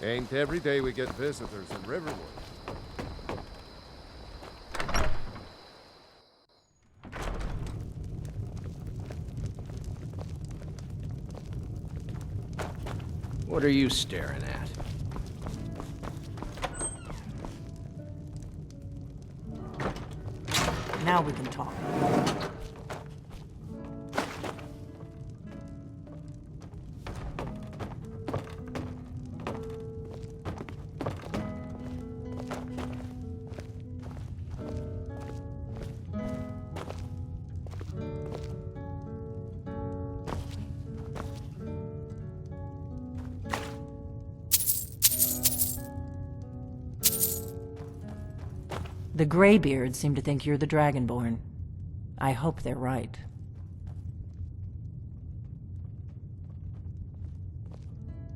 Ain't every day we get visitors in Riverwood. What are you staring at? Now we can talk. The Greybeards seem to think you're the Dragonborn. I hope they're right.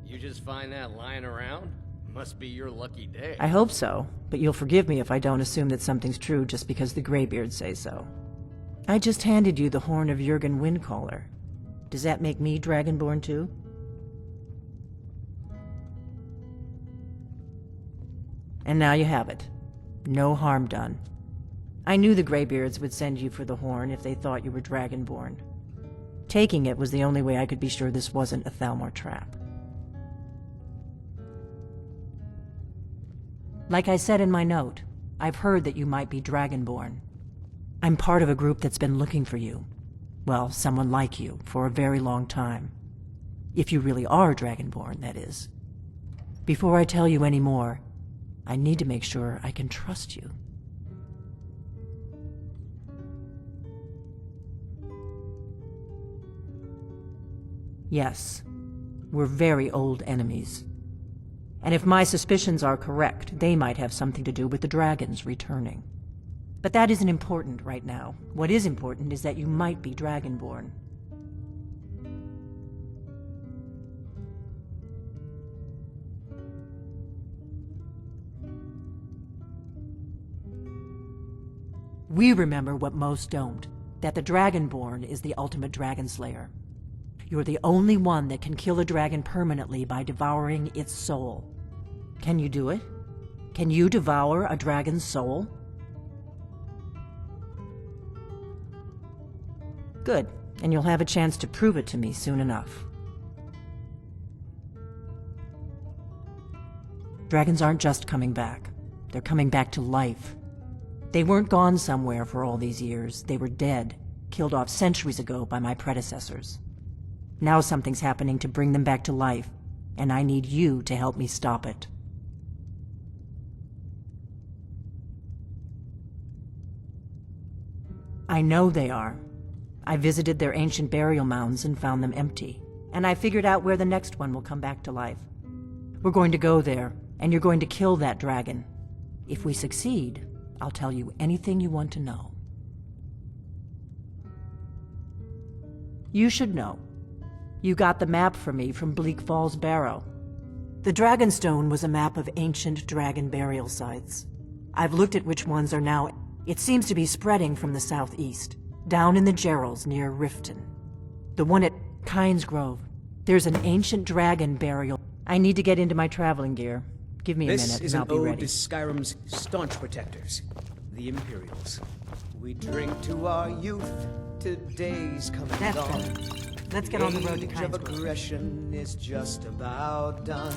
You just find that lying around? Must be your lucky day. I hope so, but you'll forgive me if I don't assume that something's true just because the Greybeards say so. I just handed you the horn of Jurgen Windcaller. Does that make me Dragonborn too? And now you have it. No harm done. I knew the Greybeards would send you for the horn if they thought you were Dragonborn. Taking it was the only way I could be sure this wasn't a Thalmor trap. Like I said in my note, I've heard that you might be Dragonborn. I'm part of a group that's been looking for you. Well, someone like you, for a very long time. If you really are Dragonborn, that is. Before I tell you any more, I need to make sure I can trust you. Yes, we're very old enemies. And if my suspicions are correct, they might have something to do with the dragons returning. But that isn't important right now. What is important is that you might be Dragonborn. We remember what most don't, that the Dragonborn is the ultimate dragon slayer. You're the only one that can kill a dragon permanently by devouring its soul. Can you do it? Can you devour a dragon's soul? Good, and you'll have a chance to prove it to me soon enough. Dragons aren't just coming back. They're coming back to life. They weren't gone somewhere for all these years. They were dead, killed off centuries ago by my predecessors. Now something's happening to bring them back to life, and I need you to help me stop it. I know they are. I visited their ancient burial mounds and found them empty, and I figured out where the next one will come back to life. We're going to go there, and you're going to kill that dragon. If we succeed, I'll tell you anything you want to know. You should know. You got the map for me from Bleak Falls Barrow. The Dragonstone was a map of ancient dragon burial sites. I've looked at which ones are now. It seems to be spreading from the southeast, down in the Gerals near Riften. The one at Kynes Grove. There's an ancient dragon burial. I need to get into my traveling gear. Give me a minute and I'll be ready. This is an ode to Skyrim's staunch protectors, the Imperials. We drink to our youth, today's come and That's gone. better. Let's get on the road to Age Kynes of Grove. aggression is just about done.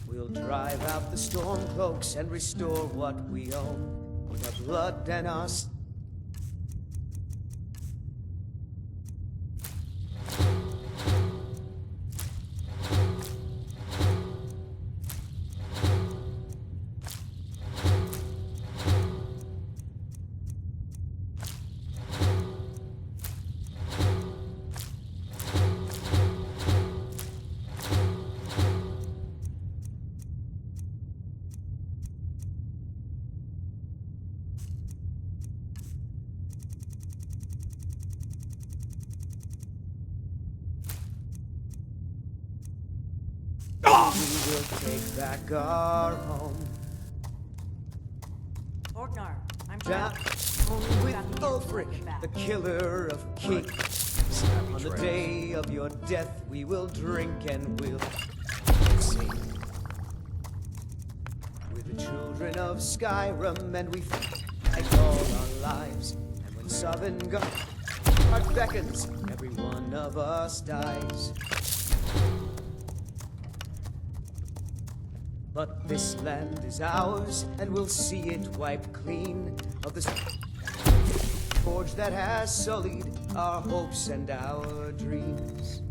We'll drive out the storm cloaks and restore what we own with our blood and our We will take back our home. Orknar, I'm Down with Ulfric, the killer of kings. On the day of your death, we will drink and we'll sing. We're the children of Skyrim, and we fight all our lives. And when Sovngarde beckons, every one of us dies. But this land is ours, and we'll see it wiped clean of the forge that has sullied our hopes and our dreams.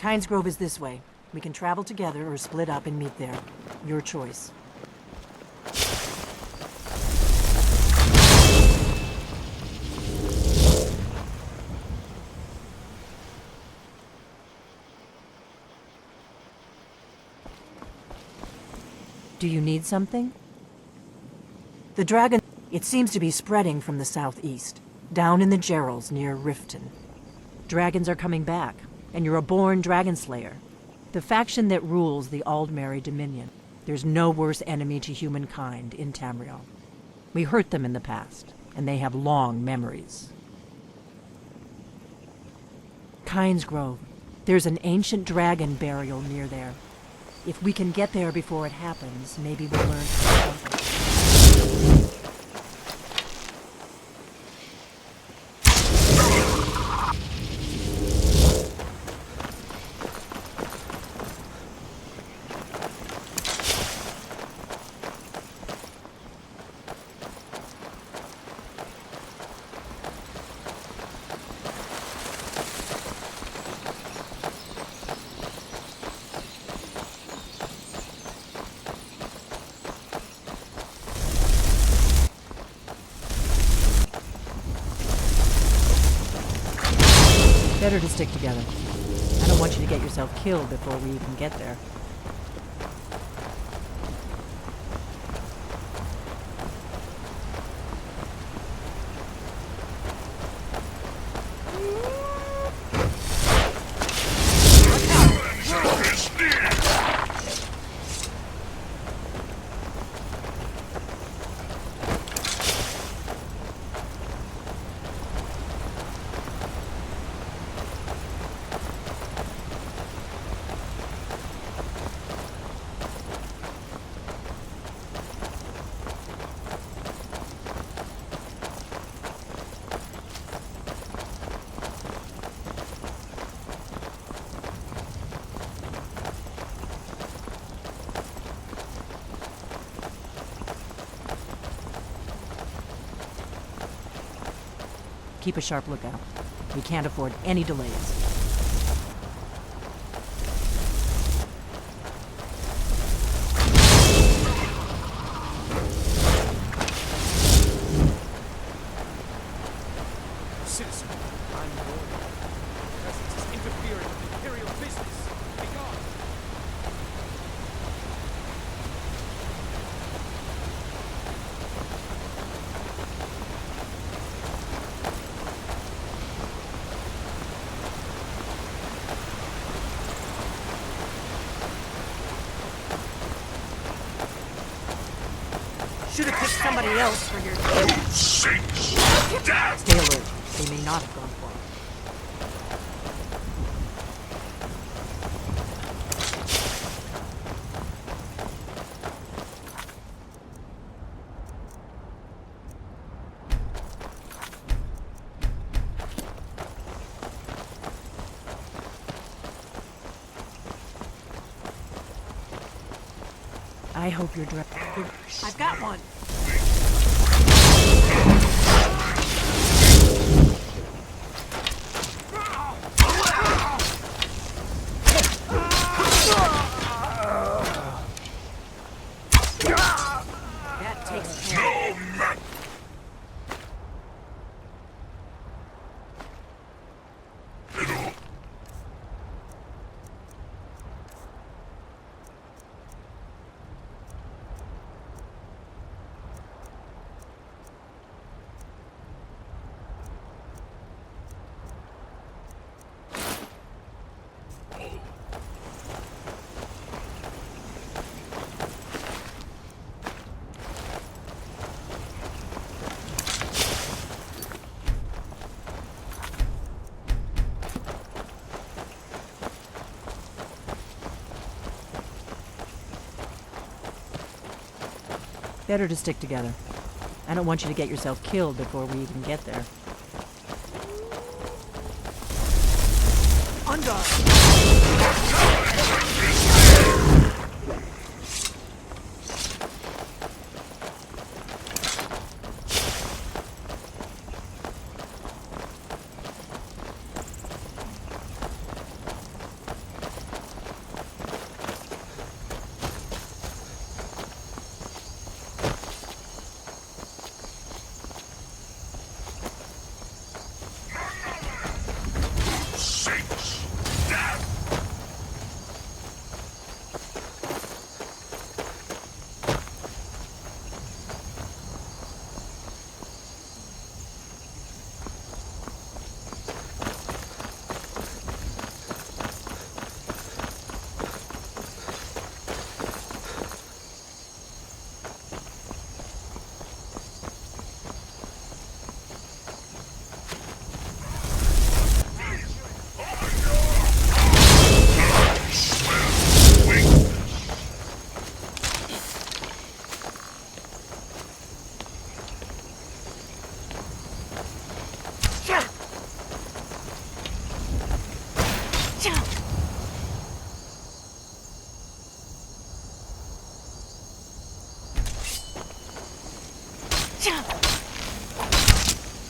Kynes Grove is this way. We can travel together or split up and meet there. Your choice. Do you need something? The dragon... It seems to be spreading from the southeast, down in the Gerals near Riften. Dragons are coming back, and you're a born dragon slayer. The faction that rules the Aldmeri Dominion. There's no worse enemy to humankind in Tamriel. We hurt them in the past, and they have long memories. Kynes Grove. There's an ancient dragon burial near there. If we can get there before it happens, maybe we'll learn something. Better to stick together. I don't want you to get yourself killed before we even get there. Keep a sharp lookout. We can't afford any delays. Citizen, I'm warning you. Your presence is interfere in Imperial business. Be gone. Should have picked somebody else for your... Stay alert. They may not have gone far. I hope you're direct. I've got one. That takes care. Better to stick together. I don't want you to get yourself killed before we even get there.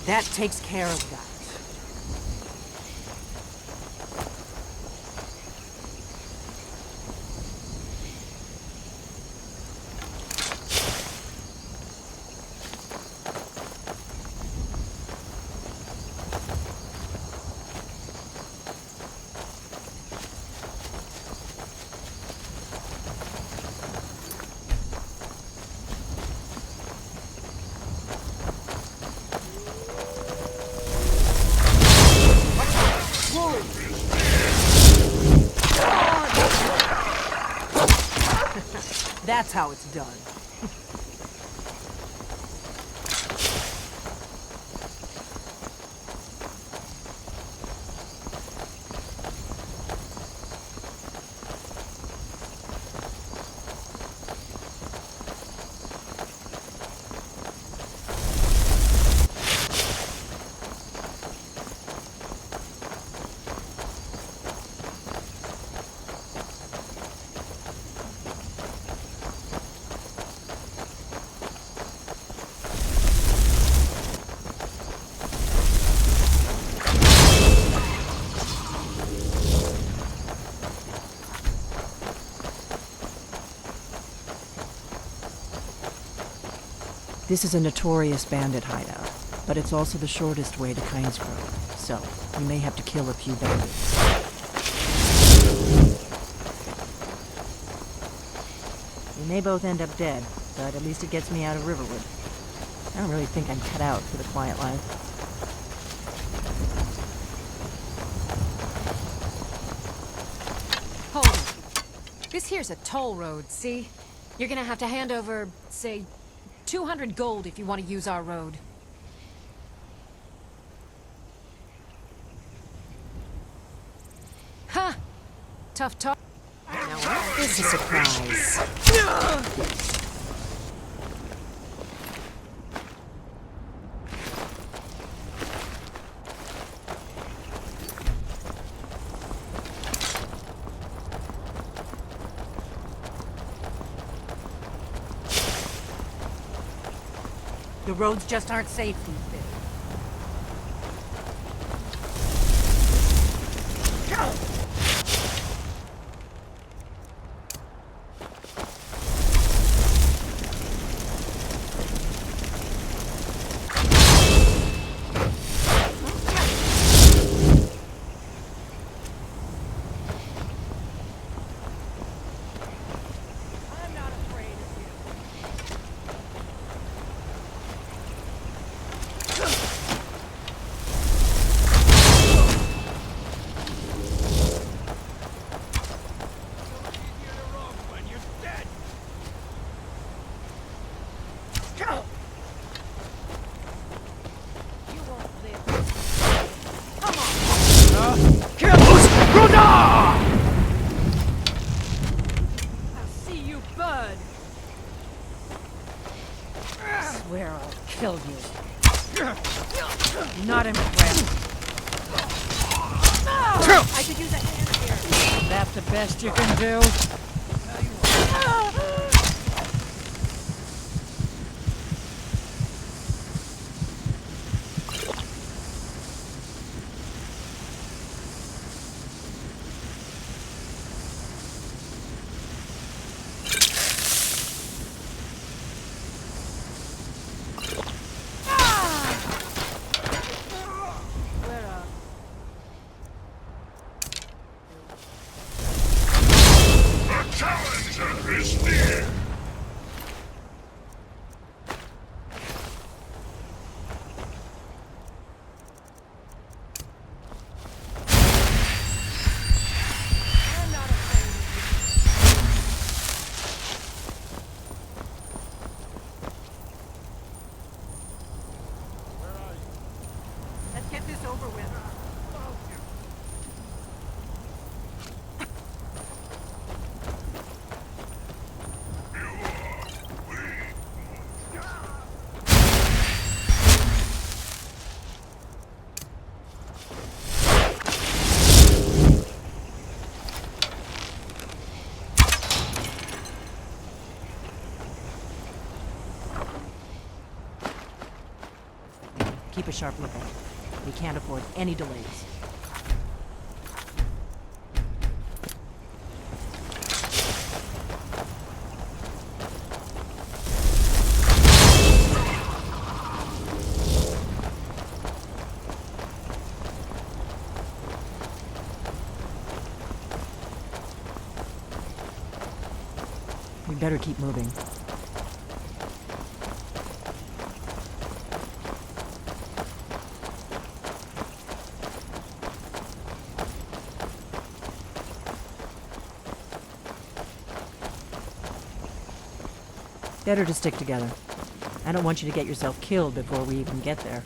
That takes care of that. That's how it's done. This is a notorious bandit hideout, but it's also the shortest way to Kynesgrove, so we may have to kill a few bandits. may both end up dead, but at least it gets me out of Riverwood. I don't really think I'm cut out for the quiet life. Hold it. This here's a toll road, see? You're gonna have to hand over, say, 200 gold if you want to use our road. Ha! Tough talk. Now, this is a surprise. The roads just aren't safe these days. Swear I'll kill you. Not impressed. I could use a hand here. That's the best you can do. Let's get this over with. Keep a sharp lookout. We can't afford any delays. We better keep moving. Better to stick together. I don't want you to get yourself killed before we even get there.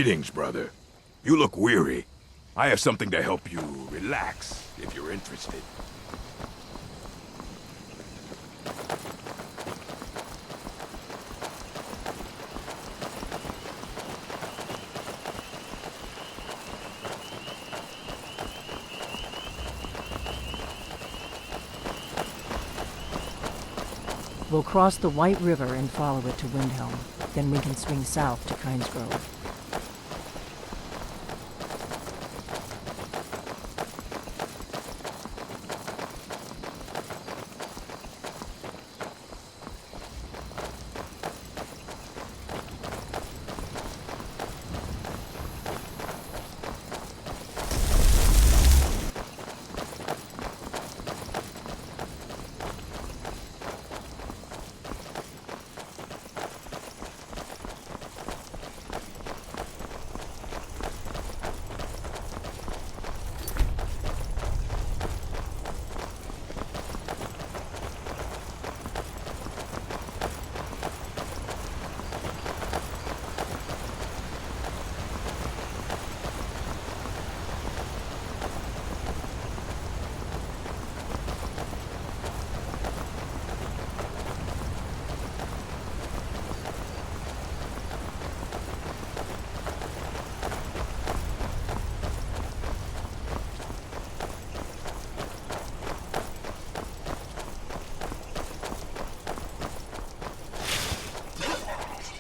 Greetings, brother. You look weary. I have something to help you relax, if you're interested. We'll cross the White River and follow it to Windhelm. Then we can swing south to Kynes Grove.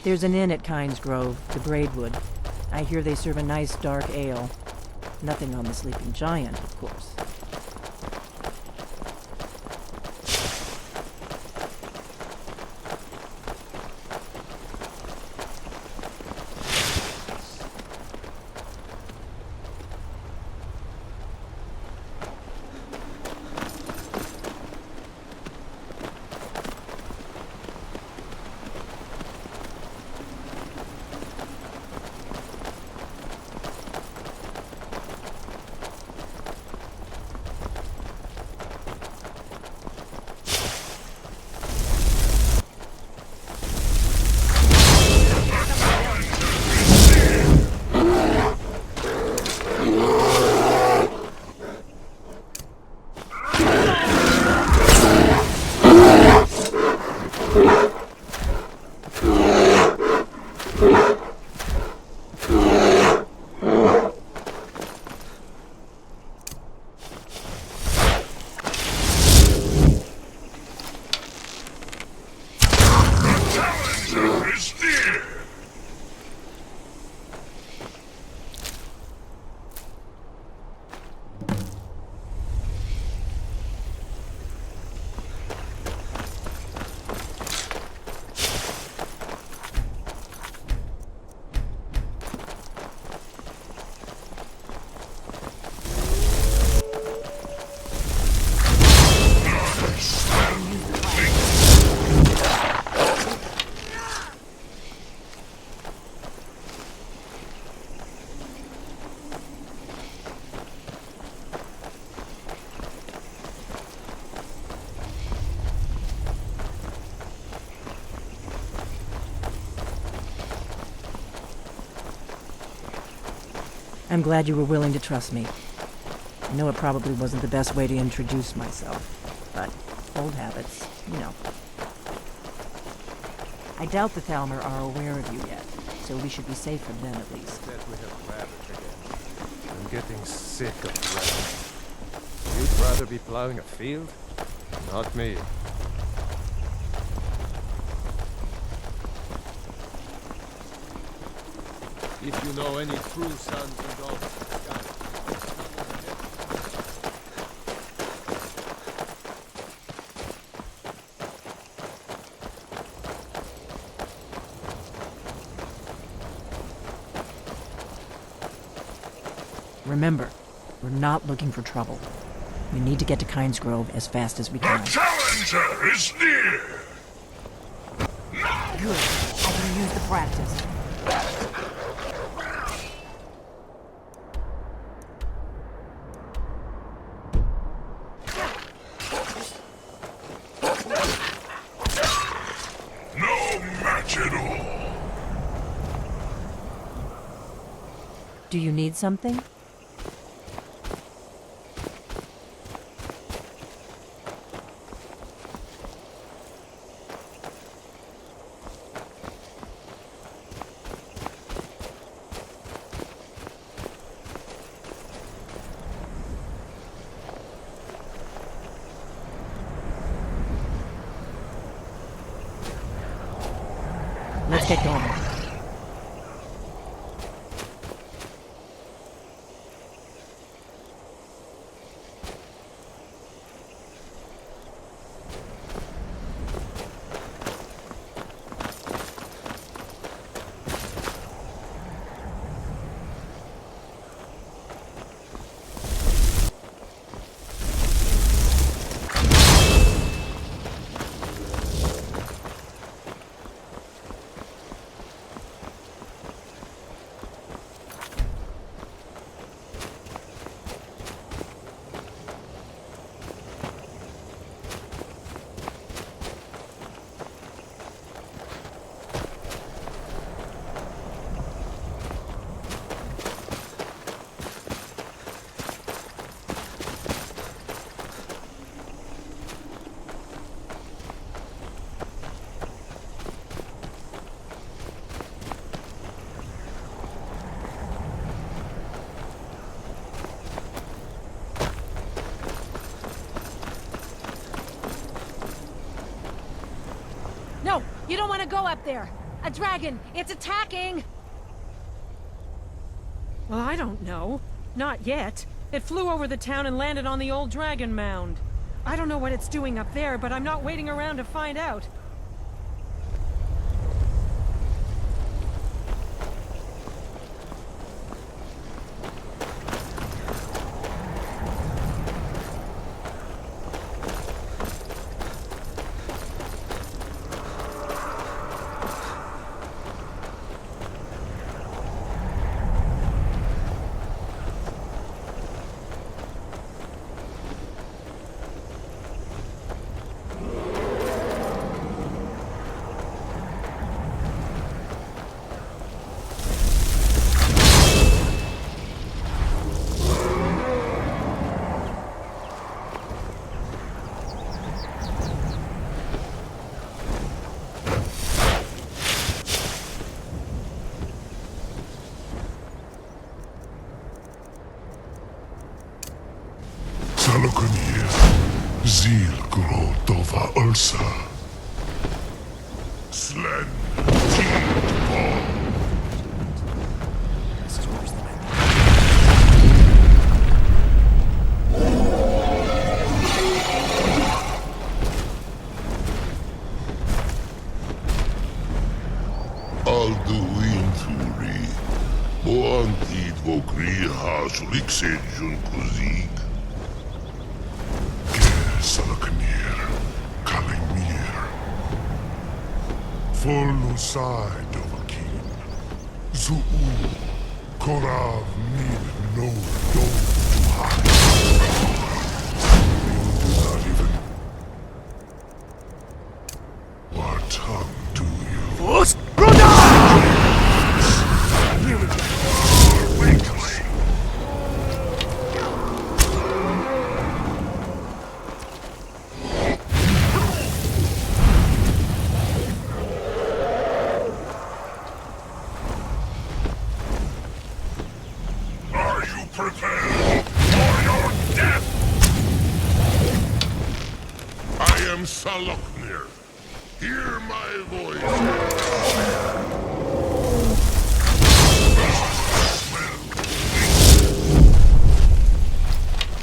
There's an inn at Kynes Grove, the Braidwood. I hear they serve a nice dark ale. Nothing on the Sleeping Giant, of course. I'm glad you were willing to trust me. I know it probably wasn't the best way to introduce myself, but old habits, you know. I doubt the Thalmor are aware of you yet, so we should be safe from them at least. That we have rabbit again. I'm getting sick of rabbit. You'd rather be plowing a field? Not me. If you know any true sons and daughters of the sky, remember, we're not looking for trouble. We need to get to Kynes Grove as fast as we can. The challenger is near! Good. I can use the practice. No match at all! Do you need something? Let's get going. No, you don't want to go up there. A dragon, it's attacking! Well, I don't know. Not yet. It flew over the town and landed on the old dragon mound. I don't know what it's doing up there, but I'm not waiting around to find out. Salokonier, Zil Grotova Ulsa. Slen, T-Ball. This is worse than I Alduin Turi. Boantid Vokri Hasulikse Junkuzig. Salaknir, Kalimir. Follusai Dovakin. Zuu, Korav Min no do to hide. You do not even. What tongue do you? Are you prepared for your death? I am Saloknir. Hear my voice.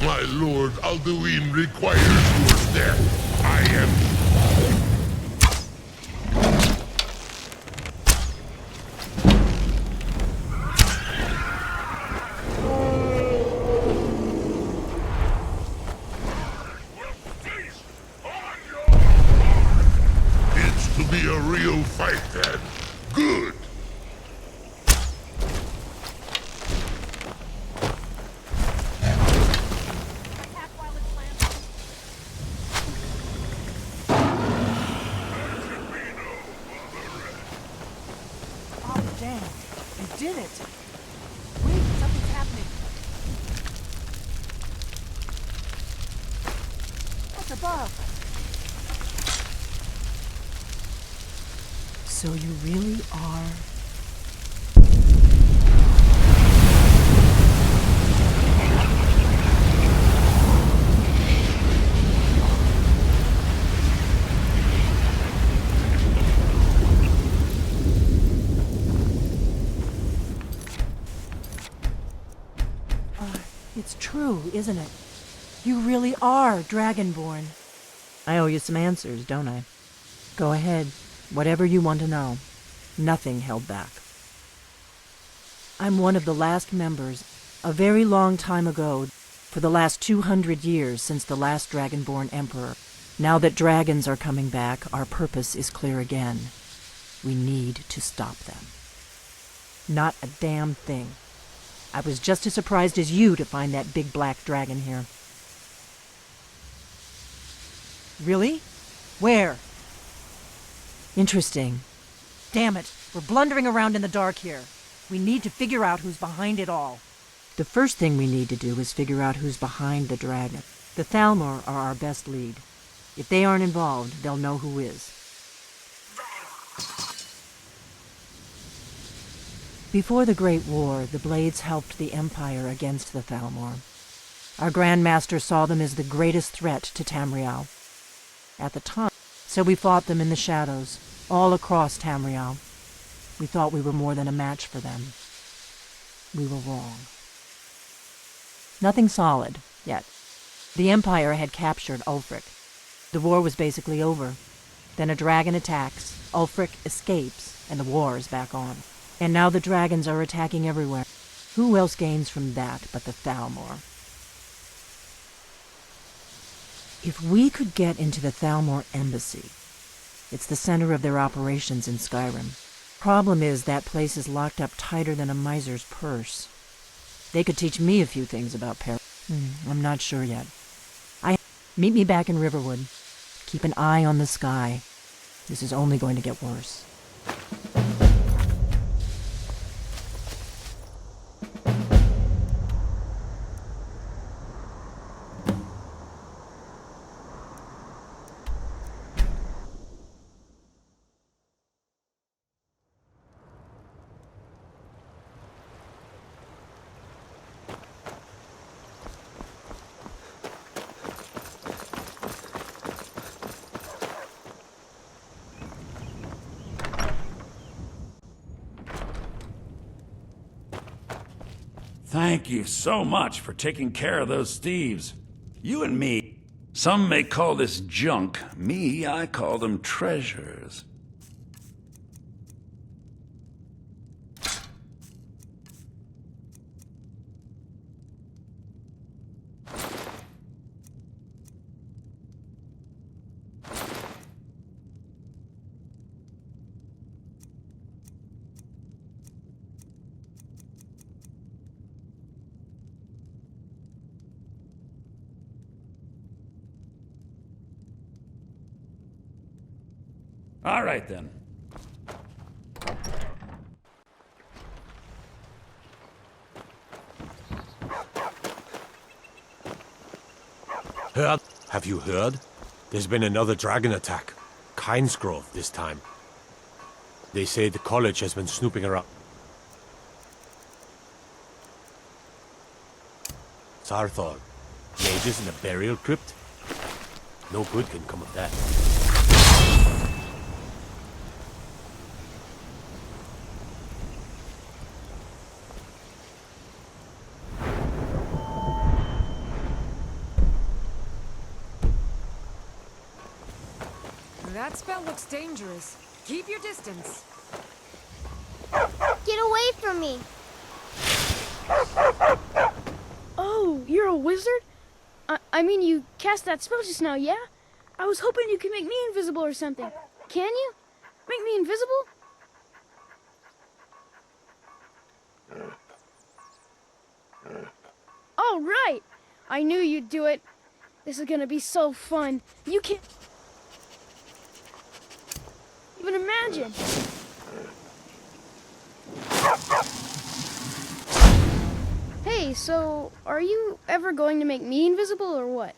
My lord Alduin requires your death. I am... It's to be a real fight then. Good. Oh, dang. You did it. Wait, it's up above. So you really are... It's true, isn't it? You really are Dragonborn. I owe you some answers, don't I? Go ahead. Whatever you want to know. Nothing held back. I'm one of the last members, a very long time ago, for the last 200 years since the last Dragonborn Emperor. Now that dragons are coming back, our purpose is clear again. We need to stop them. Not a damn thing. I was just as surprised as you to find that big black dragon here. Really? Where? Interesting. Damn it, we're blundering around in the dark here. We need to figure out who's behind it all. The first thing we need to do is figure out who's behind the dragon. The Thalmor are our best lead. If they aren't involved, they'll know who is. Before the Great War, the Blades helped the Empire against the Thalmor. Our Grandmaster saw them as the greatest threat to Tamriel at the time, so we fought them in the shadows, all across Tamriel. We thought we were more than a match for them. We were wrong. Nothing solid, yet. The Empire had captured Ulfric. The war was basically over. Then a dragon attacks, Ulfric escapes, and the war is back on. And now the dragons are attacking everywhere. Who else gains from that but the Thalmor? If we could get into the Thalmor embassy, it's the center of their operations in Skyrim. Problem is, that place is locked up tighter than a miser's purse. They could teach me a few things about I'm not sure yet. Meet me back in Riverwood. Keep an eye on the sky. This is only going to get worse. Thank you so much for taking care of those thieves. You and me. Some may call this junk. Me, I call them treasures. All right, then. Heard? Have you heard? There's been another dragon attack. Kynesgrove this time. They say the college has been snooping around. Sarthor. Mages in a burial crypt? No good can come of that. That spell looks dangerous. Keep your distance. Get away from me! Oh, you're a wizard? I mean, you cast that spell just now, yeah? I was hoping you could make me invisible or something. Can you? Make me invisible? All right! I knew you'd do it. This is gonna be so fun. You can't even imagine. Hey, so are you ever going to make me invisible or what?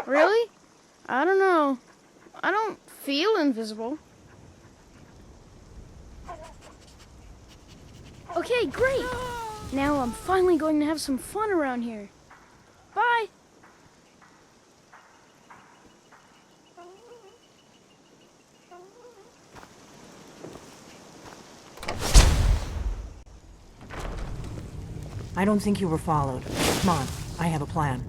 Really? I don't know. I don't feel invisible. Okay, great! Now I'm finally going to have some fun around here. Bye! I don't think you were followed. Come on, I have a plan.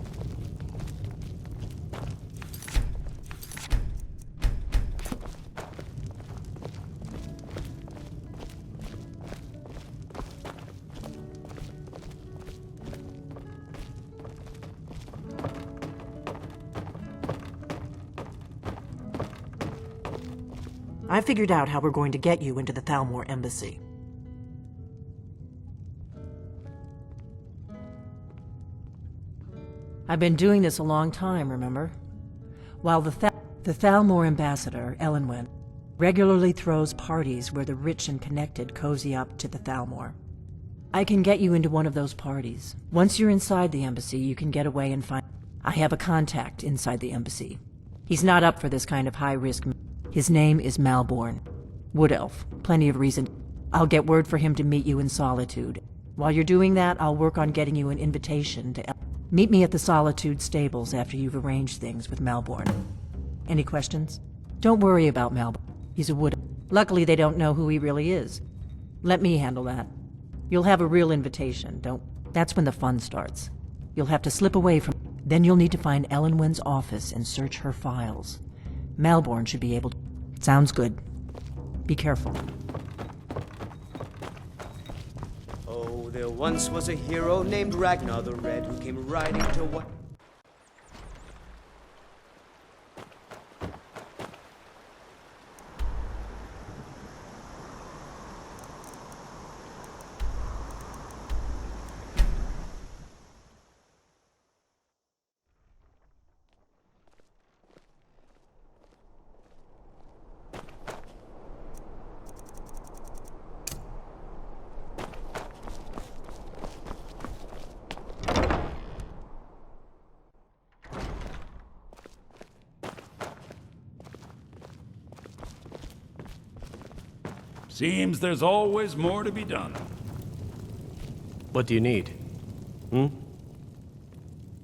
I figured out how we're going to get you into the Thalmor embassy. I've been doing this a long time, remember? While the Thalmor ambassador, Elenwen, regularly throws parties where the rich and connected cozy up to the Thalmor. I can get you into one of those parties. Once you're inside the embassy, you can get away and find... I have a contact inside the embassy. He's not up for this kind of high-risk... His name is Malborn. Wood Elf. Plenty of reason. I'll get word for him to meet you in Solitude. While you're doing that, I'll work on getting you an invitation to... Meet me at the Solitude stables after you've arranged things with Malborn. Any questions? Don't worry about Malborn. He's a wood elf. Luckily, they don't know who he really is. Let me handle that. You'll have a real invitation, don't... That's when the fun starts. You'll have to slip away from... Then you'll need to find Elenwen's office and search her files. Malborn should be able to... Sounds good. Be careful. Oh, there once was a hero named Ragnar the Red who came riding to what... Seems there's always more to be done. What do you need?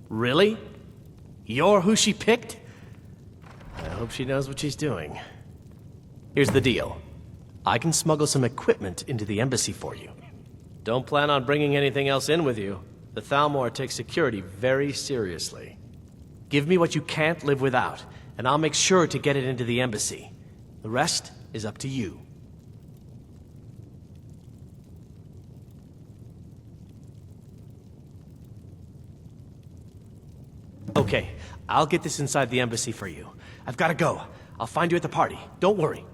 Really? You're who she picked? I hope she knows what she's doing. Here's the deal. I can smuggle some equipment into the embassy for you. Don't plan on bringing anything else in with you. The Thalmor takes security very seriously. Give me what you can't live without, and I'll make sure to get it into the embassy. The rest is up to you. Okay, I'll get this inside the embassy for you. I've got to go. I'll find you at the party. Don't worry.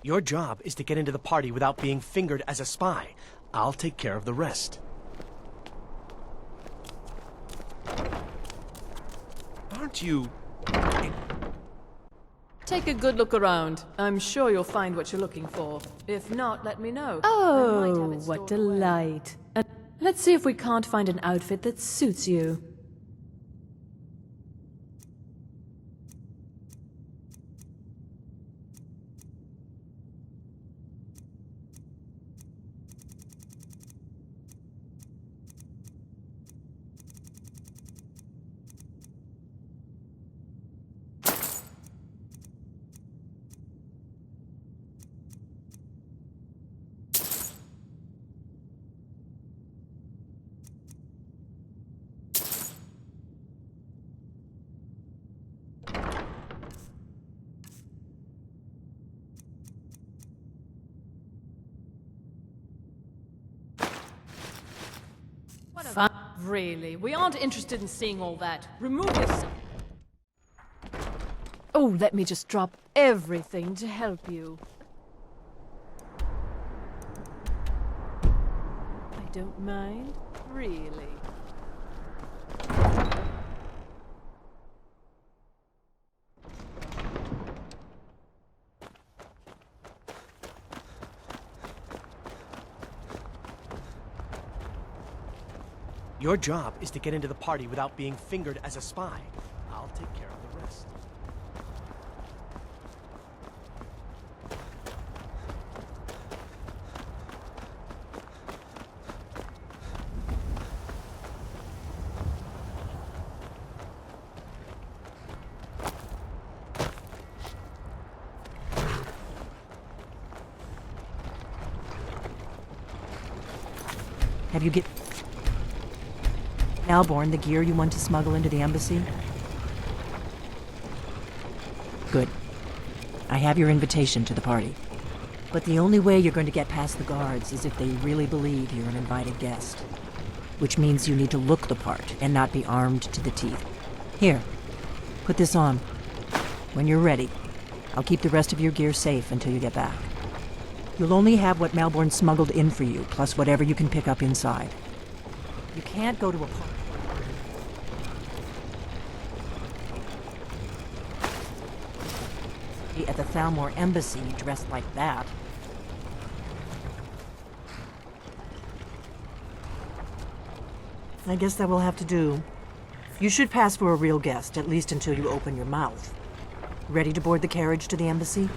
Your job is to get into the party without being fingered as a spy. I'll take care of the rest. Aren't you... Take a good look around. I'm sure you'll find what you're looking for. If not, let me know. Oh, what delight. And let's see if we can't find an outfit that suits you. Really, we aren't interested in seeing all that. Remove yourself. Oh, let me just drop everything to help you. I don't mind, really. Your job is to get into the party without being fingered as a spy. I'll take care of the rest. Have you get Malborn the gear you want to smuggle into the embassy? Good. I have your invitation to the party. But the only way you're going to get past the guards is if they really believe you're an invited guest. Which means you need to look the part and not be armed to the teeth. Here, put this on. When you're ready, I'll keep the rest of your gear safe until you get back. You'll only have what Malborn smuggled in for you, plus whatever you can pick up inside. You can't go to a party at the Thalmor Embassy dressed like that. I guess that will have to do. You should pass for a real guest, at least until you open your mouth. Ready to board the carriage to the embassy?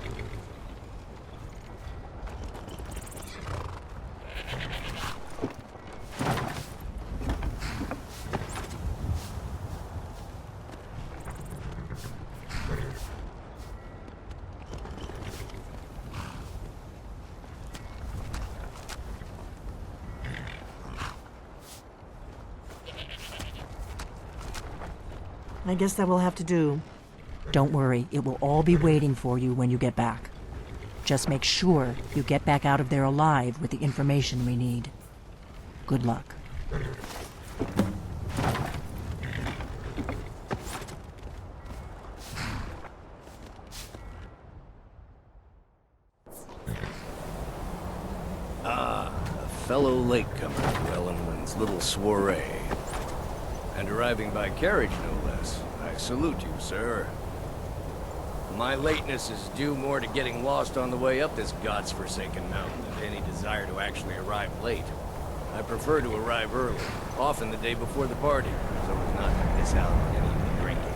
I guess that will have to do. Don't worry, it will all be waiting for you when you get back. Just make sure you get back out of there alive with the information we need. Good luck. A fellow latecomer to Ellenwood's little soiree. And arriving by carriage, no less. I salute you, sir. My lateness is due more to getting lost on the way up this god's-forsaken mountain than any desire to actually arrive late. I prefer to arrive early, often the day before the party, so as not to miss out on any of the drinking.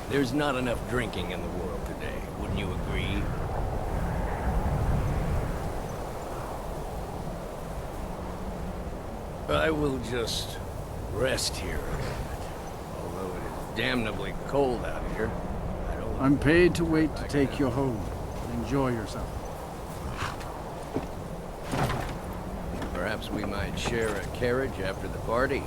There's not enough drinking in the world today, wouldn't you agree? I will just rest here a minute. Although it is damnably cold out here, I don't... I'm paid to wait to take you home. Enjoy yourself. Perhaps we might share a carriage after the party.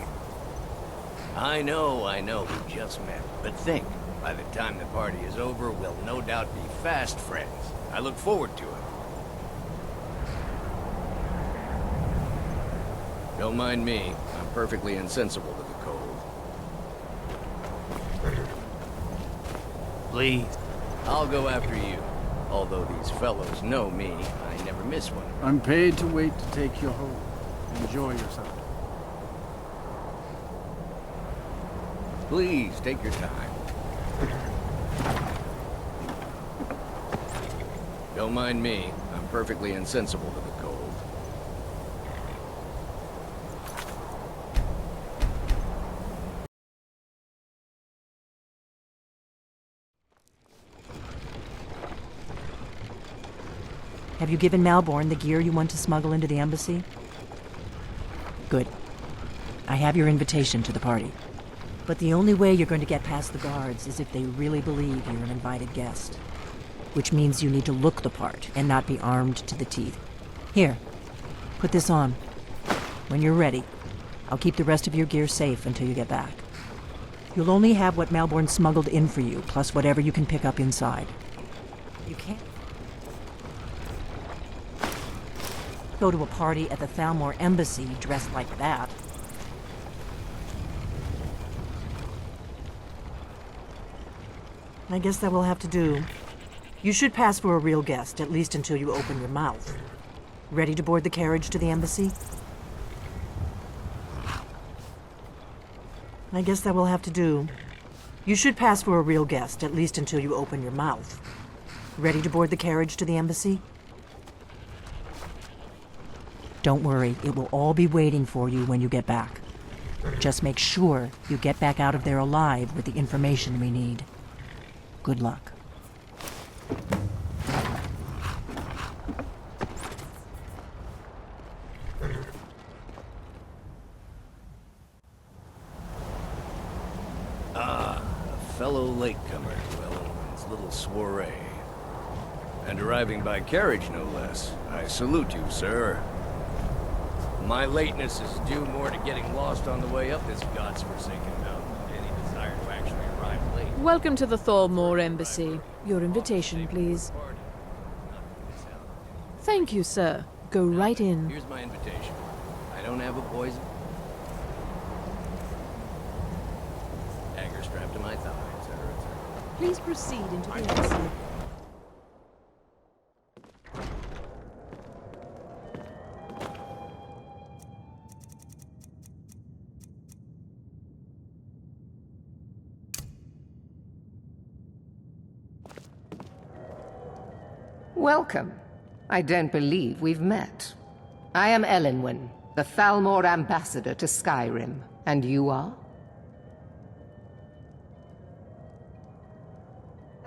I know, we just met. But think, by the time the party is over, we'll no doubt be fast friends. I look forward to it. Don't mind me. I'm perfectly insensible to the cold. Please. I'll go after you. Although these fellows know me, I never miss one. I'm paid to wait to take you home. Enjoy yourself. Please, take your time. Don't mind me. I'm perfectly insensible to the cold. Have you given Malborn the gear you want to smuggle into the embassy? Good. I have your invitation to the party. But the only way you're going to get past the guards is if they really believe you're an invited guest. Which means you need to look the part and not be armed to the teeth. Here, put this on. When you're ready, I'll keep the rest of your gear safe until you get back. You'll only have what Malborn smuggled in for you, plus whatever you can pick up inside. You can't... go to a party at the Thalmor Embassy dressed like that. I guess that will have to do. You should pass for a real guest, at least until you open your mouth. Ready to board the carriage to the embassy? I guess that will have to do. You should pass for a real guest, at least until you open your mouth. Ready to board the carriage to the embassy? Don't worry, it will all be waiting for you when you get back. Just make sure you get back out of there alive with the information we need. Good luck. A fellow latecomer to Ellen's little soiree. And arriving by carriage, no less. I salute you, sir. My lateness is due more to getting lost on the way up this god's-forsaken mountain than any desire to actually arrive late. Welcome to the Thalmor Embassy. Your invitation, please. Thank you, sir. Go right in. Here's my invitation. I don't have a poison. Dagger strapped to my thigh, etc., etc. Please proceed into the embassy. Welcome. I don't believe we've met. I am Elenwen, the Thalmor ambassador to Skyrim. And you are?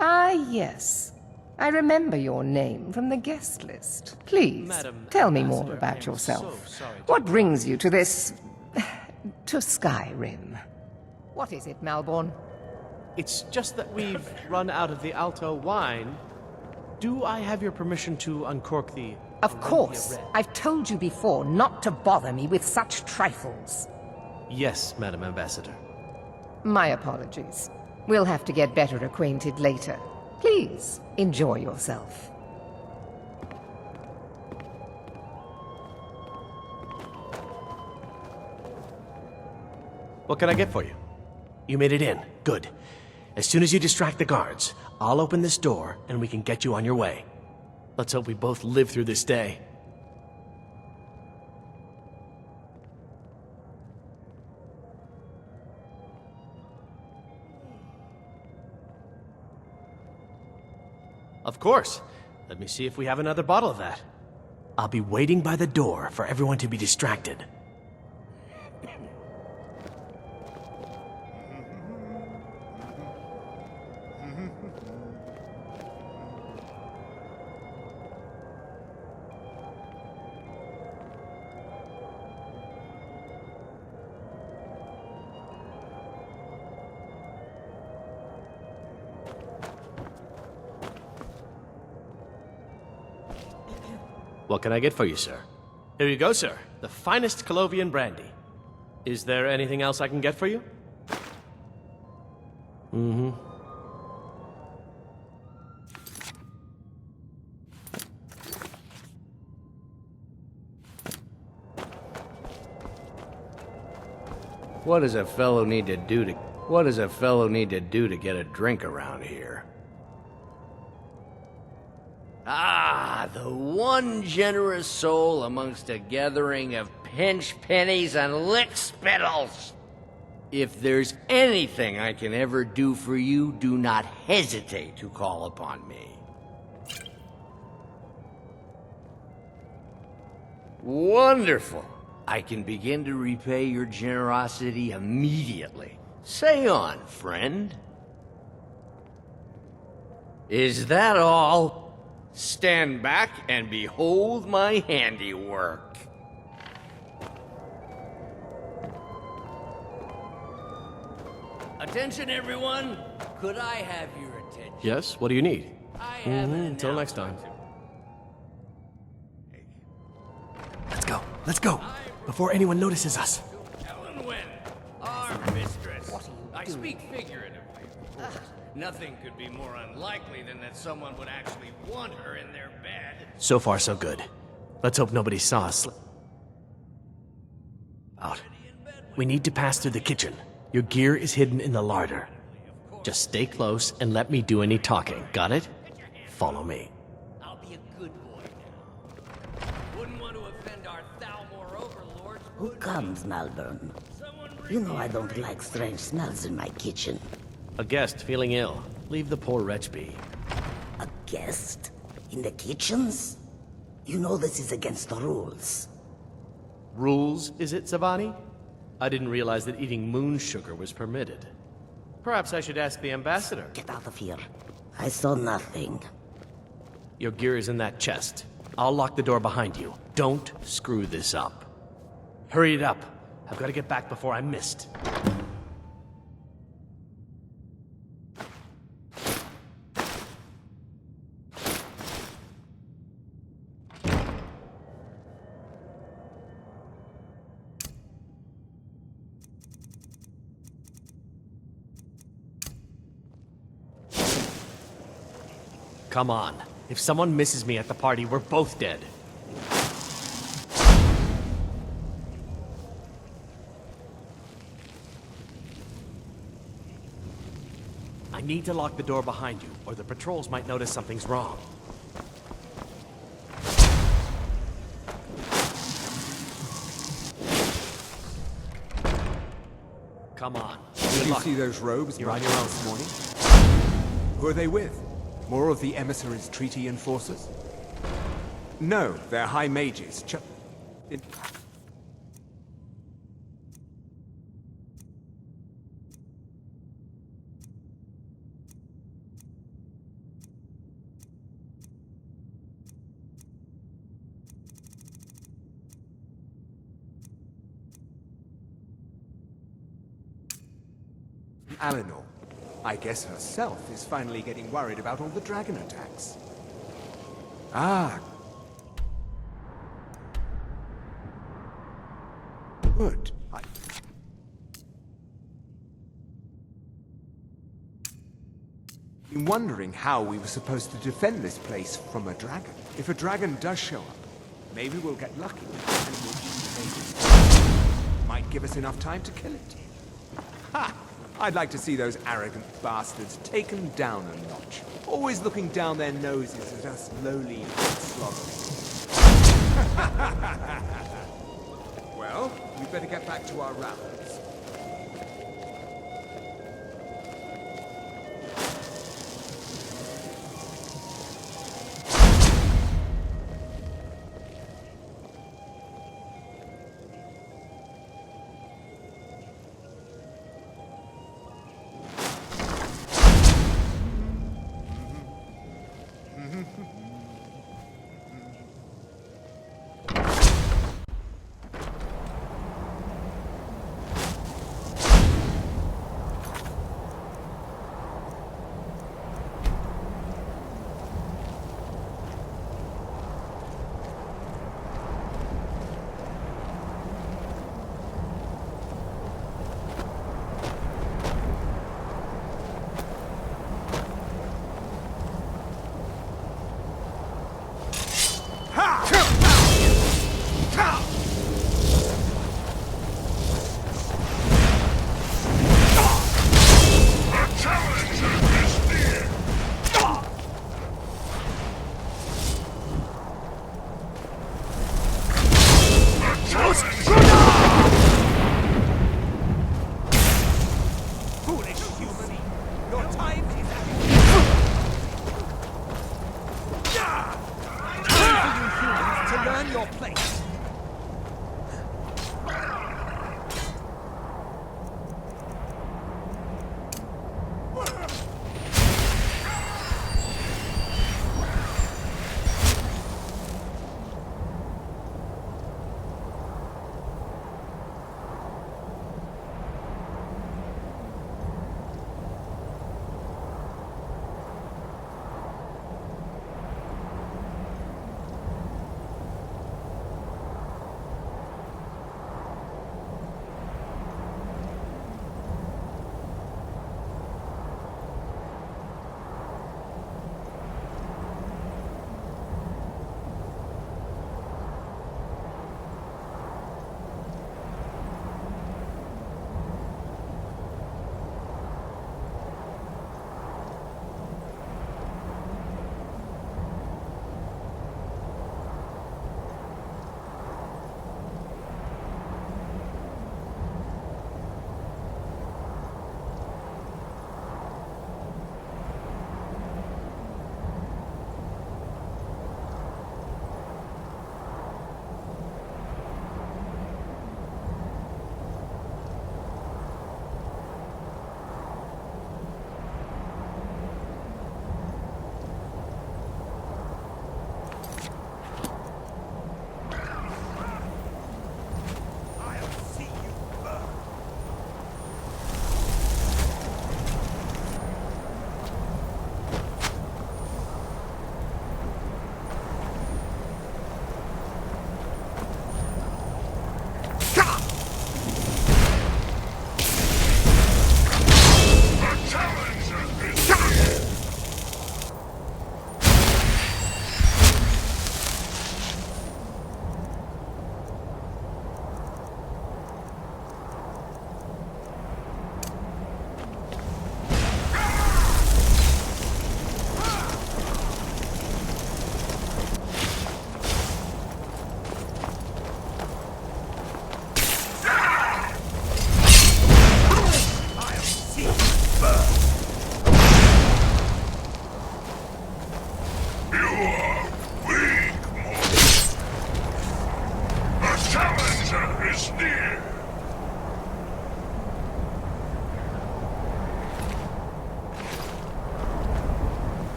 Ah, yes. I remember your name from the guest list. Please, tell me more about yourself. What brings you to this... to Skyrim? What is it, Malborn? It's just that we've run out of the Alto wine. Do I have your permission to uncork the... Of course. I've told you before not to bother me with such trifles. Yes, Madam Ambassador. My apologies. We'll have to get better acquainted later. Please, enjoy yourself. What can I get for you? You made it in. Good. As soon as you distract the guards, I'll open this door and we can get you on your way. Let's hope we both live through this day. Of course. Let me see if we have another bottle of that. I'll be waiting by the door for everyone to be distracted. What can I get for you, sir? Here you go, sir. The finest Colovian brandy. Is there anything else I can get for you? Mm-hmm. What does a fellow need to do to get a drink around here? Ah, the one generous soul amongst a gathering of pinch pennies and lick spittles. If there's anything I can ever do for you, do not hesitate to call upon me. Wonderful. I can begin to repay your generosity immediately. Say on, friend. Is that all? Stand back and behold my handiwork. Attention, everyone. Could I have your attention? Yes, what do you need? I have an Until next time. announcement. Let's go. Before anyone notices us. Elenwen, our mistress. I speak figuratively. Nothing could be more unlikely than that someone would actually want her in their bed. So far, so good. Let's hope nobody saw us. Out. We need to pass through the kitchen. Your gear is hidden in the larder. Just stay close and let me do any talking. Got it? Follow me. I'll be a good boy now. Wouldn't want to offend our Thalmor overlords. Who comes, Malvern? You know I don't like strange smells in my kitchen. A guest feeling ill. Leave the poor wretch be. A guest? In the kitchens? You know this is against the rules. Rules, is it, Savani? I didn't realize that eating moon sugar was permitted. Perhaps I should ask the ambassador. Get out of here. I saw nothing. Your gear is in that chest. I'll lock the door behind you. Don't screw this up. Hurry it up. I've got to get back before I'm missed. Come on. If someone misses me at the party, we're both dead. I need to lock the door behind you, or the patrols might notice something's wrong. Come on. Did you see those robes You're on your own this morning? Who are they with? More of the emissaries' treaty enforcers? No, they're high mages. Alinor. I guess herself is finally getting worried about all the dragon attacks. Ah. Good. I'm wondering how we were supposed to defend this place from a dragon. If a dragon does show up, maybe we'll get lucky and we'll just might give us enough time to kill it. Ha! I'd like to see those arrogant bastards taken down a notch. Always looking down their noses at us lowly sloggers. Well, we'd better get back to our rounds.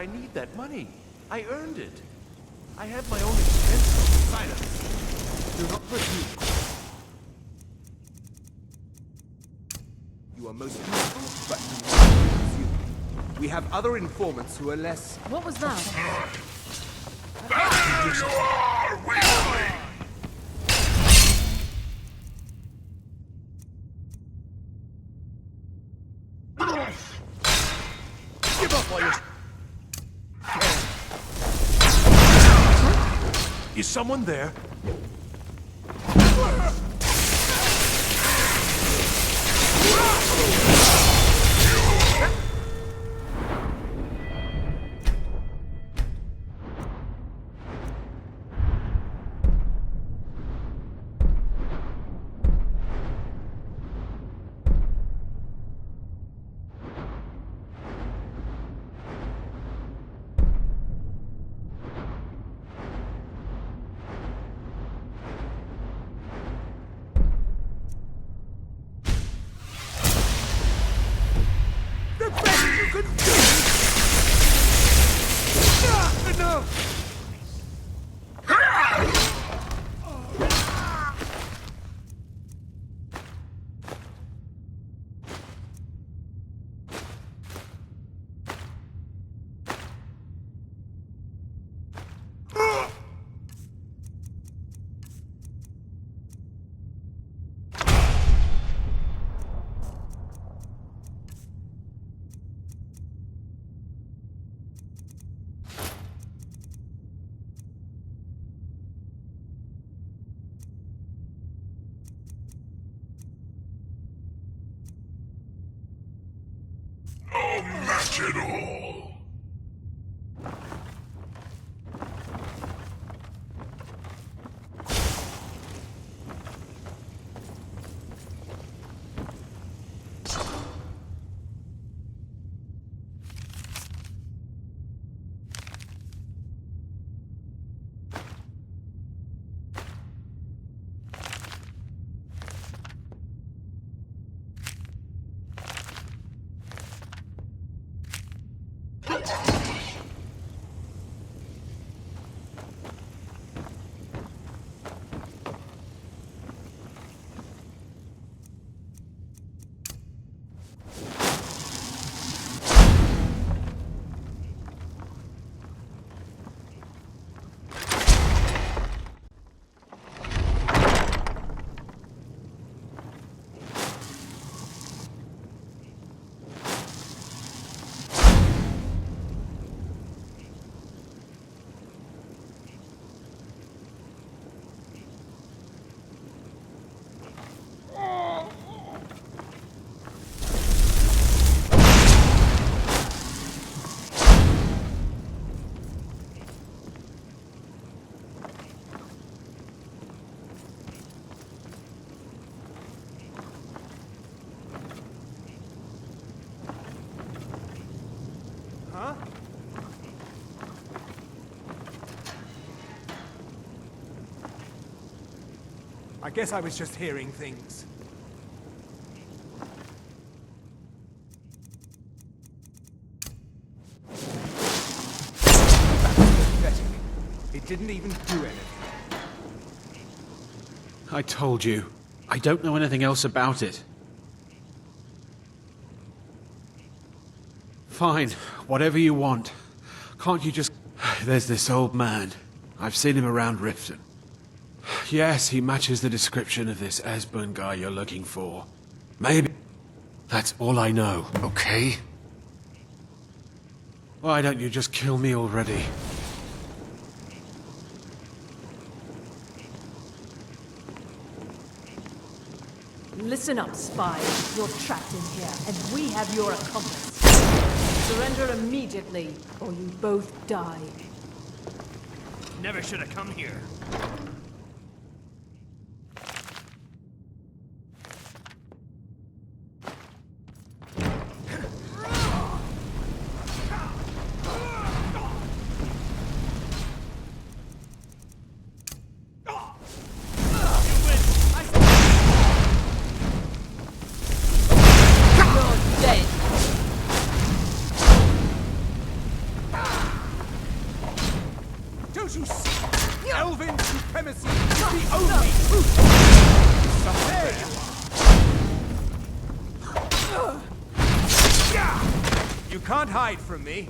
I need that money. I earned it. I have my own expenses. Silence. Do not pursue. You are most useful, but do not pursue. We have other informants who are less... What was that? There you are, Weasley! Give up while you're... Is someone there? No match at all. Huh? I guess I was just hearing things. Pathetic. It didn't even do anything. I told you. I don't know anything else about it. Fine, whatever you want. Can't you just... There's this old man. I've seen him around Riften. Yes, he matches the description of this Esbern guy you're looking for. Maybe... That's all I know, okay? Why don't you just kill me already? Listen up, spy. You're trapped in here, and we have your accomplice. Surrender immediately, or you both die. Never should have come here. You're dead. can't hide from me.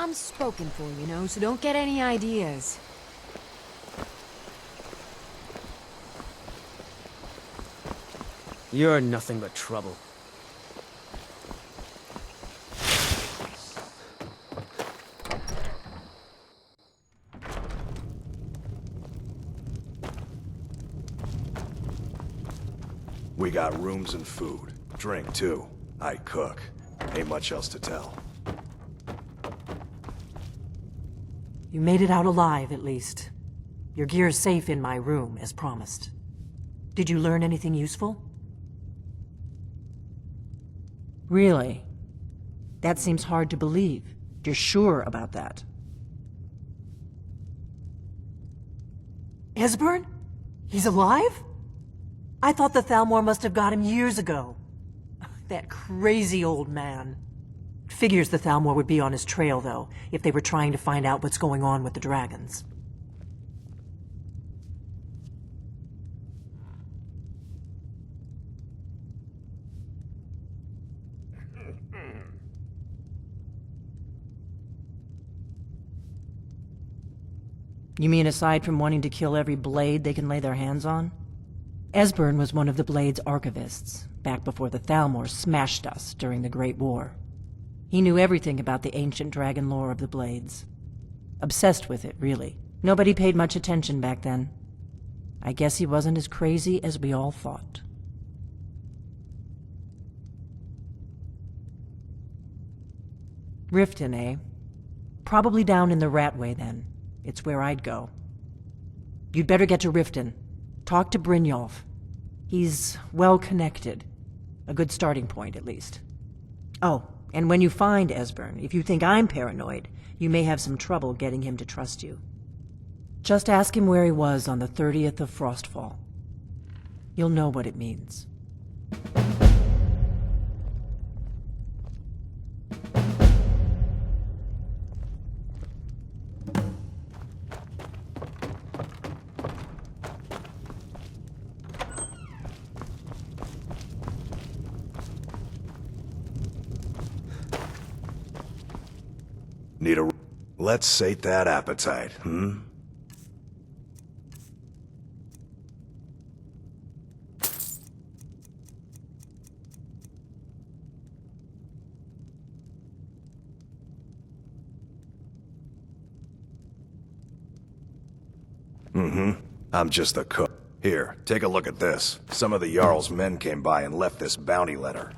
I'm spoken for, you know, so don't get any ideas. You're nothing but trouble. We got rooms and food. Drink, too. I cook. Ain't much else to tell. You made it out alive, at least. Your gear's safe in my room, as promised. Did you learn anything useful? Really? That seems hard to believe. You're sure about that? Esbern? He's alive? I thought the Thalmor must have got him years ago. That crazy old man. Figures the Thalmor would be on his trail, though, if they were trying to find out what's going on with the dragons. You mean aside from wanting to kill every blade they can lay their hands on? Esbern was one of the Blade's archivists, back before the Thalmor smashed us during the Great War. He knew everything about the ancient dragon lore of the Blades. Obsessed with it, really. Nobody paid much attention back then. I guess he wasn't as crazy as we all thought. Riften, eh? Probably down in the Ratway, then. It's where I'd go. You'd better get to Riften. Talk to Brynjolf. He's well-connected. A good starting point, at least. Oh, and when you find Esbern, if you think I'm paranoid, you may have some trouble getting him to trust you. Just ask him where he was on the 30th of Frostfall. You'll know what it means. Need a... Let's sate that appetite, hmm? Mm-hmm. I'm just the cook. Here, take a look at this. Some of the Jarl's men came by and left this bounty letter.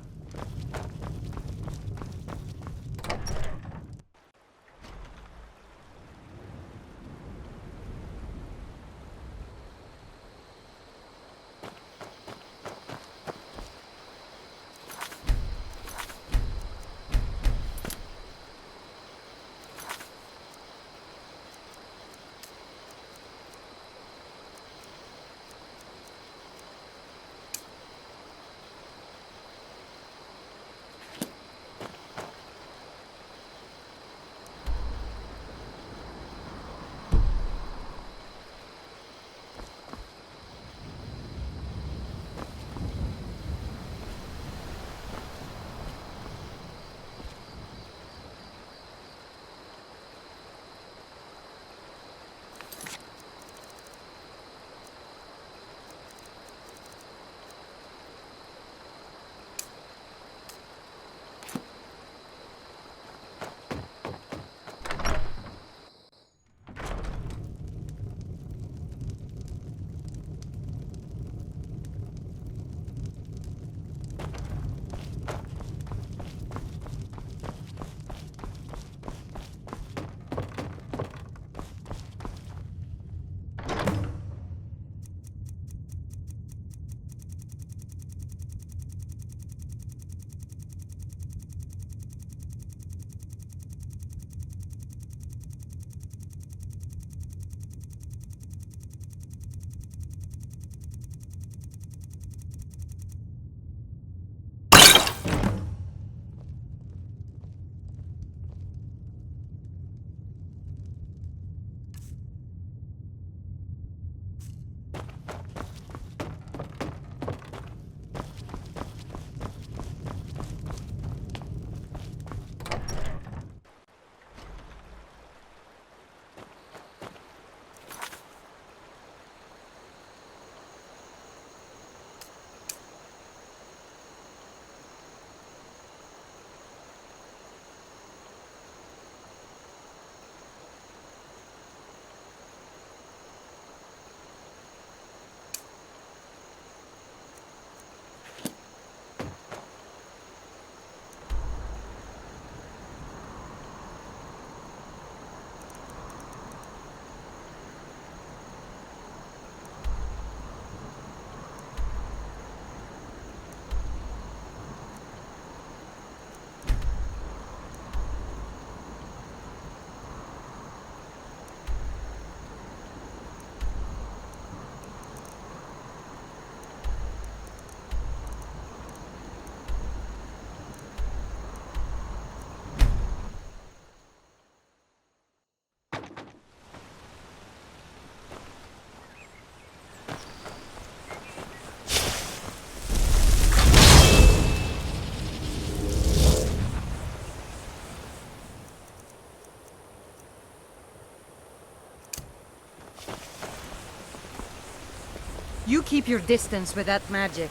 You keep your distance with that magic.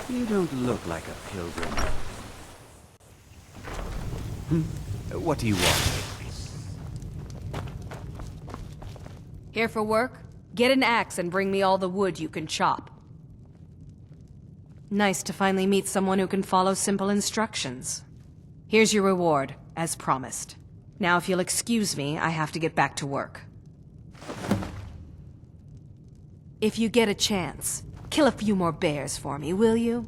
You don't look like a pilgrim. What do you want? Here for work? Get an axe and bring me all the wood you can chop. Nice to finally meet someone who can follow simple instructions. Here's your reward, as promised. Now if you'll excuse me, I have to get back to work. If you get a chance, kill a few more bears for me, will you?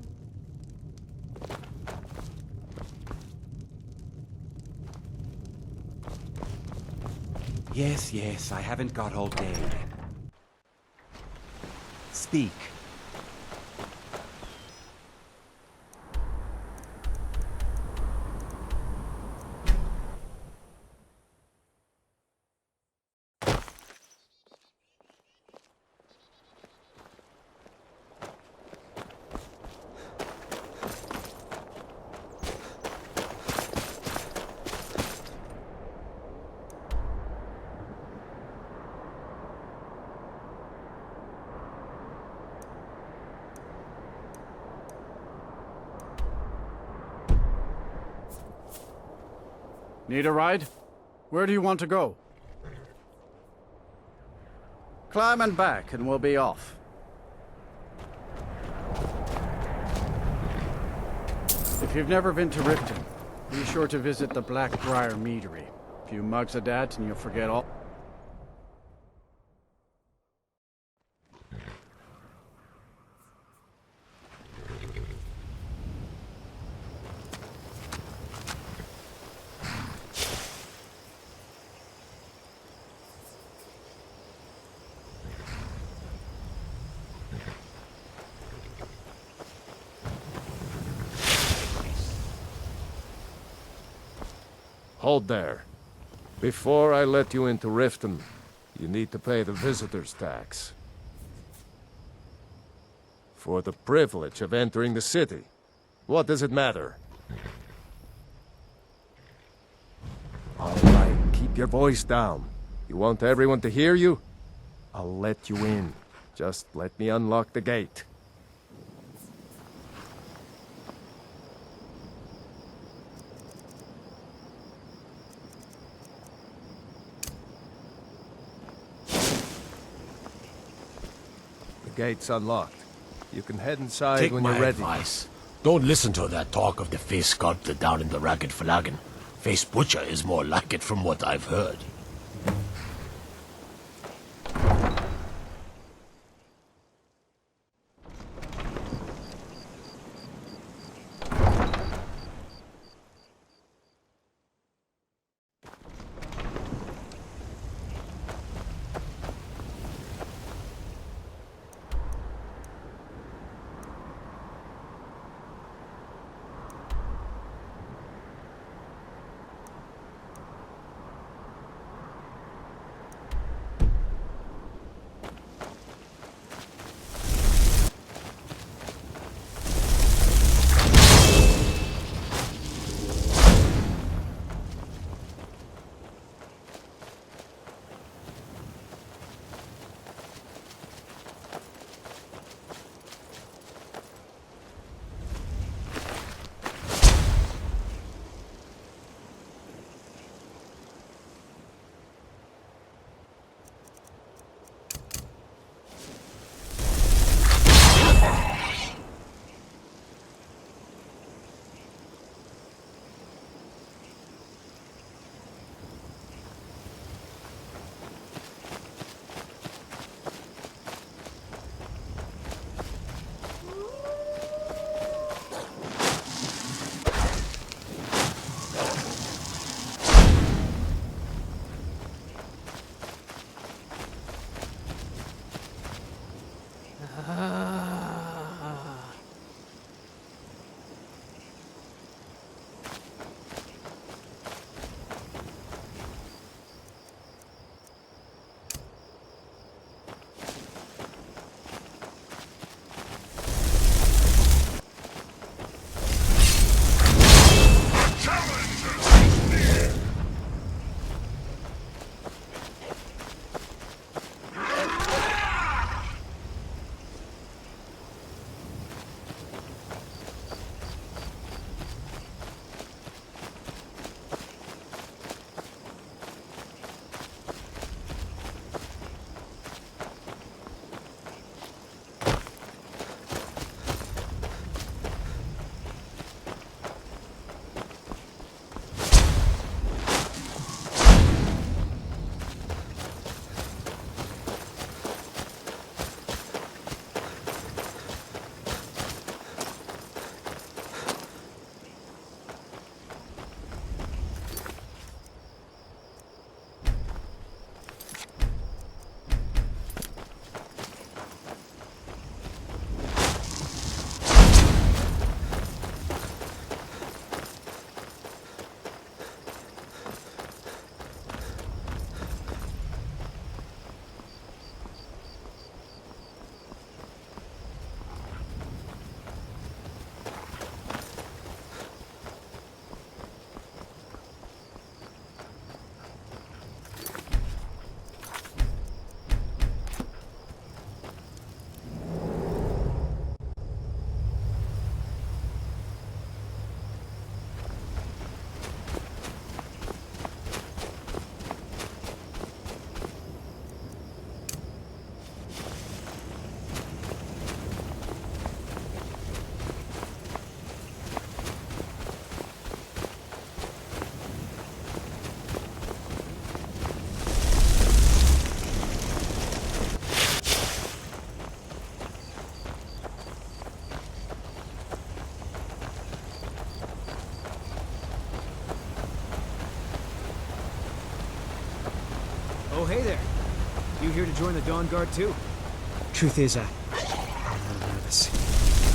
Yes, yes, I haven't got all day. Speak. Need a ride? Where do you want to go? Climb and back, and we'll be off. If you've never been to Riften, be sure to visit the Blackbriar Meadery. A few mugs of that, and you'll forget all. Hold there. Before I let you into Riften, you need to pay the visitor's tax. For the privilege of entering the city. What does it matter? All right, keep your voice down. You want everyone to hear you? I'll let you in. Just let me unlock the gate. Gate's unlocked. You can head inside Take when my you're ready. advice. Don't listen to that talk of the face sculptor down in the Ragged Flagon. Face Butcher is more like it from what I've heard. hey there. You here to join the Dawn Guard too? Truth is, I'm a little nervous.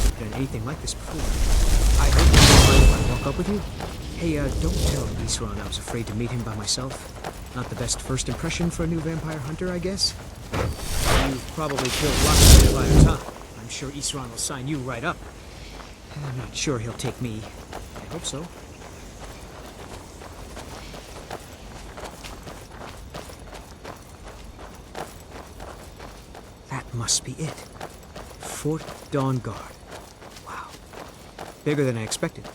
I've done anything like this before. I hope you don't mind if I walk up with you. Hey, don't tell Isran I was afraid to meet him by myself. Not the best first impression for a new vampire hunter, I guess. You've probably killed lots of vampires, huh? I'm sure Isran will sign you right up. I'm not sure he'll take me. I hope so. That must be it. Fort Dawn Guard. Wow. Bigger than I expected.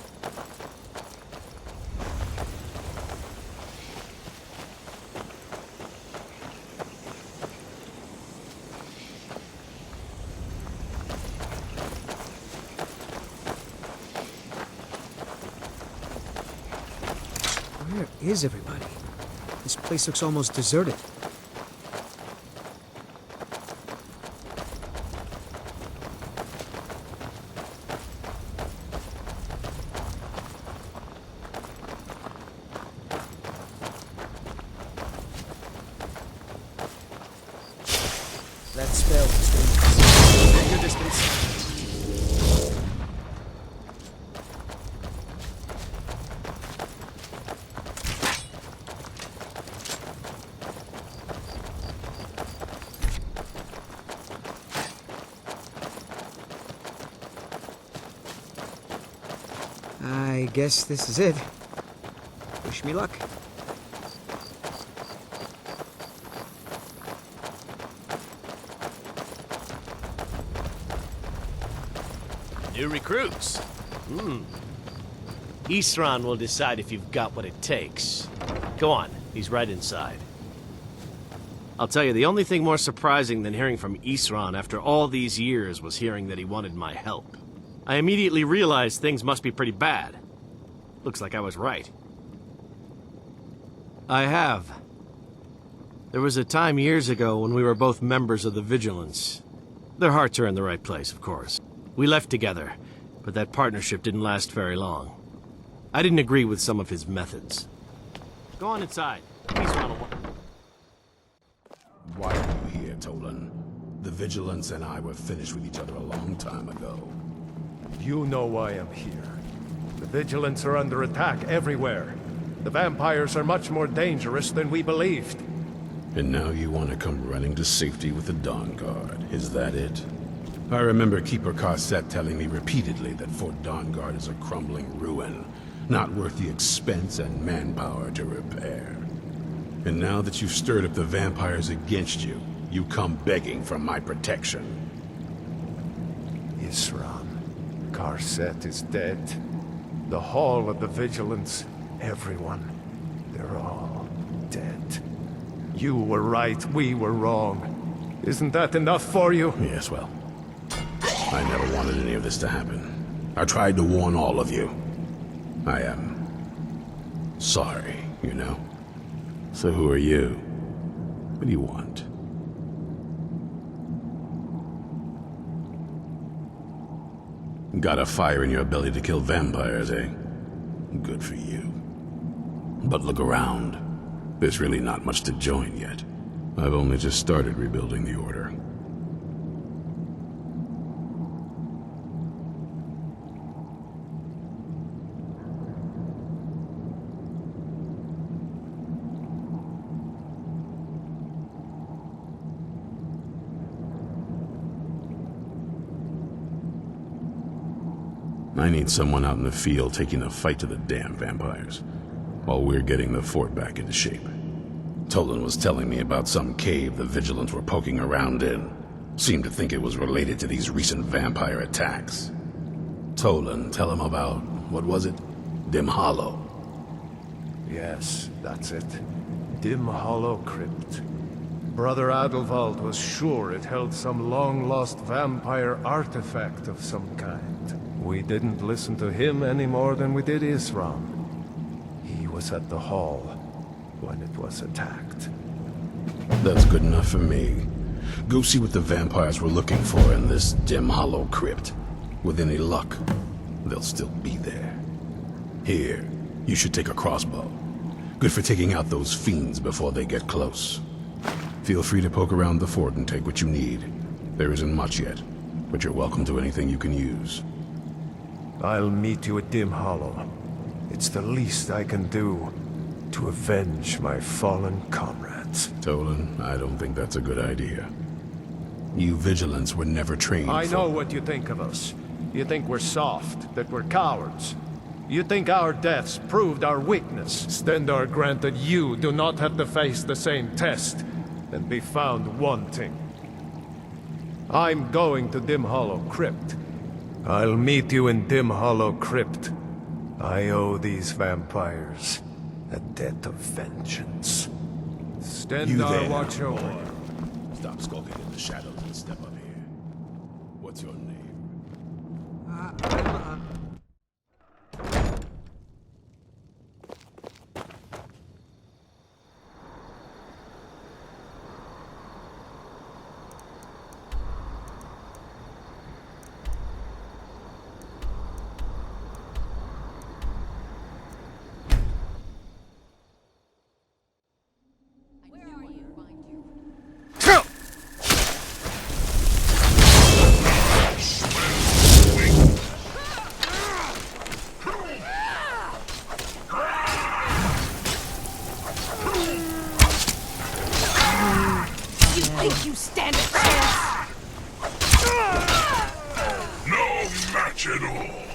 Where is everybody? This place looks almost deserted. That spell is dangerous. At your distance. I guess this is it. Wish me luck. New recruits. Isran will decide if you've got what it takes. Go on, he's right inside. I'll tell you, the only thing more surprising than hearing from Isran after all these years was hearing that he wanted my help. I immediately realized things must be pretty bad. Looks like I was right. I have. There was a time years ago when we were both members of the Vigilance. Their hearts are in the right place, of course. We left together, but that partnership didn't last very long. I didn't agree with some of his methods. Go on inside. Why are you here, Tolan? The Vigilance and I were finished with each other a long time ago. You know why I'm here. The Vigilance are under attack everywhere. The vampires are much more dangerous than we believed. And now you want to come running to safety with the Dawn Guard. Is that it? I remember Keeper Carset telling me repeatedly that Fort Dawn Guard is a crumbling ruin, not worth the expense and manpower to repair. And now that you've stirred up the vampires against you, you come begging for my protection. Isran, Carset is dead. The Hall of the Vigilance, everyone, they're all dead. You were right, we were wrong. Isn't that enough for you? Yes, well, I never wanted any of this to happen. I tried to warn all of you. I am sorry, you know. So who are you? What do you want? Got a fire in your belly to kill vampires, eh? Good for you. But look around. There's really not much to join yet. I've only just started rebuilding the Order. I need someone out in the field taking the fight to the damn vampires, while we're getting the fort back into shape. Tolan was telling me about some cave the Vigilants were poking around in. Seemed to think it was related to these recent vampire attacks. Tolan, tell him about, what was it? Dim Hollow. Yes, that's it. Dim Hollow Crypt. Brother Adelwald was sure it held some long-lost vampire artifact of some kind. We didn't listen to him any more than we did Isran. He was at the hall when it was attacked. That's good enough for me. Go see what the vampires were looking for in this Dim Hollow Crypt. With any luck, they'll still be there. Here, you should take a crossbow. Good for taking out those fiends before they get close. Feel free to poke around the fort and take what you need. There isn't much yet, but you're welcome to anything you can use. I'll meet you at Dim Hollow. It's the least I can do to avenge my fallen comrades. Tolan, I don't think that's a good idea. You Vigilants were never trained I know what you think of us. You think we're soft, that we're cowards. You think our deaths proved our weakness. Stendarr granted you do not have to face the same test and be found wanting. I'm going to Dim Hollow Crypt. I'll meet you in Dim Hollow Crypt. I owe these vampires a debt of vengeance. Stendarr, watch over you. Stop skulking in the shadows and step up here. What's your name? You stand a chance! No match at all.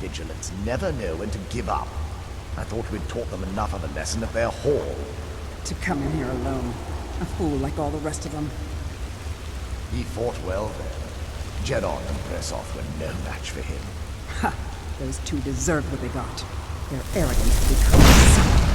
Vigilants never know when to give up. I thought we'd taught them enough of a lesson at their hall. To come in here alone. A fool like all the rest of them. He fought well then. Jedon and Bresoth were no match for him. Ha! Those two deserved what they got. Their arrogance became a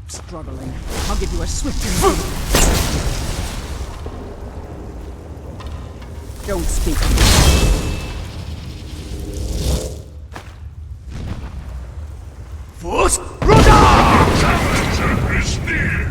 struggling. I'll give you a swift Don't speak. Force Brother! Challenger is near!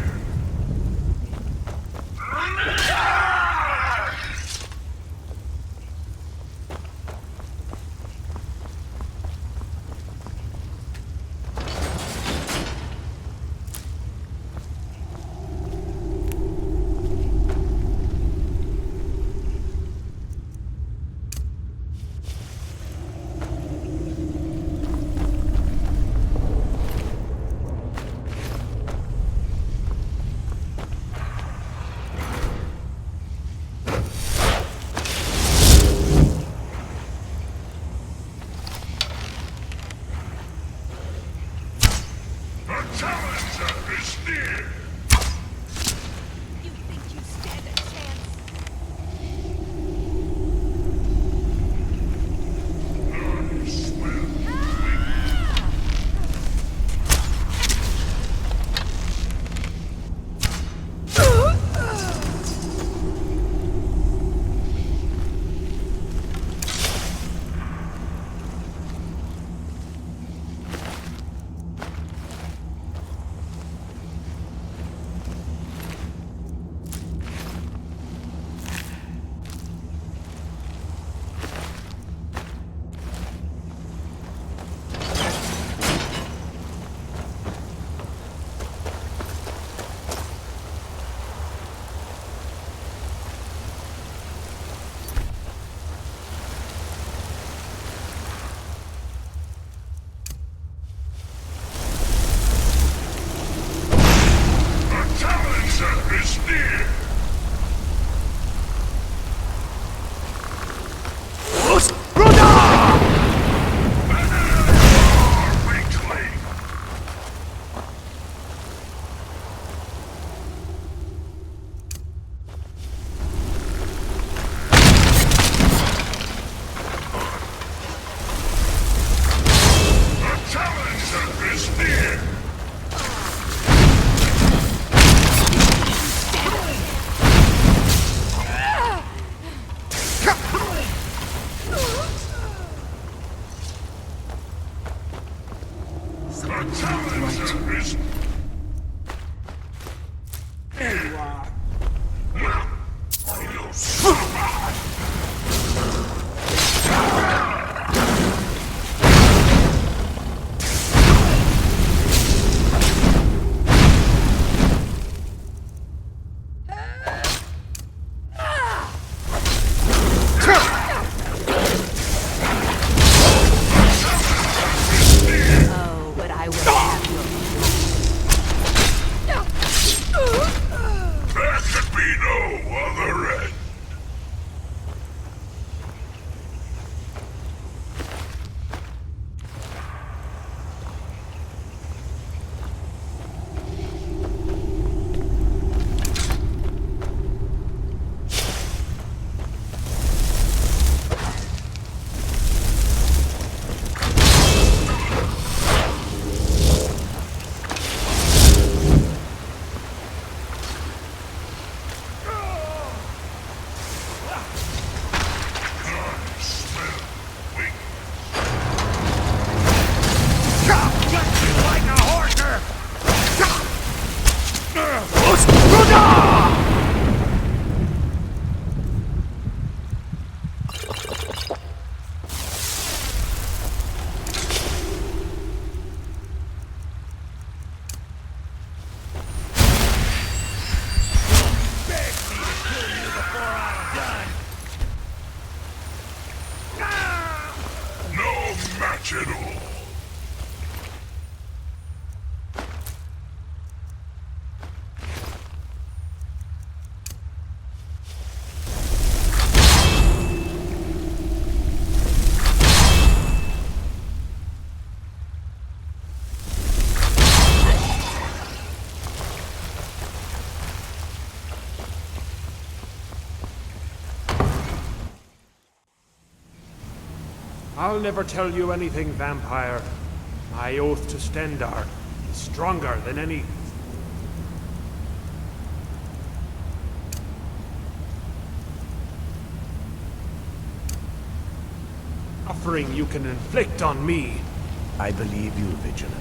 I'll never tell you anything, vampire. My oath to Stendar is stronger than any suffering you can inflict on me. I believe you, Vigilant.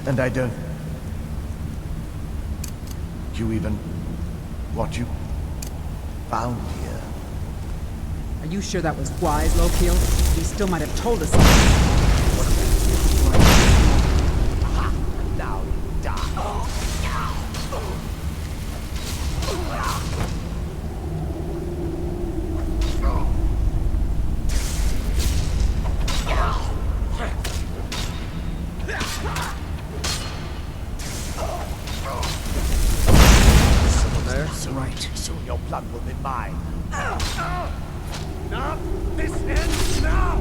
And I don't... You even... what you... found here. Are you sure that was wise, Lokiel? He still might have told us something. Now die. Right. Soon your blood will be mine. Now, this ends now!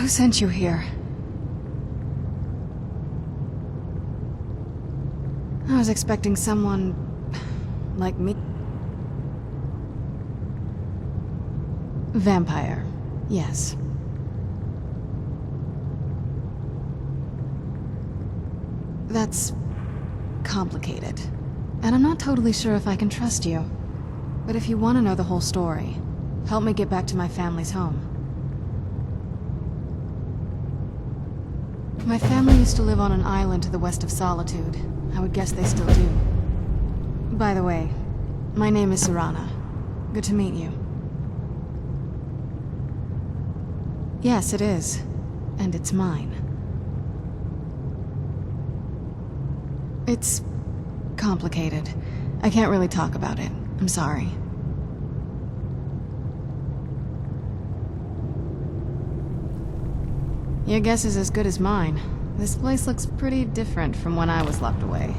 Who sent you here? I was expecting someone... like me. Vampire, yes. That's... complicated. And I'm not totally sure if I can trust you. But if you want to know the whole story, help me get back to my family's home. My family used to live on an island to the west of Solitude. I would guess they still do. By the way, my name is Serana. Good to meet you. Yes, it is. And it's mine. It's complicated. I can't really talk about it. I'm sorry. Your guess is as good as mine. This place looks pretty different from when I was locked away.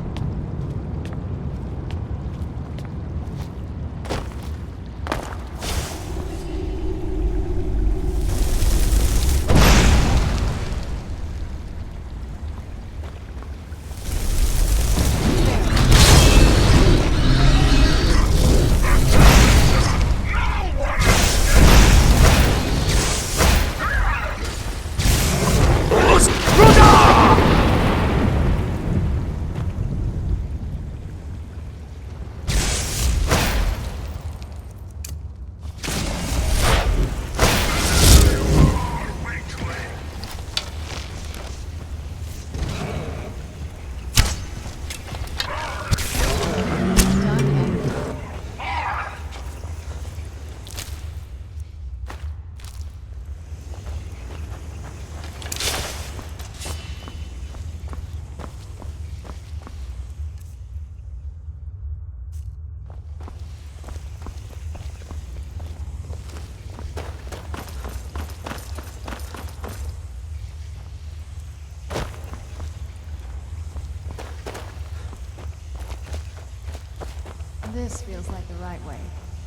This feels like the right way.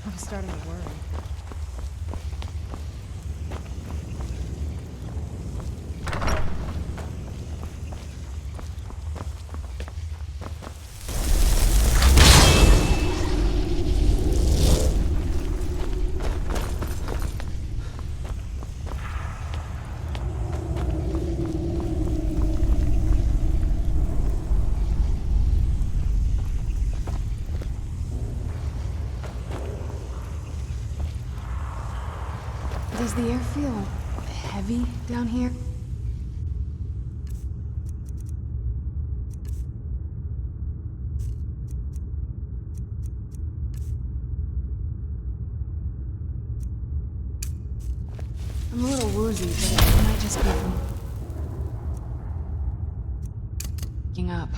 I'm starting to worry. Does the air feel heavy down here? I'm a little woozy, but it might just be from waking up.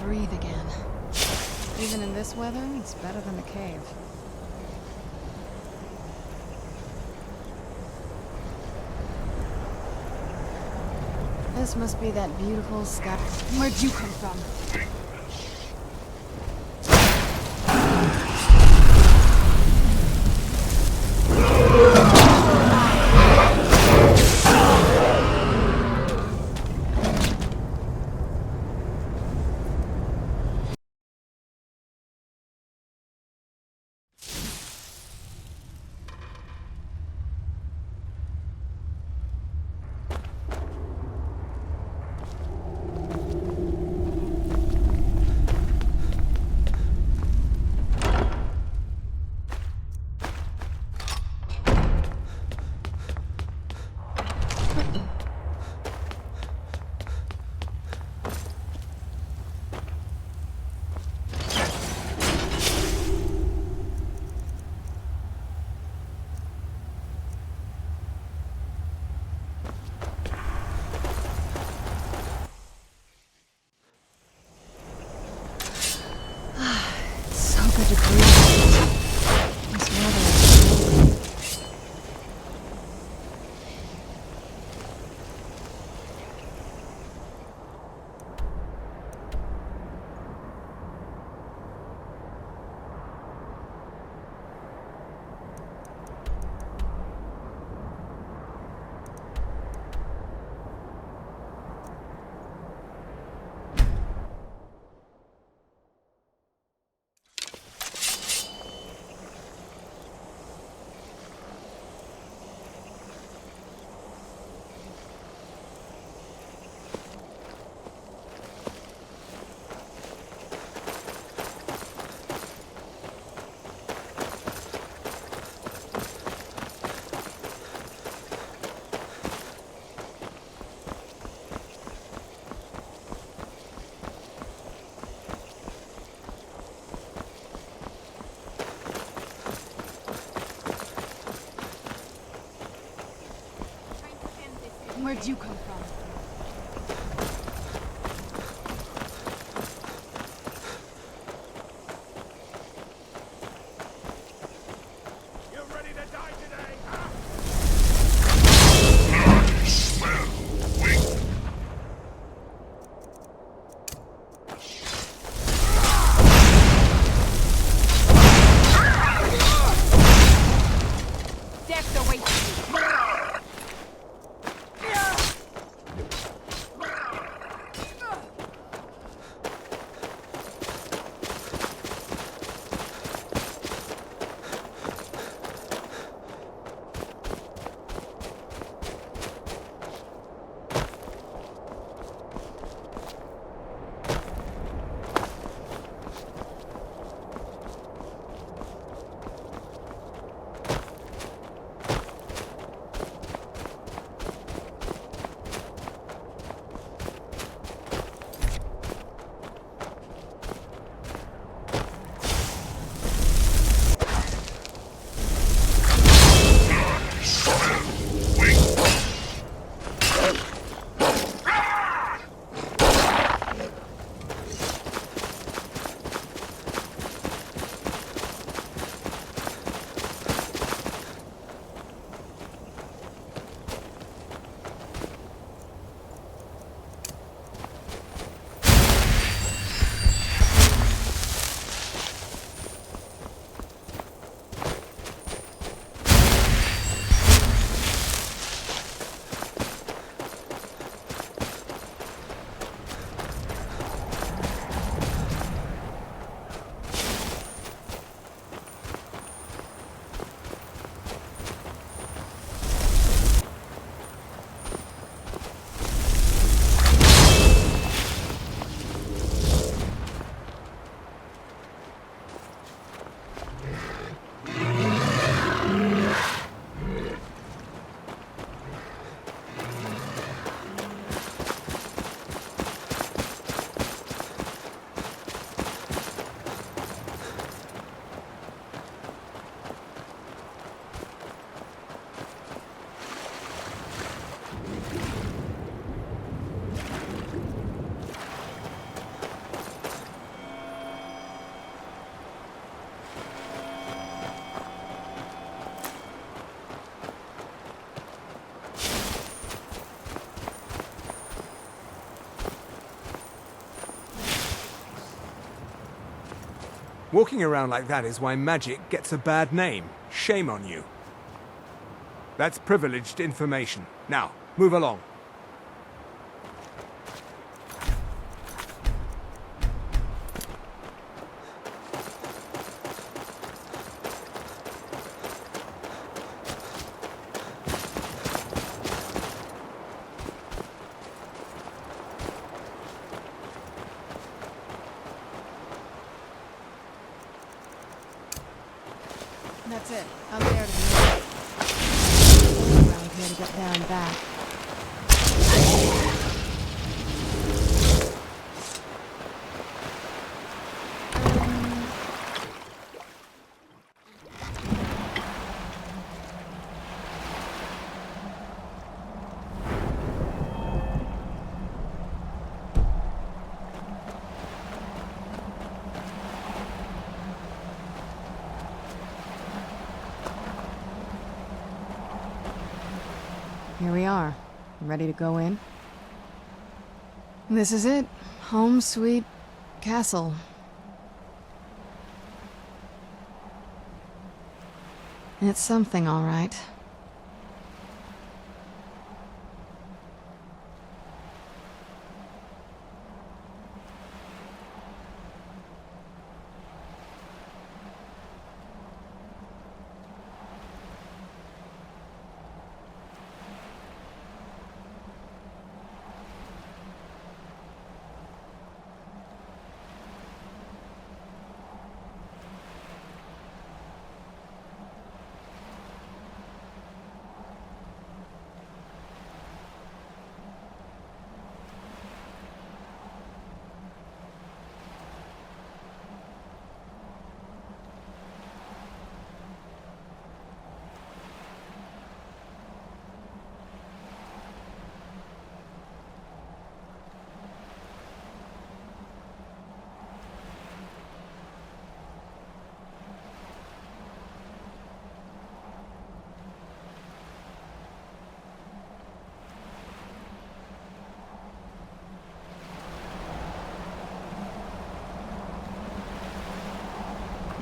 breathe again. Even in this weather, it's better than the cave. This must be that beautiful sky. Where'd you come from? Good to breathe. This weather is Where'd you come from? Walking around like that is why magic gets a bad name. Shame on you. That's privileged information. Now, move along. That's it. Out there to the north. Around here to get there and back. Here we are. Ready to go in? This is it. Home sweet castle. It's something, all right.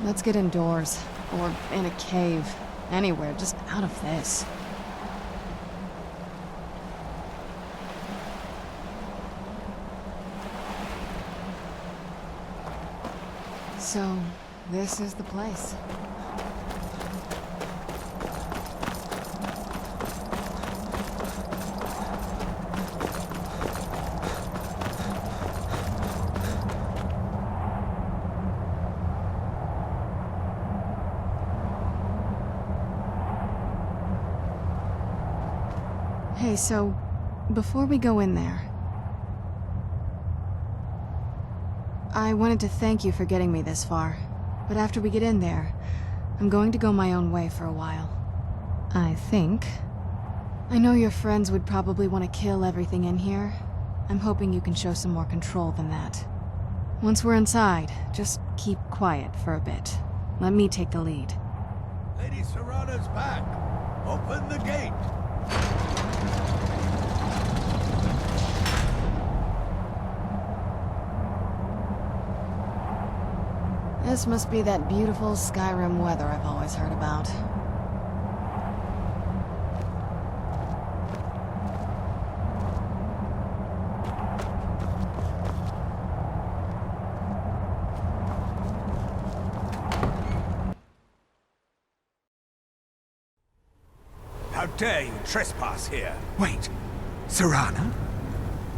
Let's get indoors. Or in a cave. Anywhere, just out of this. So, this is the place. Hey, so, before we go in there, I wanted to thank you for getting me this far, but after we get in there, I'm going to go my own way for a while. I think. I know your friends would probably want to kill everything in here. I'm hoping you can show some more control than that. Once we're inside, just keep quiet for a bit. Let me take the lead. Lady Serrana's back. Open the gate. This must be that beautiful Skyrim weather I've always heard about. How dare you trespass here? Wait, Serrana?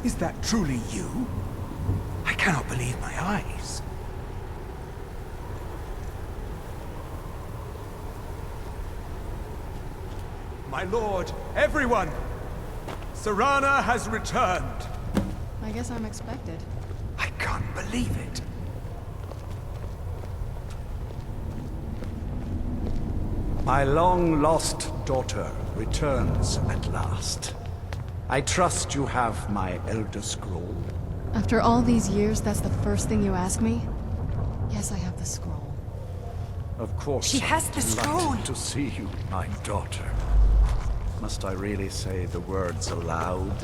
Is that truly you? I cannot believe my eyes. My lord, everyone! Serrana has returned! I guess I'm expected. I can't believe it. My long-lost daughter returns at last. I trust you have my Elder Scroll. After all these years, that's the first thing you ask me? Yes, I have the scroll. Of course. She has the scroll! Delighted to see you, my daughter. Must I really say the words aloud?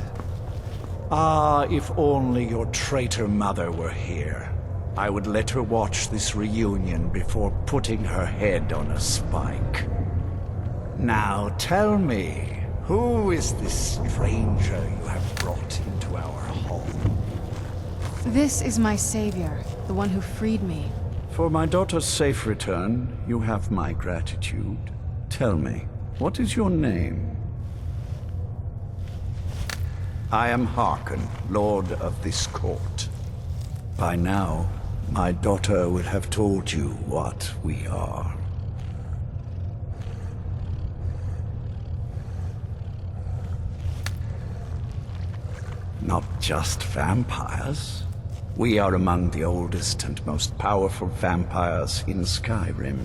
Ah, if only your traitor mother were here. I would let her watch this reunion before putting her head on a spike. Now tell me, who is this stranger you have brought into our hall? This is my savior, the one who freed me. For my daughter's safe return, you have my gratitude. Tell me, what is your name? I am Harkon, Lord of this court. By now, my daughter will have told you what we are. Not just vampires. We are among the oldest and most powerful vampires in Skyrim.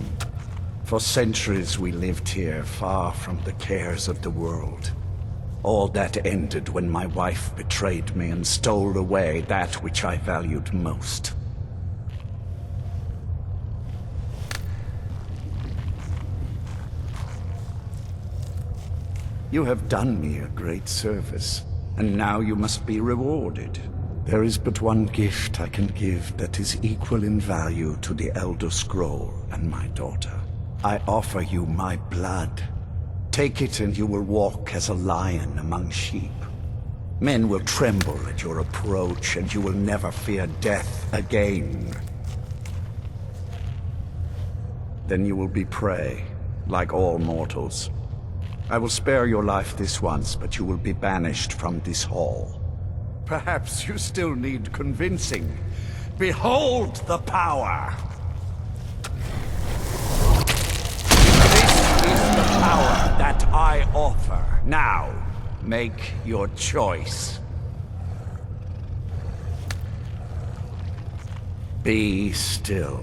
For centuries we lived here, far from the cares of the world. All that ended when my wife betrayed me and stole away that which I valued most. You have done me a great service, and now you must be rewarded. There is but one gift I can give that is equal in value to the Elder Scroll and my daughter. I offer you my blood. Take it and you will walk as a lion among sheep. Men will tremble at your approach and you will never fear death again. Then you will be prey, like all mortals. I will spare your life this once, but you will be banished from this hall. Perhaps you still need convincing. Behold the power! This is the power that I offer. Now, make your choice. Be still.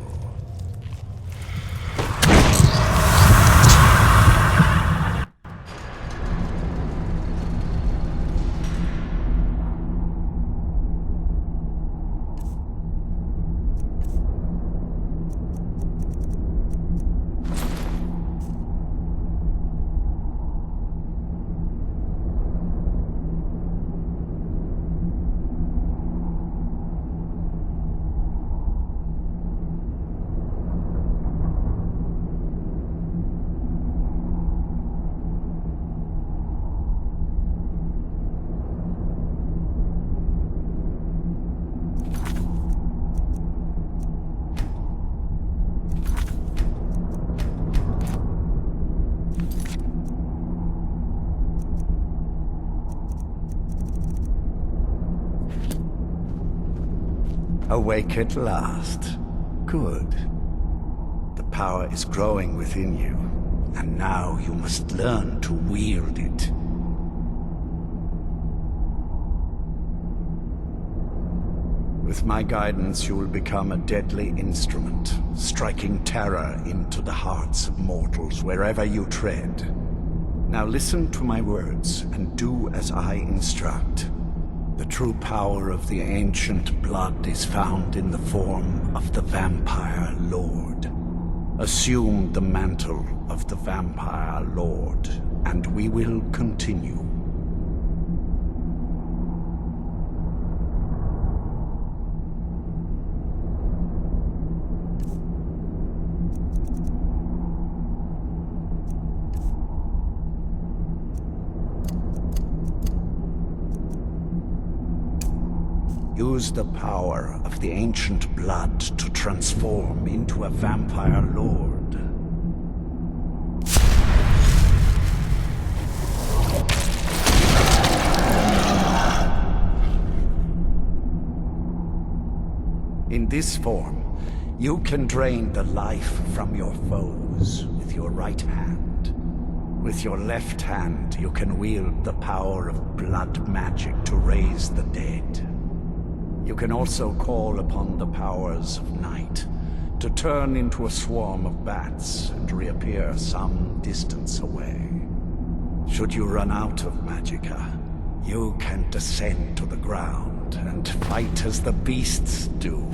Awake at last. Good. The power is growing within you, and now you must learn to wield it. With my guidance, you will become a deadly instrument, striking terror into the hearts of mortals wherever you tread. Now listen to my words, and do as I instruct. The true power of the ancient blood is found in the form of the Vampire Lord. Assume the mantle of the Vampire Lord, and we will continue. Use the power of the ancient blood to transform into a Vampire Lord. In this form, you can drain the life from your foes with your right hand. With your left hand, you can wield the power of blood magic to raise the dead. You can also call upon the powers of night to turn into a swarm of bats and reappear some distance away. Should you run out of magicka, you can descend to the ground and fight as the beasts do.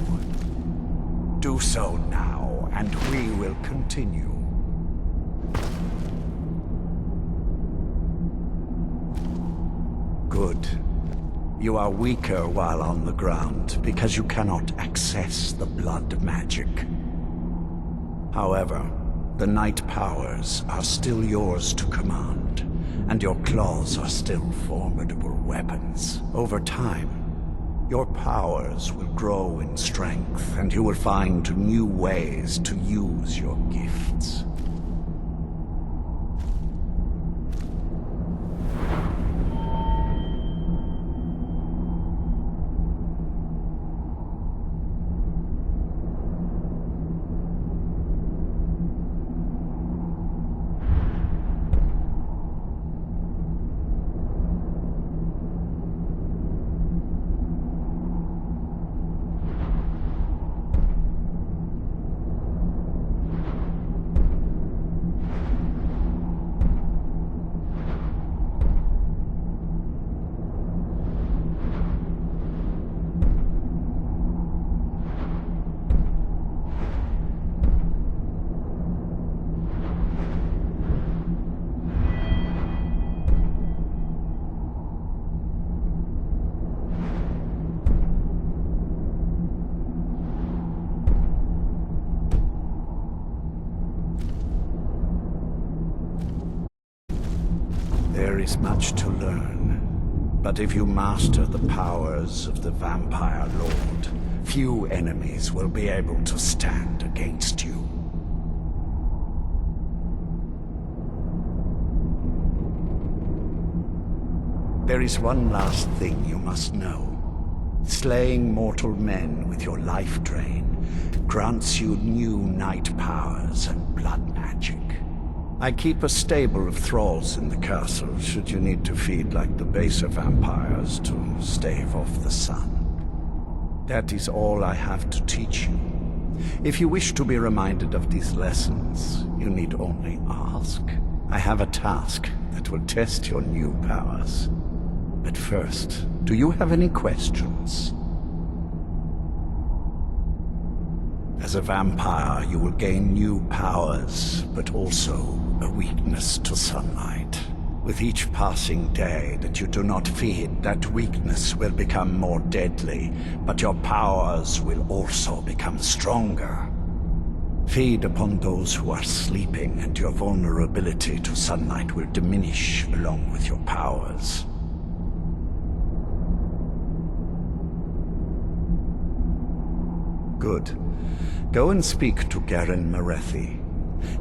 Do so now, and we will continue. Good. You are weaker while on the ground because you cannot access the blood magic. However, the night powers are still yours to command, and your claws are still formidable weapons. Over time, your powers will grow in strength, and you will find new ways to use your gifts. There is much to learn, but if you master the powers of the Vampire Lord, few enemies will be able to stand against you. There is one last thing you must know. Slaying mortal men with your life drain grants you new night powers and blood magic. I keep a stable of thralls in the castle should you need to feed like the baser vampires to stave off the sun. That is all I have to teach you. If you wish to be reminded of these lessons, you need only ask. I have a task that will test your new powers. But first, do you have any questions? As a vampire, you will gain new powers, but also a weakness to sunlight. With each passing day that you do not feed, that weakness will become more deadly, but your powers will also become stronger. Feed upon those who are sleeping, and your vulnerability to sunlight will diminish along with your powers. Good. Go and speak to Garen Marethi.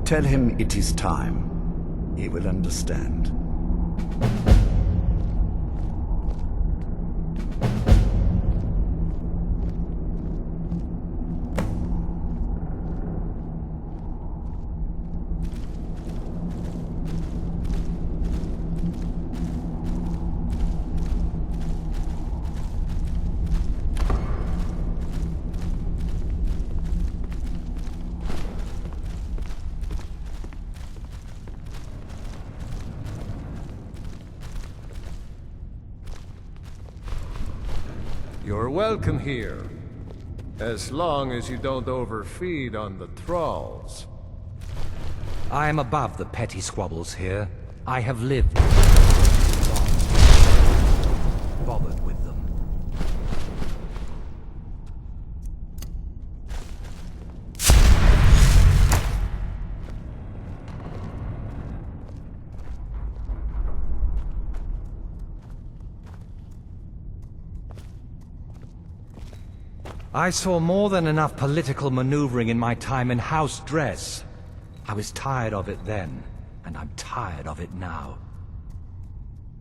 Tell him it is time. He will understand. You're welcome here. As long as you don't overfeed on the thralls. I am above the petty squabbles here. I have lived bothered with them. I saw more than enough political maneuvering in my time in House Dress. I was tired of it then, and I'm tired of it now.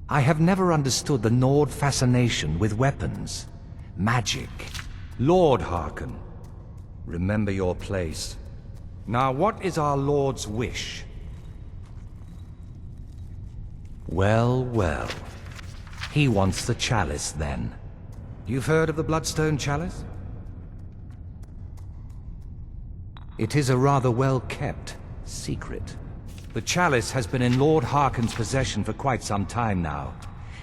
I have never understood the Nord fascination with weapons, magic. Lord Harkon, remember your place. Now what is our Lord's wish? Well, well. He wants the chalice then. You've heard of the Bloodstone Chalice? It is a rather well-kept secret. The chalice has been in Lord Harkon's possession for quite some time now.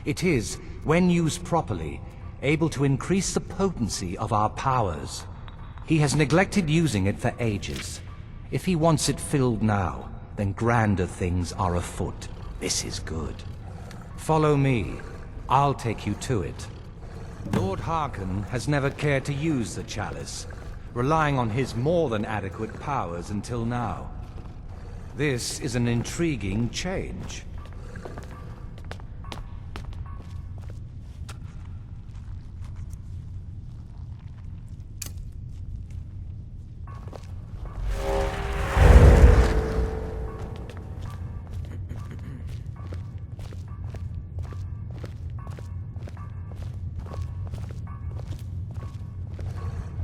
It is, when used properly, able to increase the potency of our powers. He has neglected using it for ages. If he wants it filled now, then grander things are afoot. This is good. Follow me. I'll take you to it. Lord Harkon has never cared to use the chalice, relying on his more than adequate powers until now. This is an intriguing change.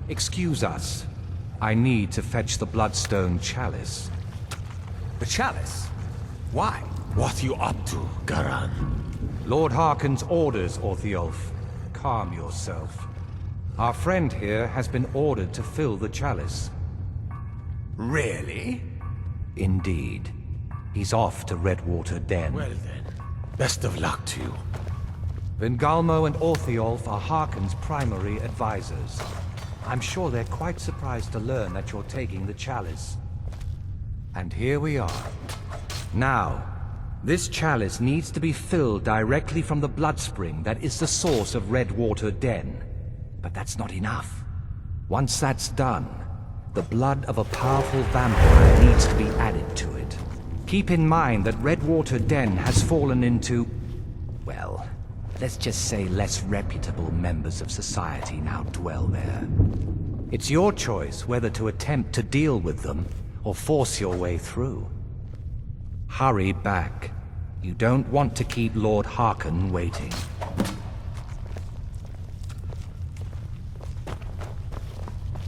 Excuse us. I need to fetch the Bloodstone Chalice. The chalice? Why? What you up to, Garan? Lord Harkon's orders, Orthiolf. Calm yourself. Our friend here has been ordered to fill the chalice. Really? Indeed. He's off to Redwater Den. Well then, best of luck to you. Vingalmo and Orthiolf are Harkon's primary advisors. I'm sure they're quite surprised to learn that you're taking the chalice. And here we are. Now, this chalice needs to be filled directly from the bloodspring that is the source of Redwater Den. But that's not enough. Once that's done, the blood of a powerful vampire needs to be added to it. Keep in mind that Redwater Den has fallen into, well, let's just say less reputable members of society now dwell there. It's your choice whether to attempt to deal with them or force your way through. Hurry back. You don't want to keep Lord Harkon waiting.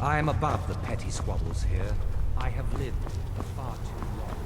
I am above the petty squabbles here. I have lived for far too long.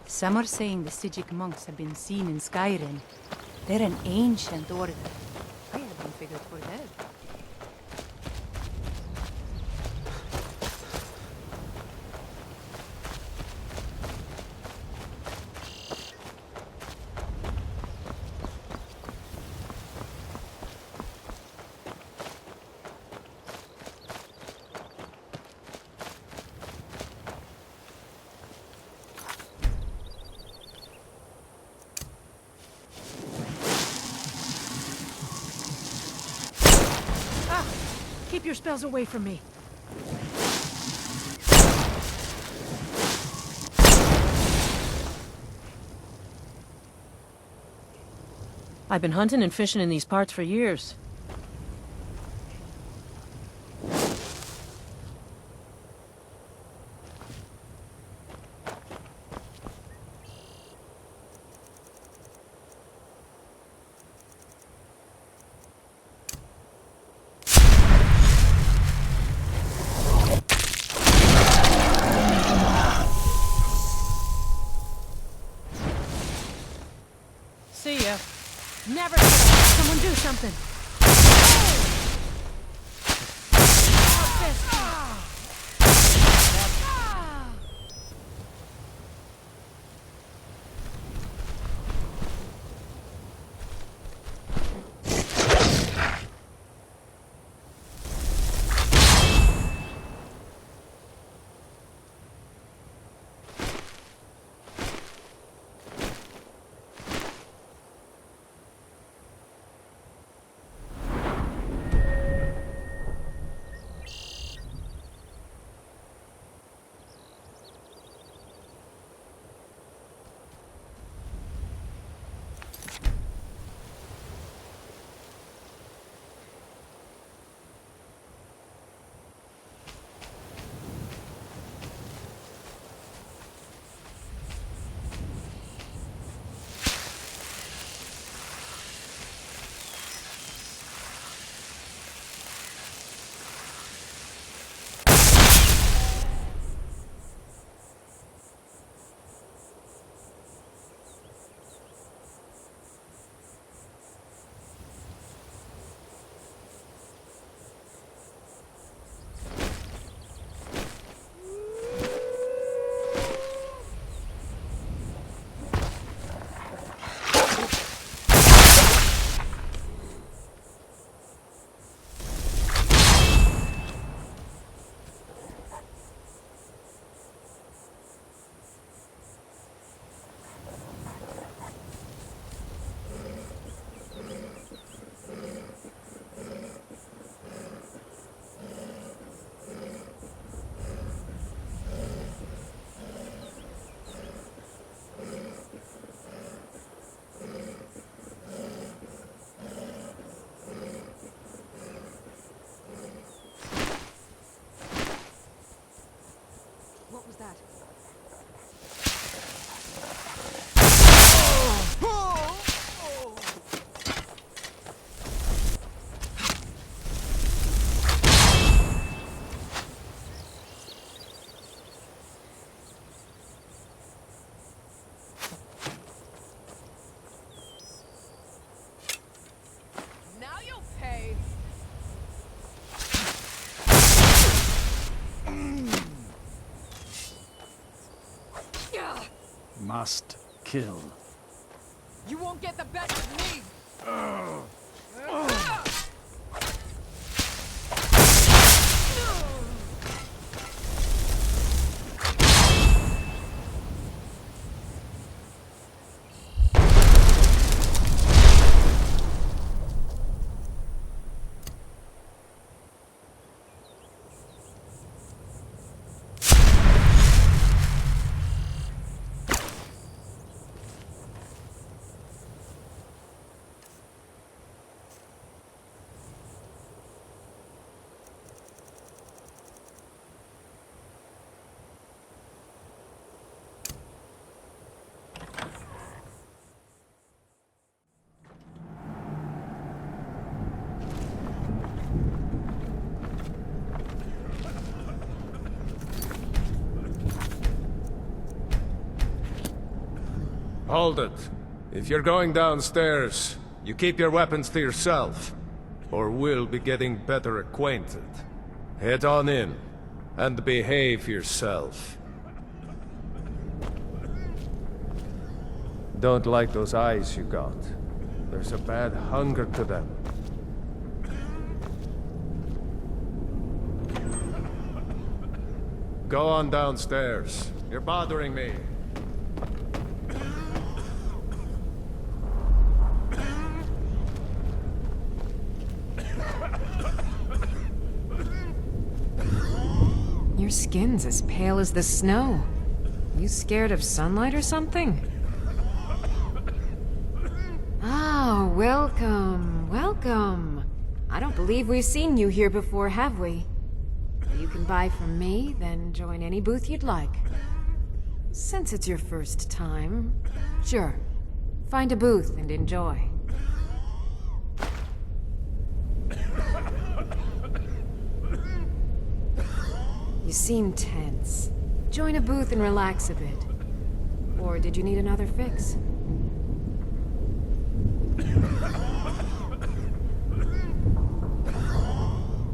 Some are saying the Sijic monks have been seen in Skyrim. They're an ancient order. I had them figured for dead. Keep your spells away from me. I've been hunting and fishing in these parts for years. See ya. Never give up. Someone do something. must kill. You won't get the best of me! Hold it. If you're going downstairs, you keep your weapons to yourself, or we'll be getting better acquainted. Head on in, and behave yourself. Don't like those eyes you got. There's a bad hunger to them. Go on downstairs. You're bothering me. Your skin's as pale as the snow. You scared of sunlight or something? Oh, welcome, welcome. I don't believe we've seen you here before, have we? You can buy from me, then join any booth you'd like. Since it's your first time, sure. Find a booth and enjoy. You seem tense. Join a booth and relax a bit. Or did you need another fix?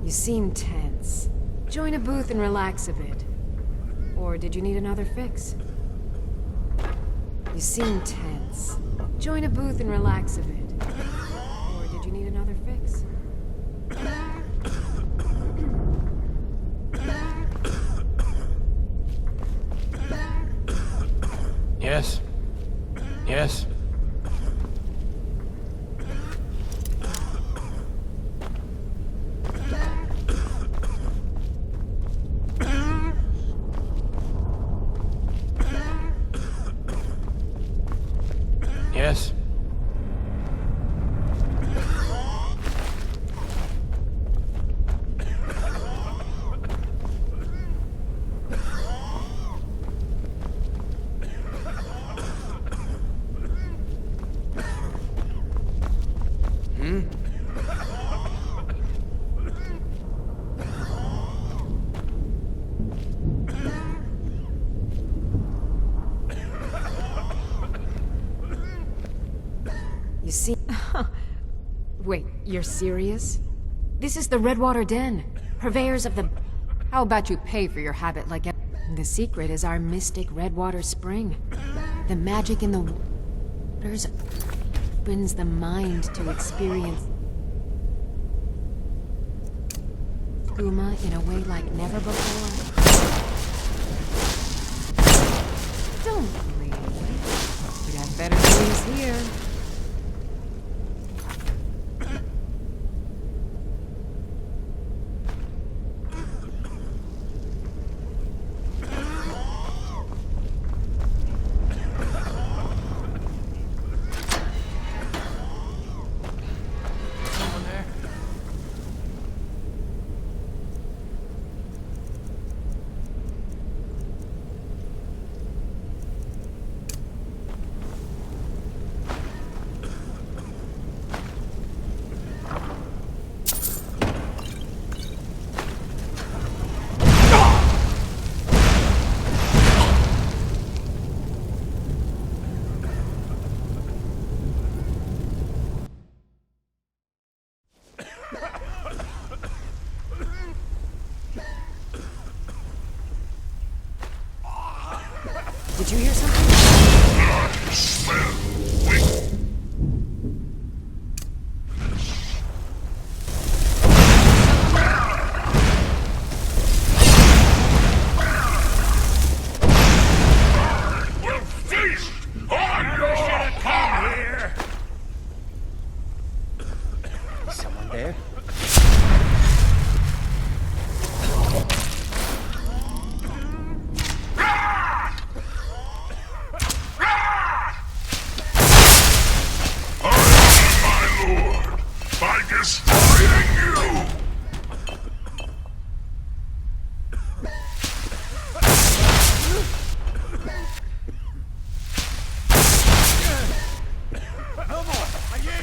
You seem tense. Join a booth and relax a bit. Or did you need another fix? You seem tense. Join a booth and relax a bit. Or did you need another fix? Yes? Yes? Yes? You see... Wait, you're serious? This is the Redwater Den, purveyors of the... How about you pay for your habit like... The secret is our mystic Redwater Spring. The magic in the waters opens the mind to experience skooma in a way like never before. Don't leave. We got better news here. Did you hear something? destroying you! No more! Are you?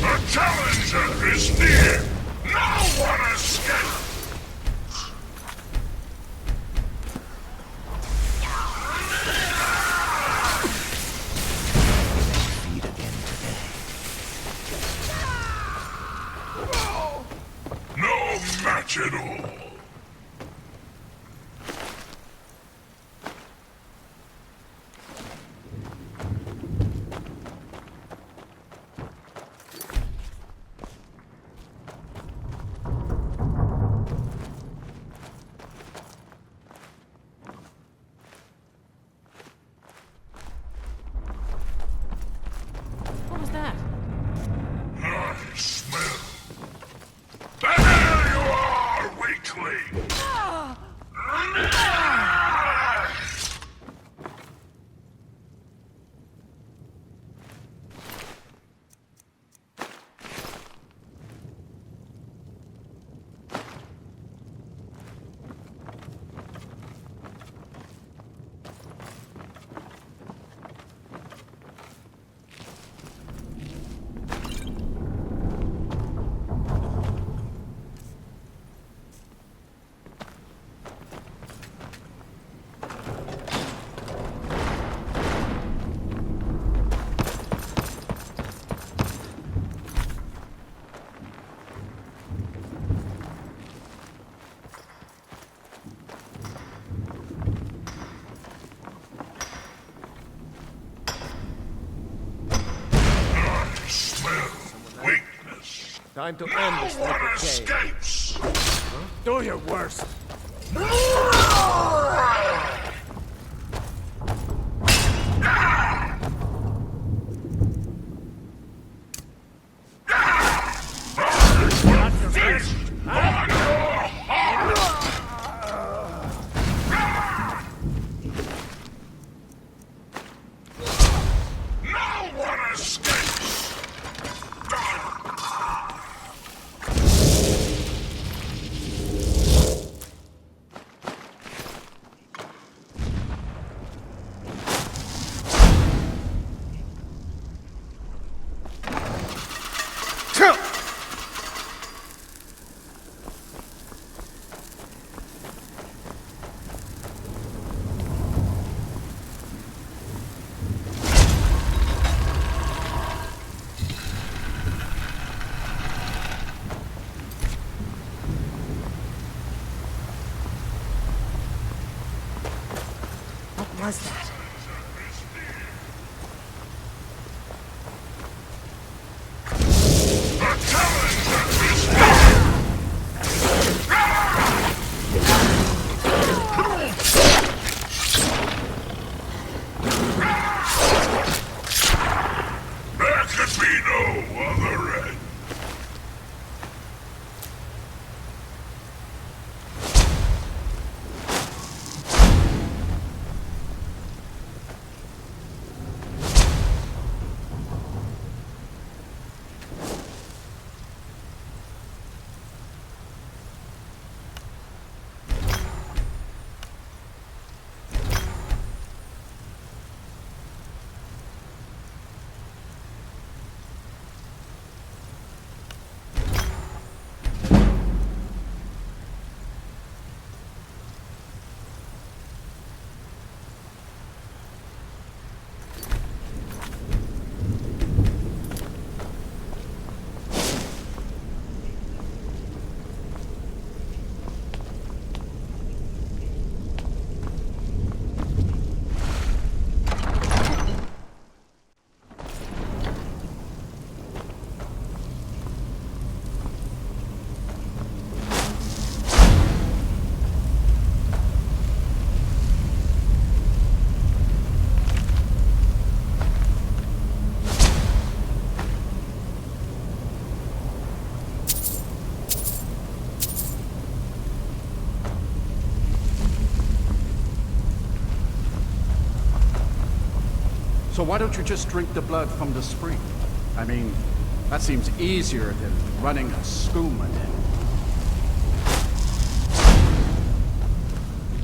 The challenger is near! No one escapes! No match at all! What was that? I smell. There you are, weakling! Time to end this little game. Escapes! Do your worst. What was that? So why don't you just drink the blood from the spring? I mean, that seems easier than running a skooma.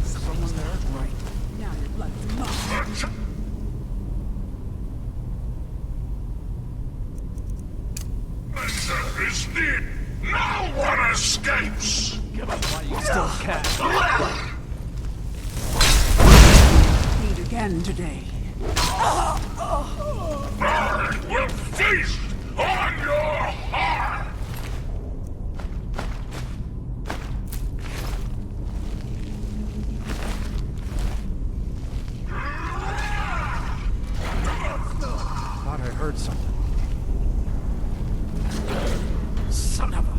Someone there? Right. Now your blood is mine. Measure is needed. No one escapes. Give up while you still can. Meet again today. I will feast on your heart. Thought I heard something. Son of a...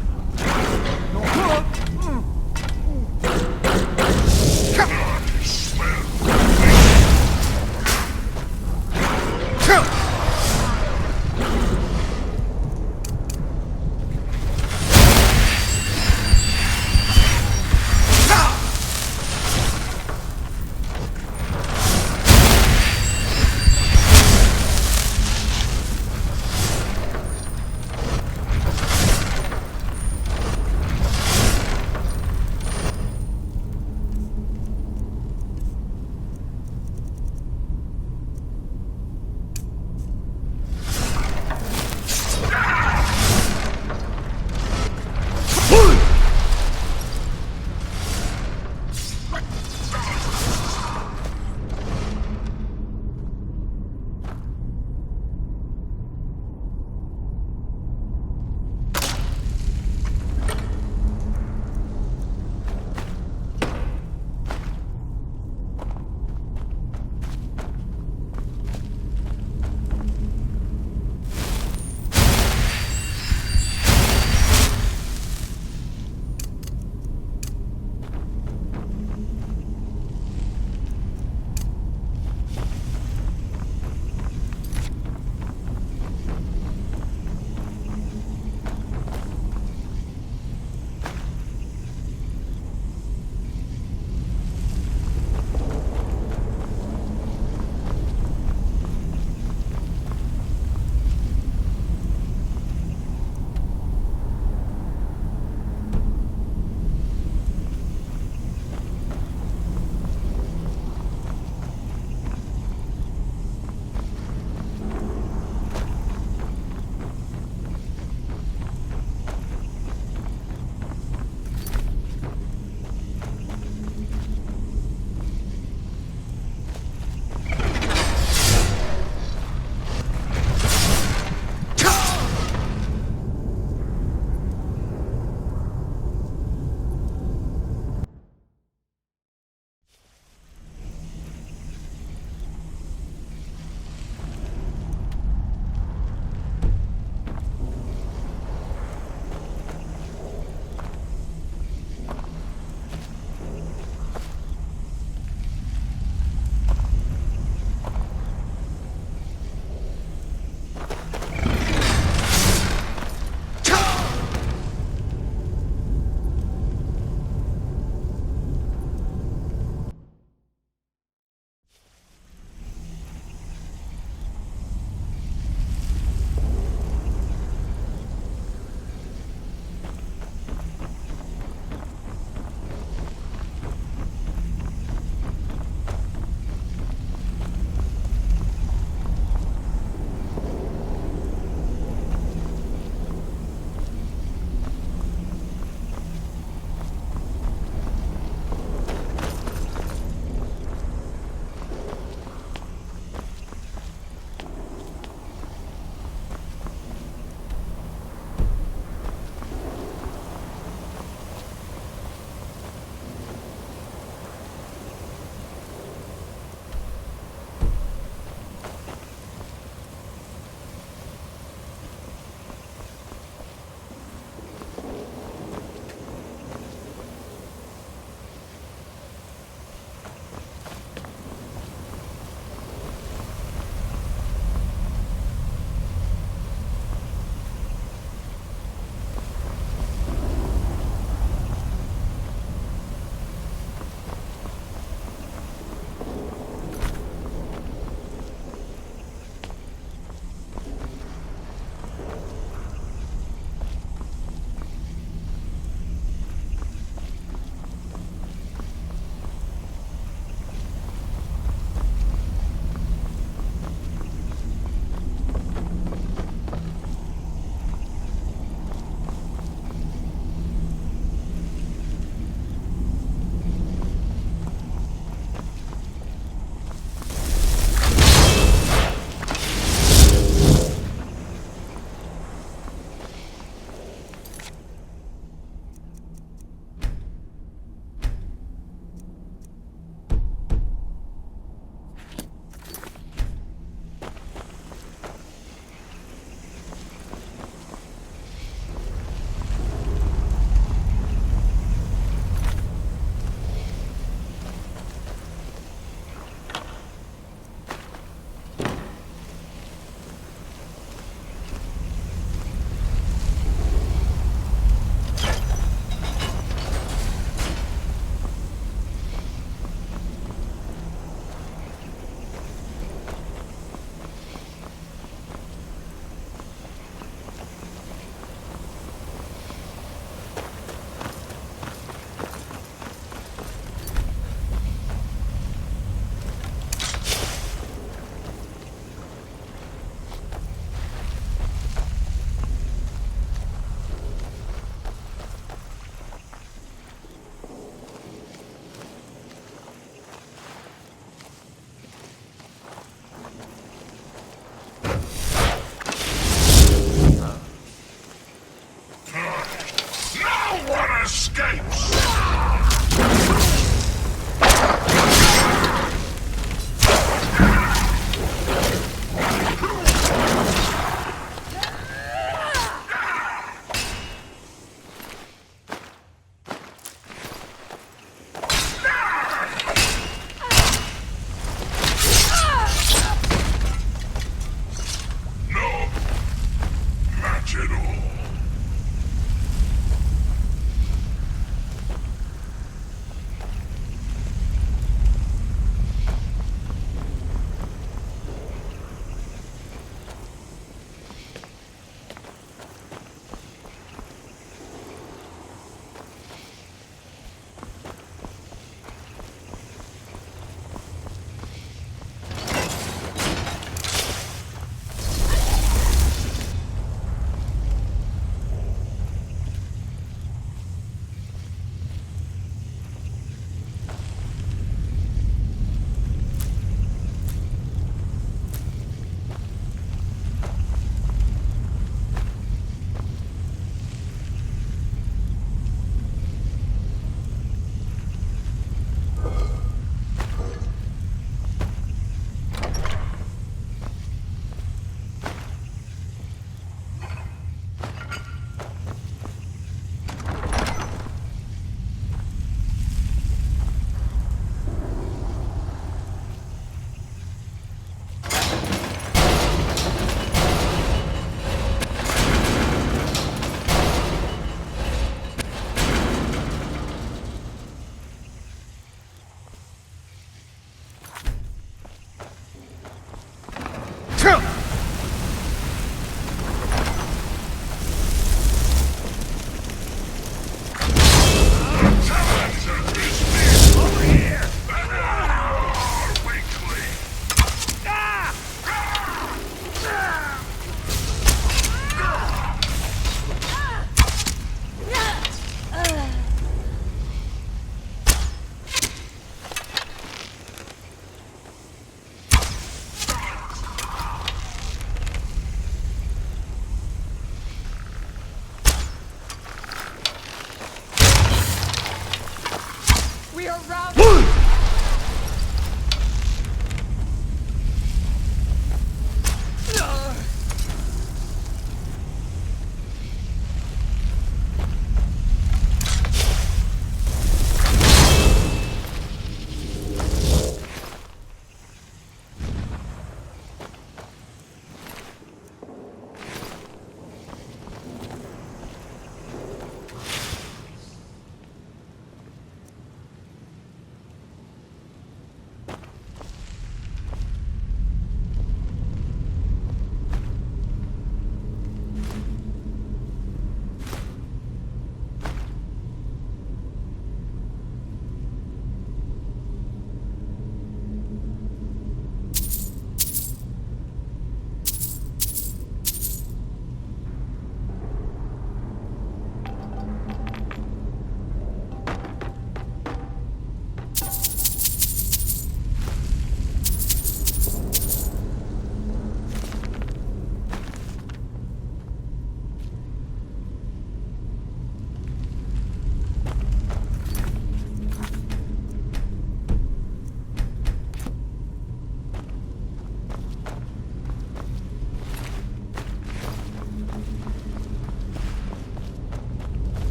escapes! No match at all.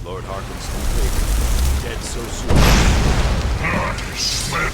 Lord Harkin's too big. Dead so soon. Slip!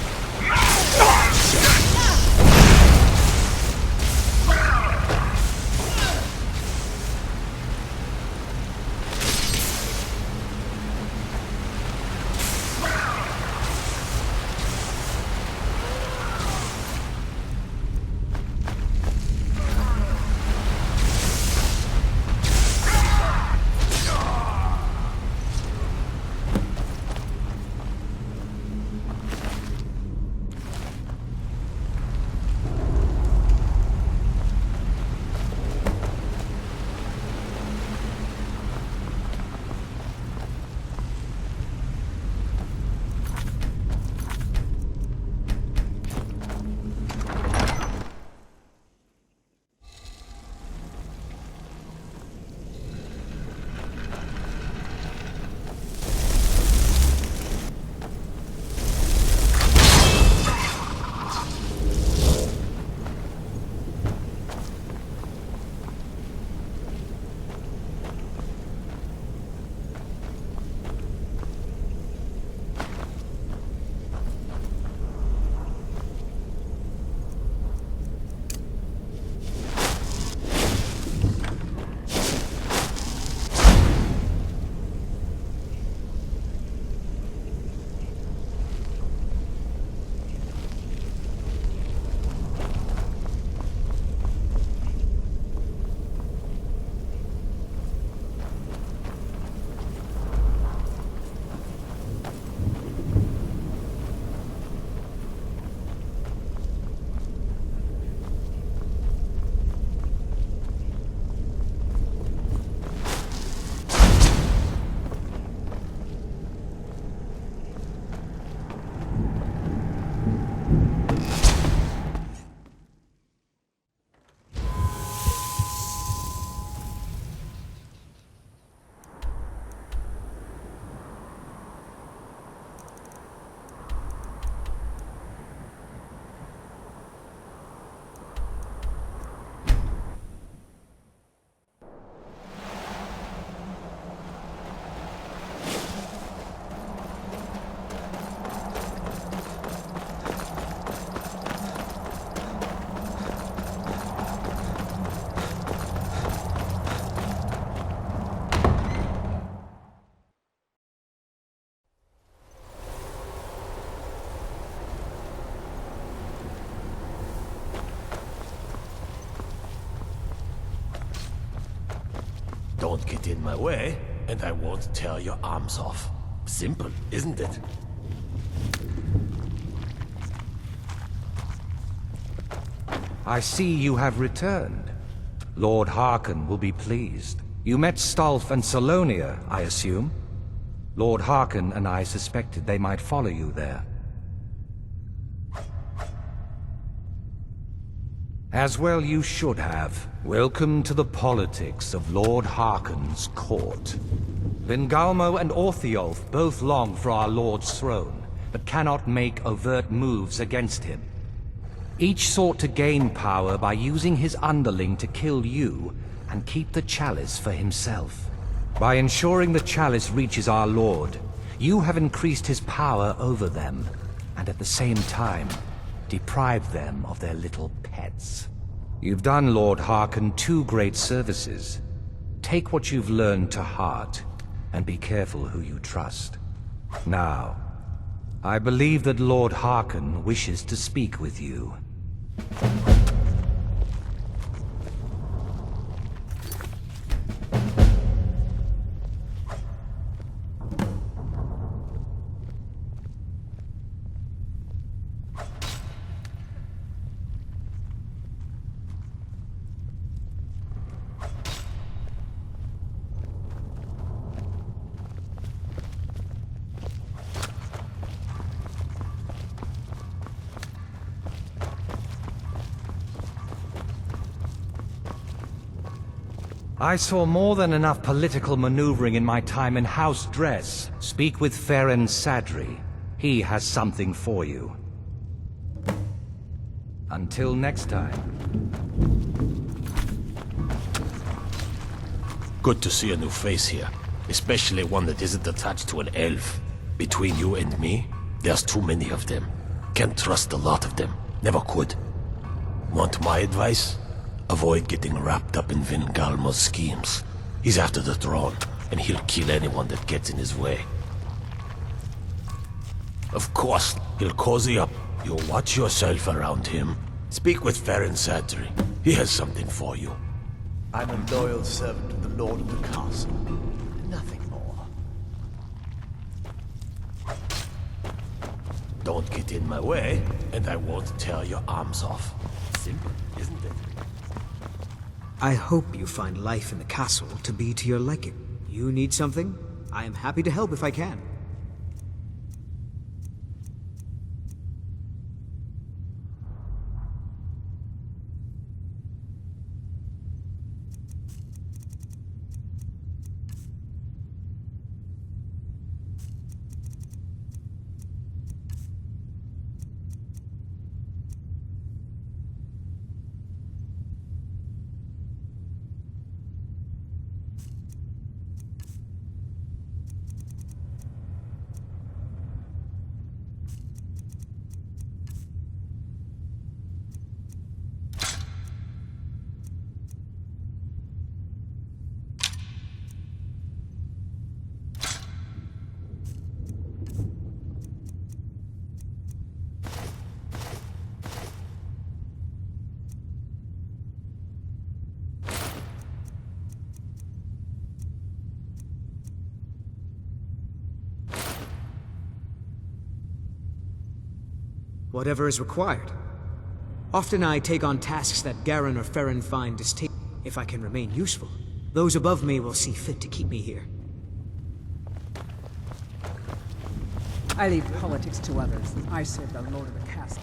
Don't get in my way, and I won't tear your arms off. Simple, isn't it? I see you have returned. Lord Harkin will be pleased. You met Stolf and Salonia, I assume? Lord Harkin and I suspected they might follow you there. As well you should have. Welcome to the politics of Lord Harkin's court. Vingalmo and Orthiolf both long for our Lord's throne, but cannot make overt moves against him. Each sought to gain power by using his underling to kill you and keep the chalice for himself. By ensuring the chalice reaches our Lord, you have increased his power over them, and at the same time, deprived them of their little pets. You've done Lord Harkin 2 great services. Take what you've learned to heart, and be careful who you trust. Now, I believe that Lord Harkin wishes to speak with you. I saw more than enough political maneuvering in my time in House Dress. Speak with Farron Sadri. He has something for you. Until next time. Good to see a new face here. especially one that isn't attached to an elf. Between you and me, there's too many of them. Can't trust a lot of them. Never could. Want my advice? Avoid getting wrapped up in Vingalmo's schemes. He's after the throne, and he'll kill anyone that gets in his way. Of course, he'll cozy up. You'll watch yourself around him. Speak with Farron Sattery. He has something for you. I'm a loyal servant of the Lord of the Castle. Nothing more. Don't get in my way, and I won't tear your arms off. Simple, isn't it? I hope you find life in the castle to be to your liking. You need something? I am happy to help if I can. Whatever is required. Often I take on tasks that Garen or Farron find distasteful. If I can remain useful, those above me will see fit to keep me here. I leave politics to others. I serve the Lord of the Castle.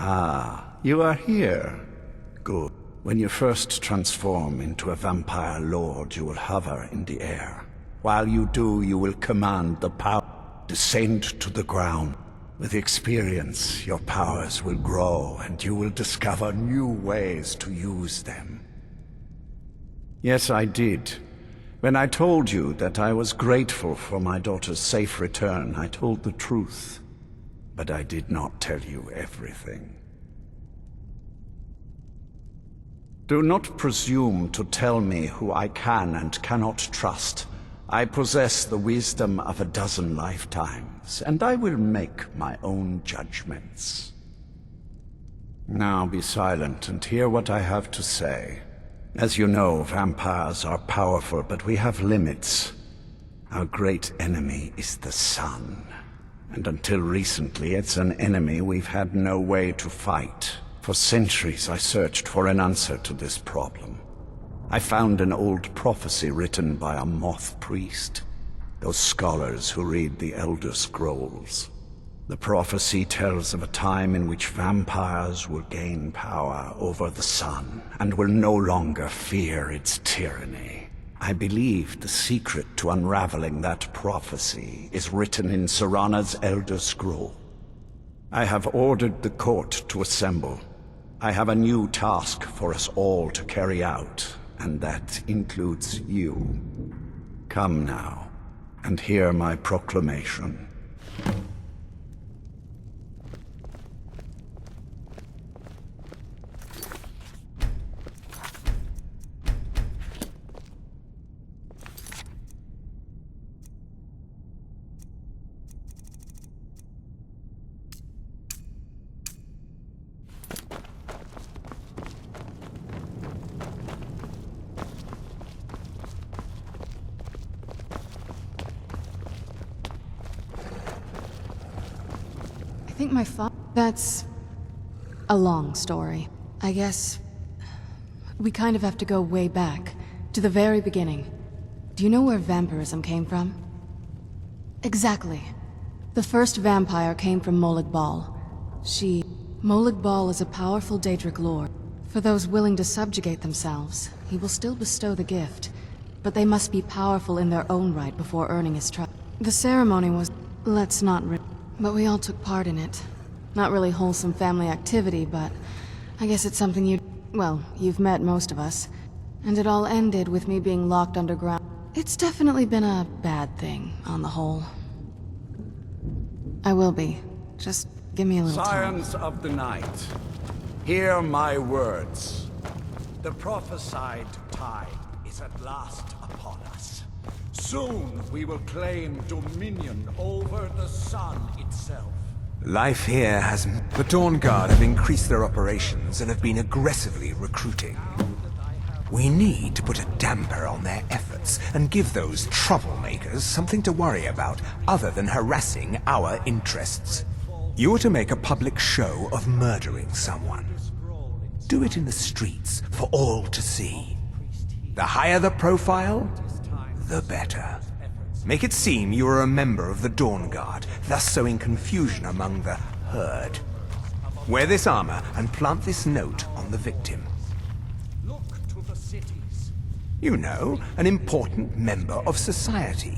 Ah, you are here. Good. When you first transform into a vampire lord, you will hover in the air. While you do, you will command the power descend to the ground. With experience, your powers will grow, and you will discover new ways to use them. Yes, I did. When I told you that I was grateful for my daughter's safe return, I told the truth. But I did not tell you everything. Do not presume to tell me who I can and cannot trust. I possess the wisdom of a dozen lifetimes, and I will make my own judgments. Now be silent and hear what I have to say. As you know, vampires are powerful, but we have limits. Our great enemy is the sun. And until recently, it's an enemy we've had no way to fight. For centuries, I searched for an answer to this problem. I found an old prophecy written by a moth priest, those scholars who read the Elder Scrolls. The prophecy tells of a time in which vampires will gain power over the sun and will no longer fear its tyranny. I believe the secret to unraveling that prophecy is written in Serana's Elder Scroll. I have ordered the court to assemble. I have a new task for us all to carry out, and that includes you. Come now, and hear my proclamation. I think my That's a long story. I guess we kind of have to go way back, to the very beginning. Do you know where vampirism came from? Exactly. The first vampire came from Molag Bal. Molag Bal is a powerful Daedric lord. For those willing to subjugate themselves, he will still bestow the gift, but they must be powerful in their own right before earning his trust. The ceremony was... but we all took part in it. Not really wholesome family activity, but I guess it's something you've met most of us. And it all ended with me being locked underground. It's definitely been a bad thing, on the whole. I will be. Just give me a little time. Scions of the night, hear my words. The prophesied time is at last upon us. Soon we will claim dominion over the sun itself. Life here has... The Dawn Guard have increased their operations and have been aggressively recruiting. We need to put a damper on their efforts and give those troublemakers something to worry about other than harassing our interests. You are to make a public show of murdering someone. Do it in the streets for all to see. The higher the profile, the better. Make it seem you are a member of the Dawn Guard, thus sowing confusion among the herd. Wear this armor and plant this note on the victim. You know, an important member of society.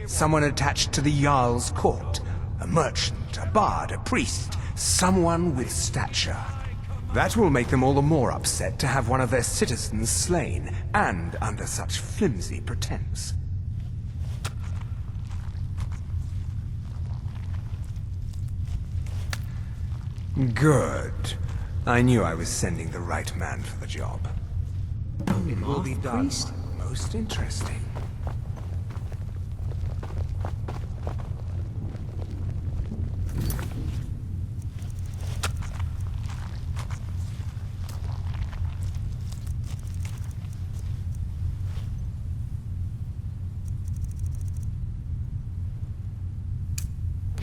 Someone attached to the Jarl's court. A merchant, a bard, a priest. Someone with stature. That will make them all the more upset to have one of their citizens slain, and under such flimsy pretense. Good. I knew I was sending the right man for the job. It will be done. Most interesting.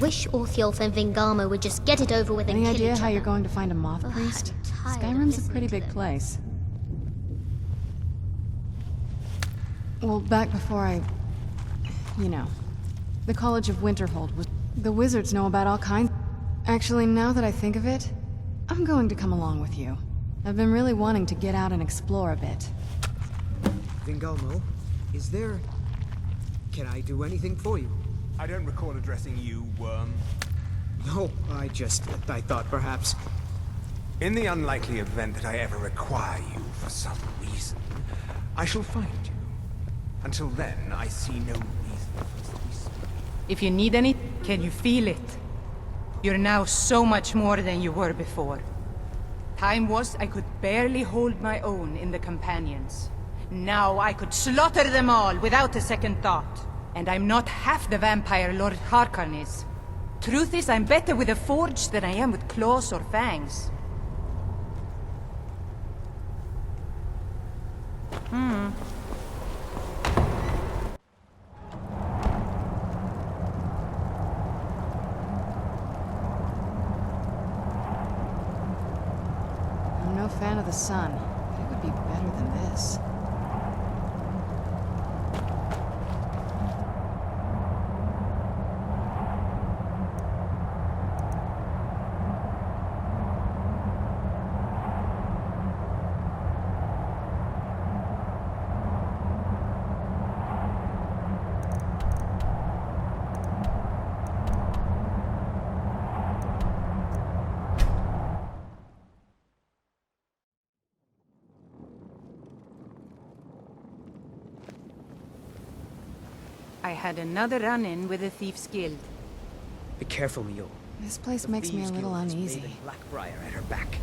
Wish Orthiolf and Vingama would just get it over with and Any kill idea each how other. you're going to find a moth priest? Skyrim's a pretty big place. Well, back before the College of Winterhold was... The wizards know about all kinds... Actually, now that I think of it, I'm going to come along with you. I've been really wanting to get out and explore a bit. Vingalmo, is there... Can I do anything for you? I don't recall addressing you, worm. No, I thought perhaps... In the unlikely event that I ever require you for some reason, I shall find you. Until then, I see no reason for this. If you need any, can you feel it? You're now so much more than you were before. Time was I could barely hold my own in the Companions. Now I could slaughter them all without a second thought. And I'm not half the vampire Lord Harkon is. Truth is, I'm better with a forge than I am with claws or fangs. I'm no fan of the sun, but it would be better than this. I had another run-in with the Thieves' Guild. Be careful, Mio. This place makes me a little uneasy. Blackbriar at her back.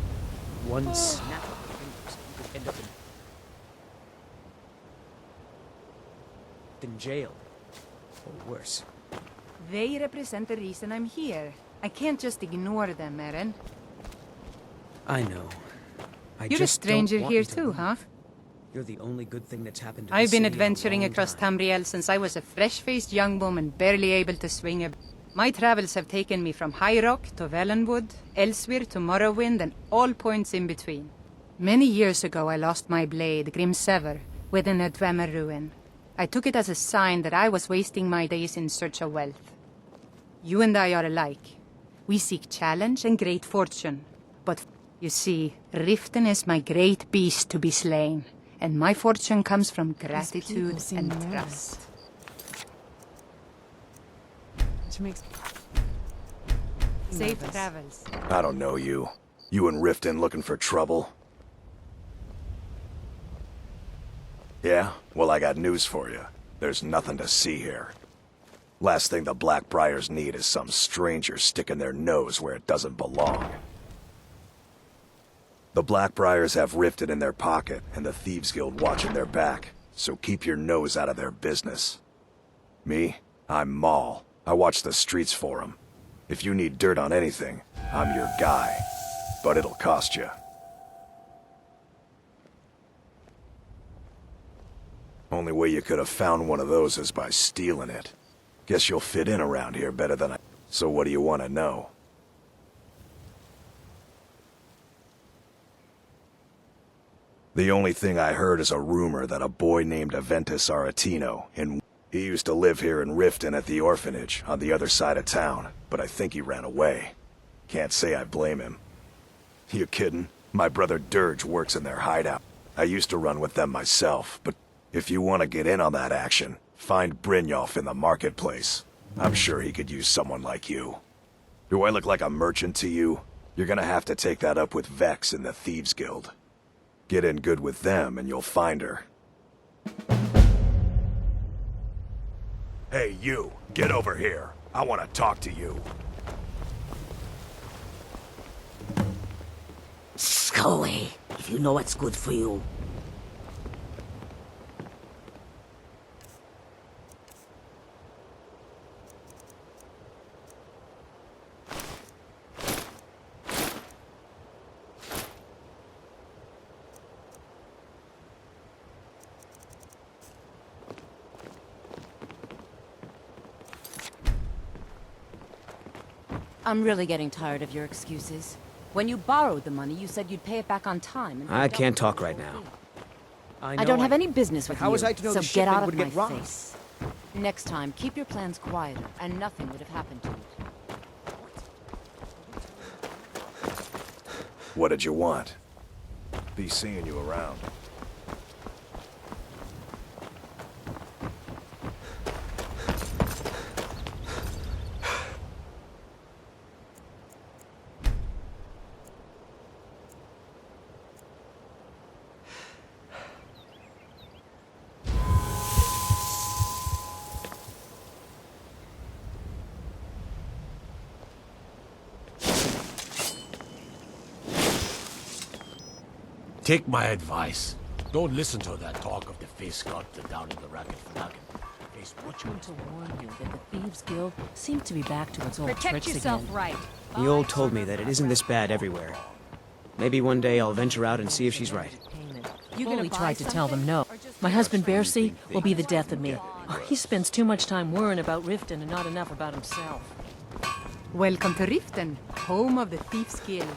One snap of the fingers, you could end up in jail. Or worse. They represent the reason I'm here. I can't just ignore them, Eren. I know. You're a stranger here too, huh? You're the only good thing that's happened to I've this been city in a adventuring long across time. Tamriel since I was a fresh-faced young woman barely able to swing a... My travels have taken me from High Rock to Valenwood, Elsewhere to Morrowind, and all points in between. Many years ago I lost my blade, Grimsever, within a Dwemer ruin. I took it as a sign that I was wasting my days in search of wealth. You and I are alike. We seek challenge and great fortune. But, you see, Riften is my great beast to be slain. And my fortune comes from gratitude and trust. Safe travels. I don't know you. You and Riften looking for trouble? Yeah? Well, I got news for you. There's nothing to see here. Last thing the Blackbriars need is some stranger sticking their nose where it doesn't belong. The Blackbriars have Riften in their pocket, and the Thieves Guild watching their back, so keep your nose out of their business. Me? I'm Maul. I watch the streets for them. If you need dirt on anything, I'm your guy. But it'll cost you. Only way you could have found one of those is by stealing it. Guess you'll fit in around here better than I... So what do you want to know? The only thing I heard is a rumor that a boy named Aventus Aretino he used to live here in Riften at the orphanage on the other side of town, but I think he ran away. Can't say I blame him. You kidding? My brother Dirge works in their hideout. I used to run with them myself, but if you want to get in on that action, find Brynjolf in the marketplace. I'm sure he could use someone like you. Do I look like a merchant to you? You're gonna have to take that up with Vex in the Thieves Guild. Get in good with them and you'll find her. Hey, you! Get over here! I want to talk to you! Go away, if you know what's good for you. I'm really getting tired of your excuses. When you borrowed the money, you said you'd pay it back on time. And I can't talk right now. I don't have any business with you, How was I to know so the get shipment out of would my get robbed? face. Next time, keep your plans quieter, and nothing would have happened to it. What did you want? Be seeing you around. Take my advice. Don't listen to that talk of the face sculptor down in the Racket Flagon. I want to warn you that the Thieves Guild seems to be back to its old Protect tricks yourself again. right. The old told me that it isn't this bad everywhere. Maybe one day I'll venture out and see if she's right. You only tried to tell them no. My husband Bercy will be the death of me. Oh, he spends too much time worrying about Riften and not enough about himself. Welcome to Riften, home of the Thieves Guild.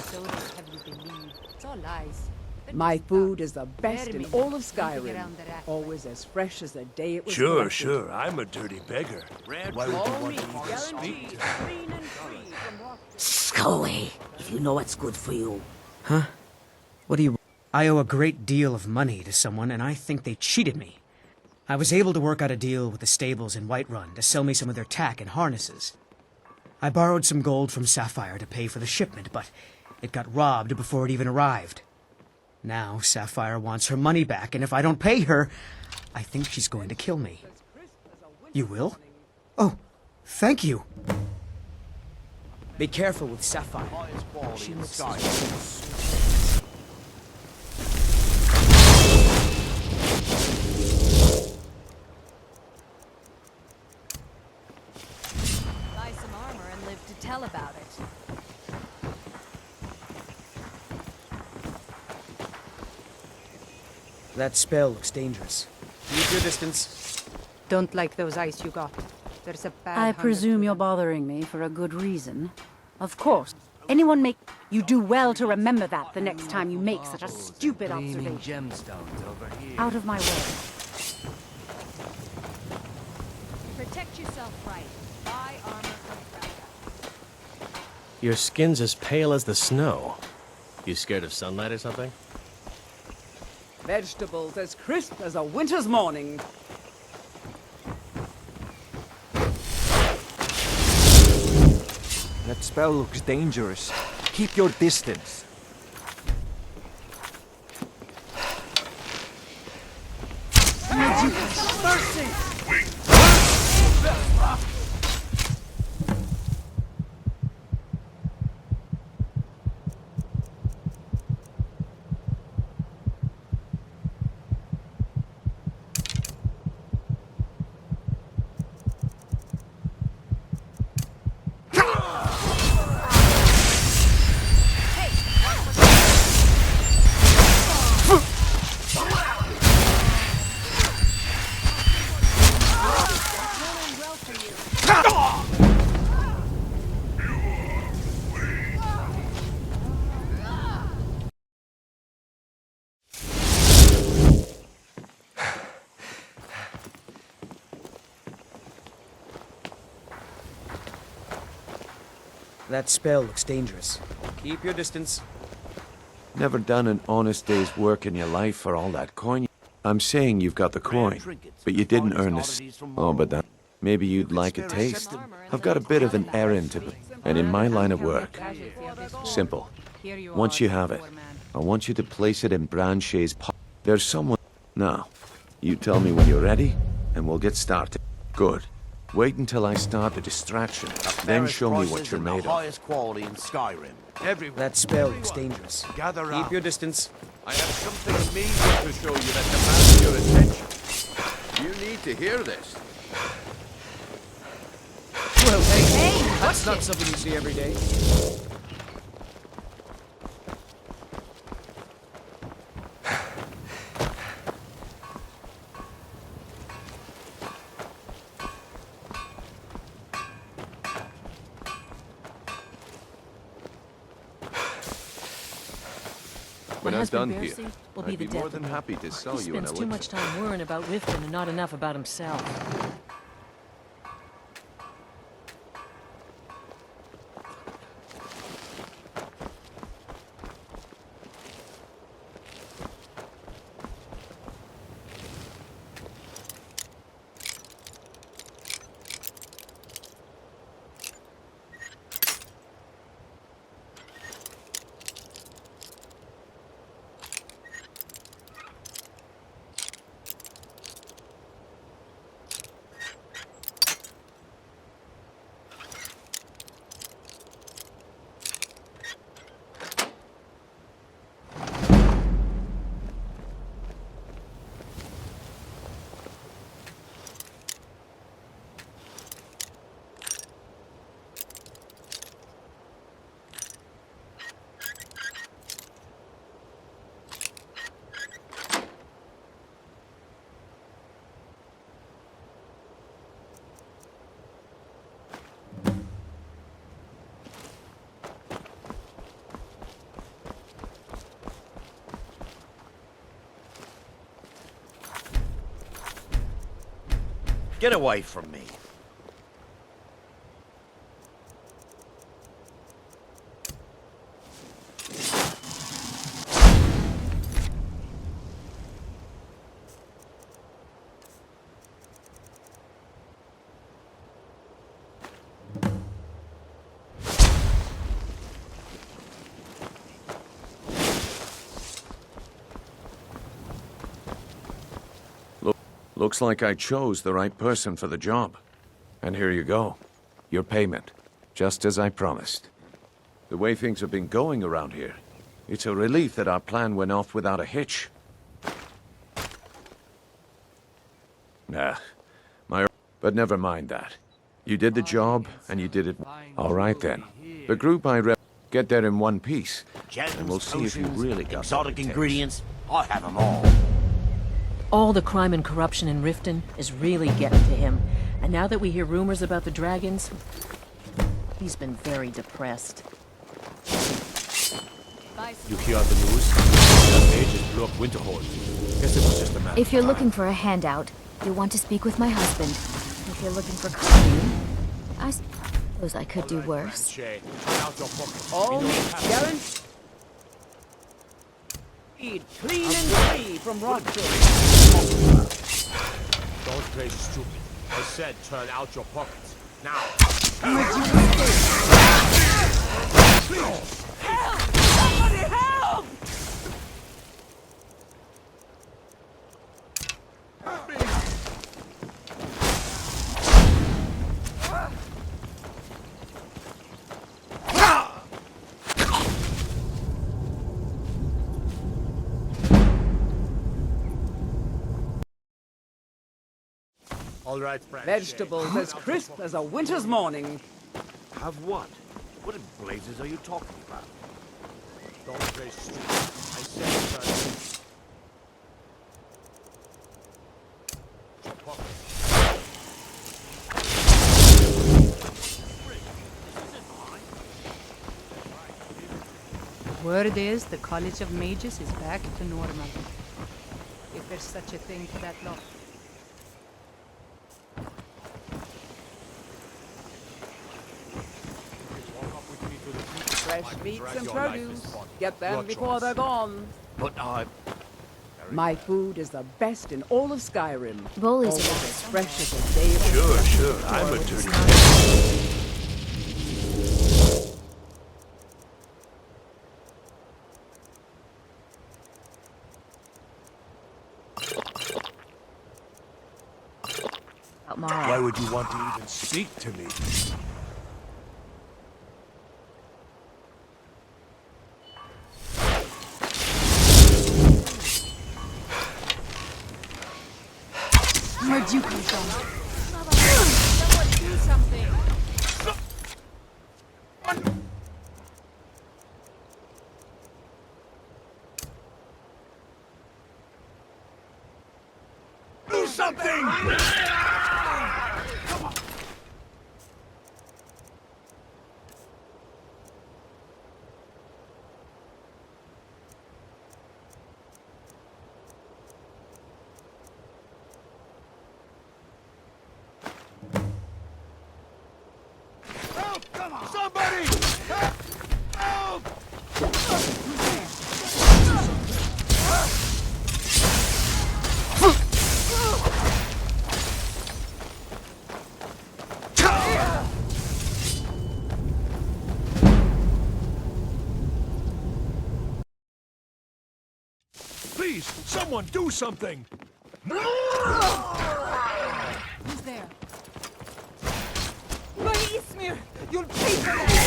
So they have you believe. It's all lies. My food is the best in Vermin. all of Think Skyrim. around the rack. Always as fresh as the day it was Sure, collected. sure. I'm a dirty beggar. Why would you want me to speak to me? Go away, if you know what's good for you. Huh? What do you... I owe a great deal of money to someone, and I think they cheated me. I was able to work out a deal with the stables in Whiterun to sell me some of their tack and harnesses. I borrowed some gold from Sapphire to pay for the shipment, but it got robbed before it even arrived. Now Sapphire wants her money back, and if I don't pay her, I think she's going to kill me. You will? Oh, thank you. Be careful with Sapphire. She looks... Buy some armor and live to tell about it. That spell looks dangerous. Keep your distance. Don't like those eyes you got. There's a bad I hunger presume you're bothering me for a good reason. Of course. Anyone make... You do well to remember that the next time you make such a stupid observation. Gemstones over here. Out of my way. Protect yourself right. Buy armor Your skin's as pale as the snow. You scared of sunlight or something? Vegetables as crisp as a winter's morning. That spell looks dangerous. Keep your distance. That spell looks dangerous. Keep your distance. Never done an honest day's work in your life for all that coin. I'm saying you've got the coin, but you didn't earn this. Oh, but that... Maybe you'd like a taste? I've got a bit of an errand to... And in my line of work, simple. Once you have it, I want you to place it in Branchet's pot. There's someone... Now, you tell me when you're ready, and we'll get started. Good. Wait until I start the distraction, then show me what you're made of. Highest quality in Skyrim. That spell looks dangerous. Keep your distance. I have something immediate to show you that demands your attention. You need to hear this. Well, hey, that's not something you see every day. When I'm done here, will I'd be more than happy to sell you an He spends too much time worrying about Riften and not enough about himself. Get away from me. Looks like I chose the right person for the job. And here you go. Your payment. Just as I promised. The way things have been going around here, it's a relief that our plan went off without a hitch. Nah, but never mind that. You did the job, and you did it... All right then. The group I get there in one piece, and we'll see if you really got exotic ingredients. I have them all. All the crime and corruption in Riften is really getting to him. And now that we hear rumors about the dragons, he's been very depressed. You hear the news? That mage just blew up Winterhold. Guess it was just a matter If you're looking for a handout, you'll want to speak with my husband. If you're looking for company, Suppose I could do worse. All meat guaranteed. Clean and free from rot. Don't play stupid. I said turn out your pockets. Now. Help! Somebody help! All right, Frank. Vegetables as crisp as a winter's morning. Have what? What in blazes are you talking about? Don't play stupid. I said turn your pockets. Word is the College of Mages is back to normal. If there's such a thing for that long. Fresh meats and produce. Get them before they're gone. But My food is the best in all of Skyrim. Bullies Always are as fresh as a day of the Sure, I'm a dirty Why would you want to even speak to me? Where'd you come from? Someone do something! Do something! Somebody! Help! Please, someone do something! Who's there? Ismir! You'll pay for that!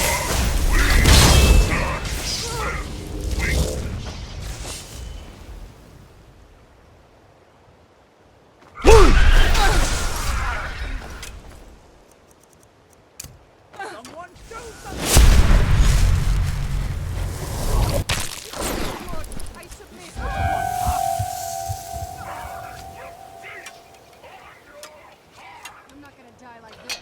Someone do something! I submit! I'm not gonna die like this.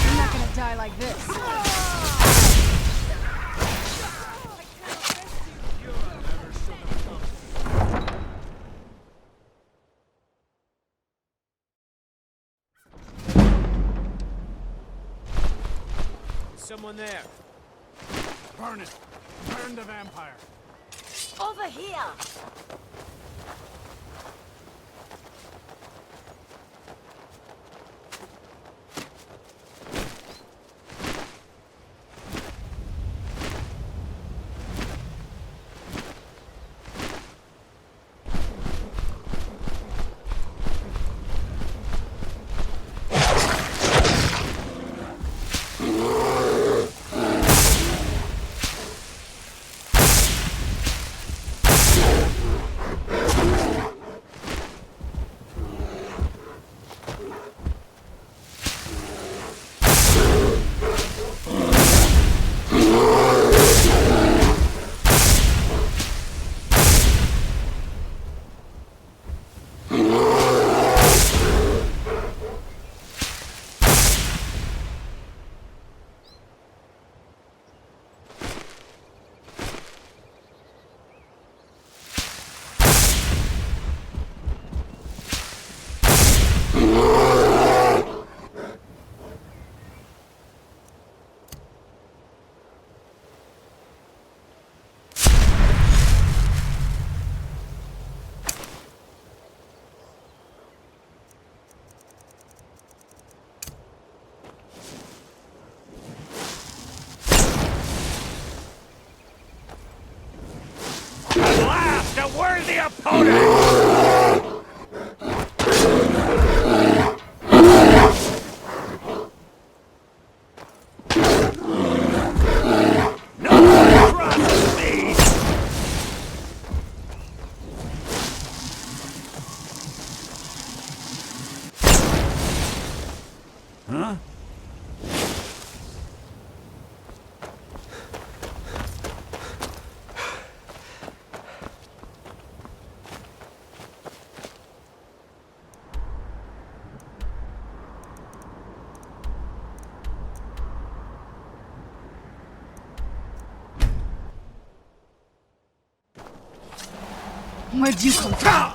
I'm not gonna die like this. Someone there. Burn it. Burn the vampire. Over here! opponent! Huh? Where'd you come from?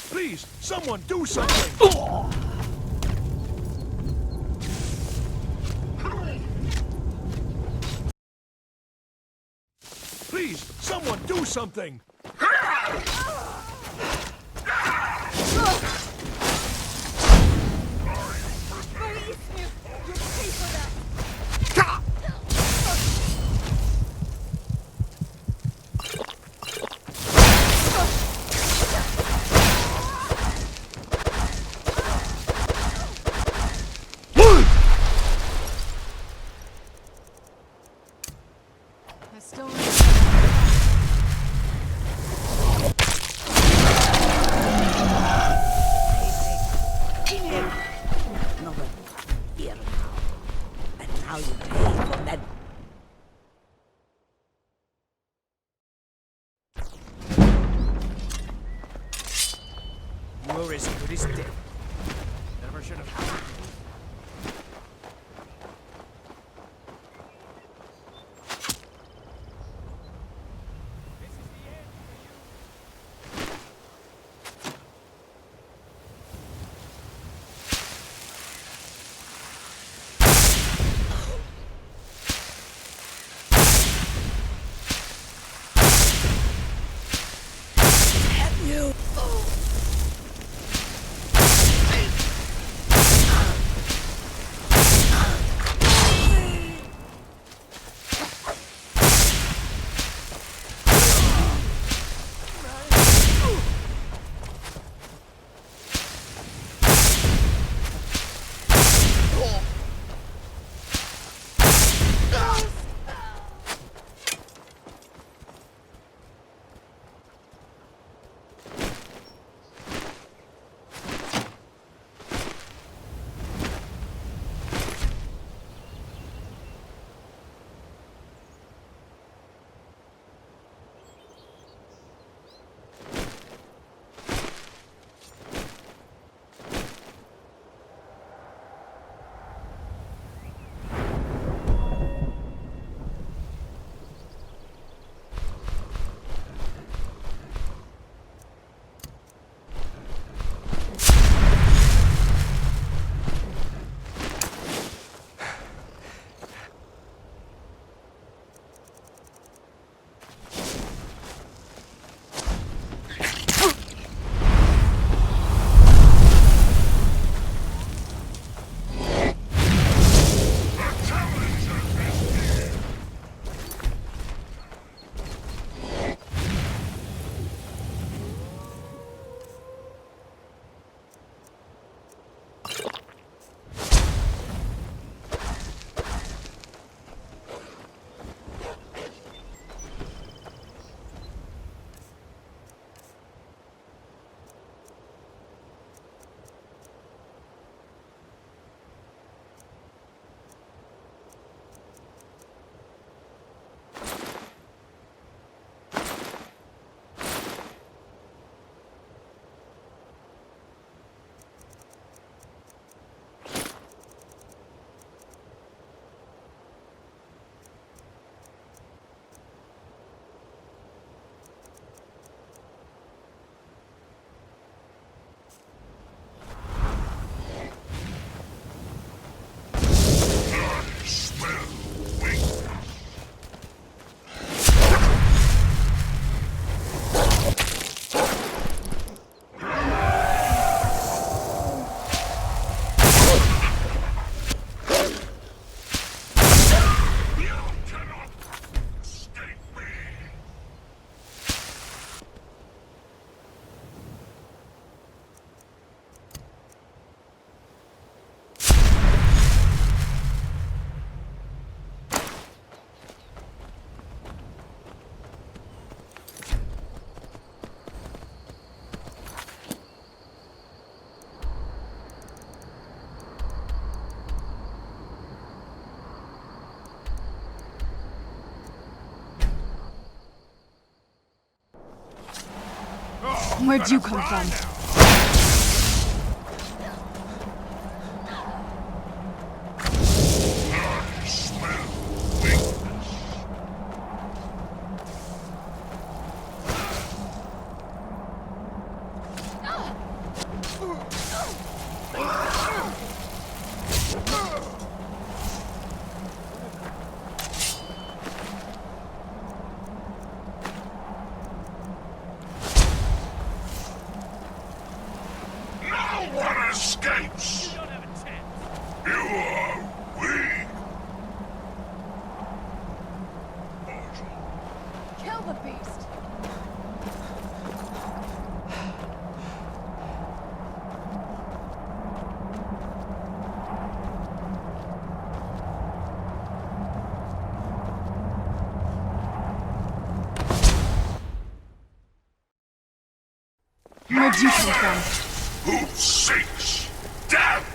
Please, someone do something! Please, someone do something! You're as good as dead. Never should have happened. Where'd you come from? Escapes! You are weak! Kill the beast! Where'd you come from? Who seeks death?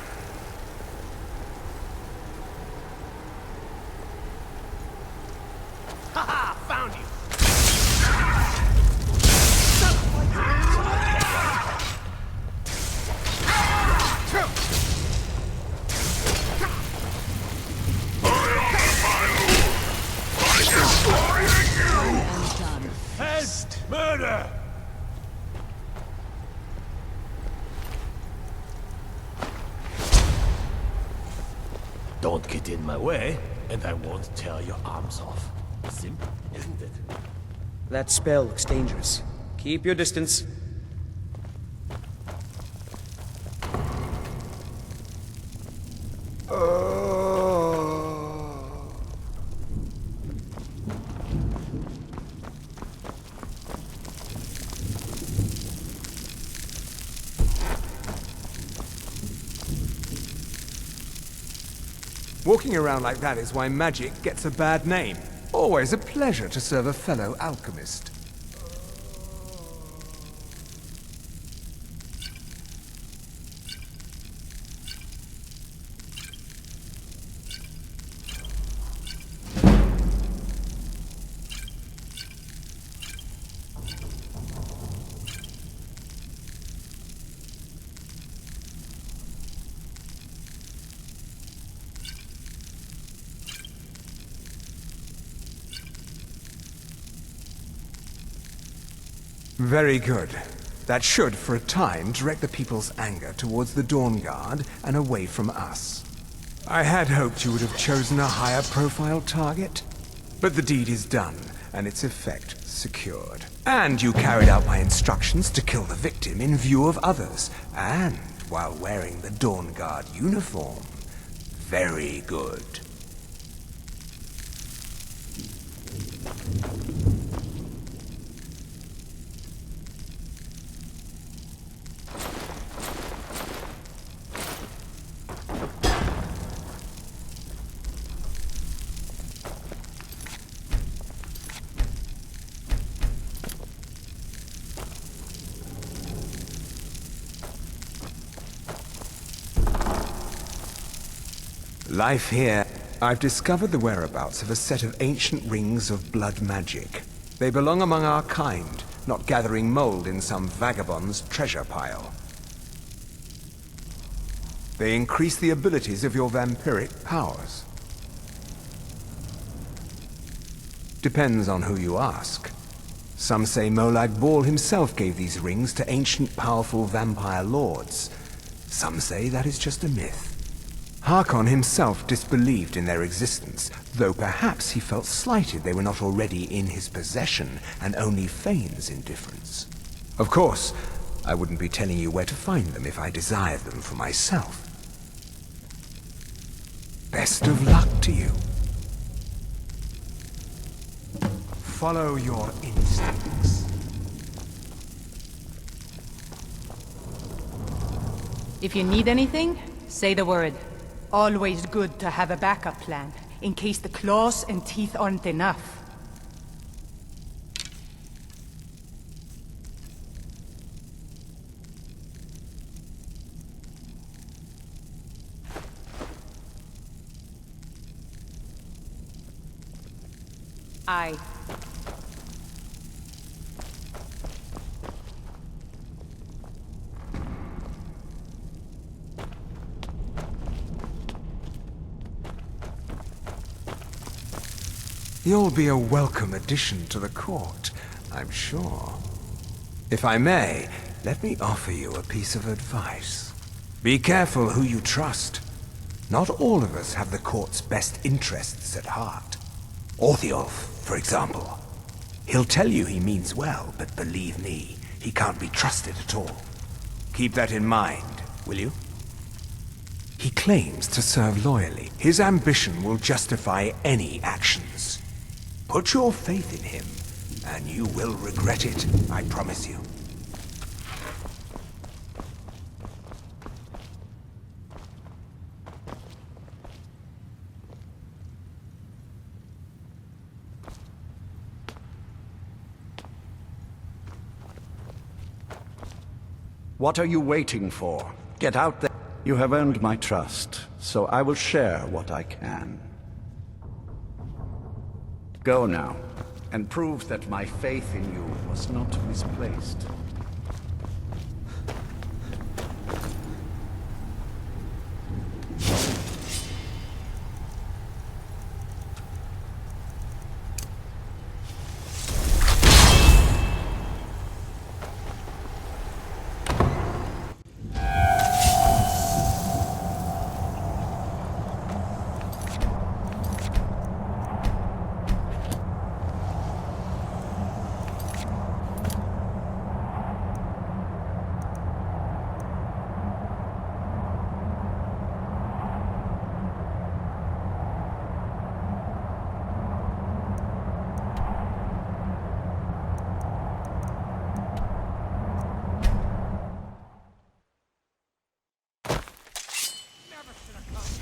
Haha! Found you! Pest! Murder! Don't get in my way, and I won't tear your arms off. Simple, isn't it? That spell looks dangerous. Keep your distance. Walking around like that is why magic gets a bad name. Always a pleasure to serve a fellow alchemist. Very good. That should, for a time, direct the people's anger towards the Dawn Guard and away from us. I had hoped you would have chosen a higher profile target, but the deed is done, and its effect secured. And you carried out my instructions to kill the victim in view of others, and while wearing the Dawn Guard uniform. Very good. Life here. I've discovered the whereabouts of a set of ancient rings of blood magic. They belong among our kind, not gathering mold in some vagabond's treasure pile. They increase the abilities of your vampiric powers. Depends on who you ask. Some say Molag Bal himself gave these rings to ancient powerful vampire lords. Some say that is just a myth. Harkon himself disbelieved in their existence, though perhaps he felt slighted they were not already in his possession and only feigns indifference. Of course, I wouldn't be telling you where to find them if I desired them for myself. Best of luck to you. Follow your instincts. If you need anything, say the word. Always good to have a backup plan, in case the claws and teeth aren't enough. Aye. You'll be a welcome addition to the court, I'm sure. If I may, let me offer you a piece of advice. Be careful who you trust. Not all of us have the court's best interests at heart. Orthiolf, for example. He'll tell you he means well, but believe me, he can't be trusted at all. Keep that in mind, will you? He claims to serve loyally. His ambition will justify any actions. Put your faith in him, and you will regret it, I promise you. What are you waiting for? Get out there. You have earned my trust, so I will share what I can. Go now, and prove that my faith in you was not misplaced.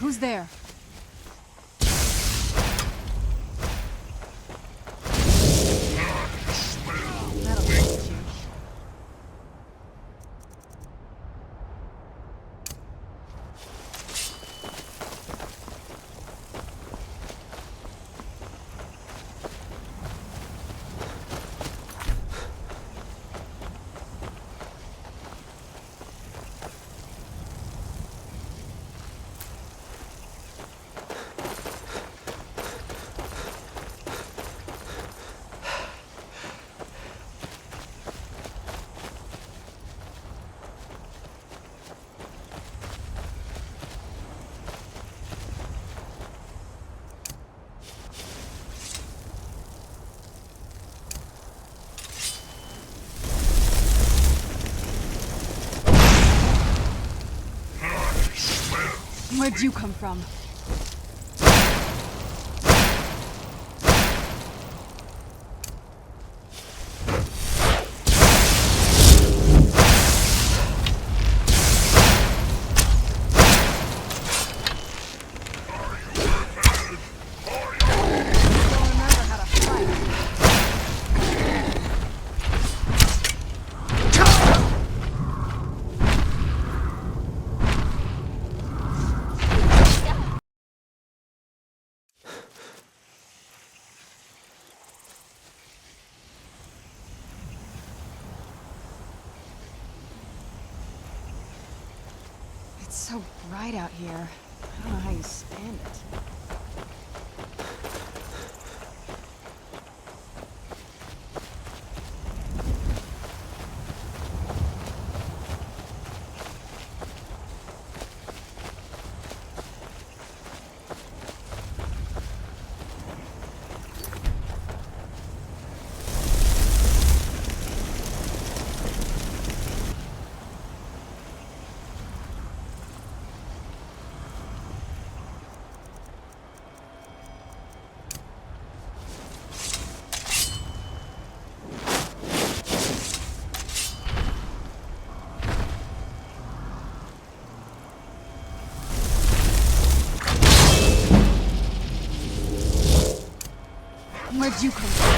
Who's there? That'll teach you. Where'd you come from? It's so bright out here. I don't know how you stand it. Where'd you come from?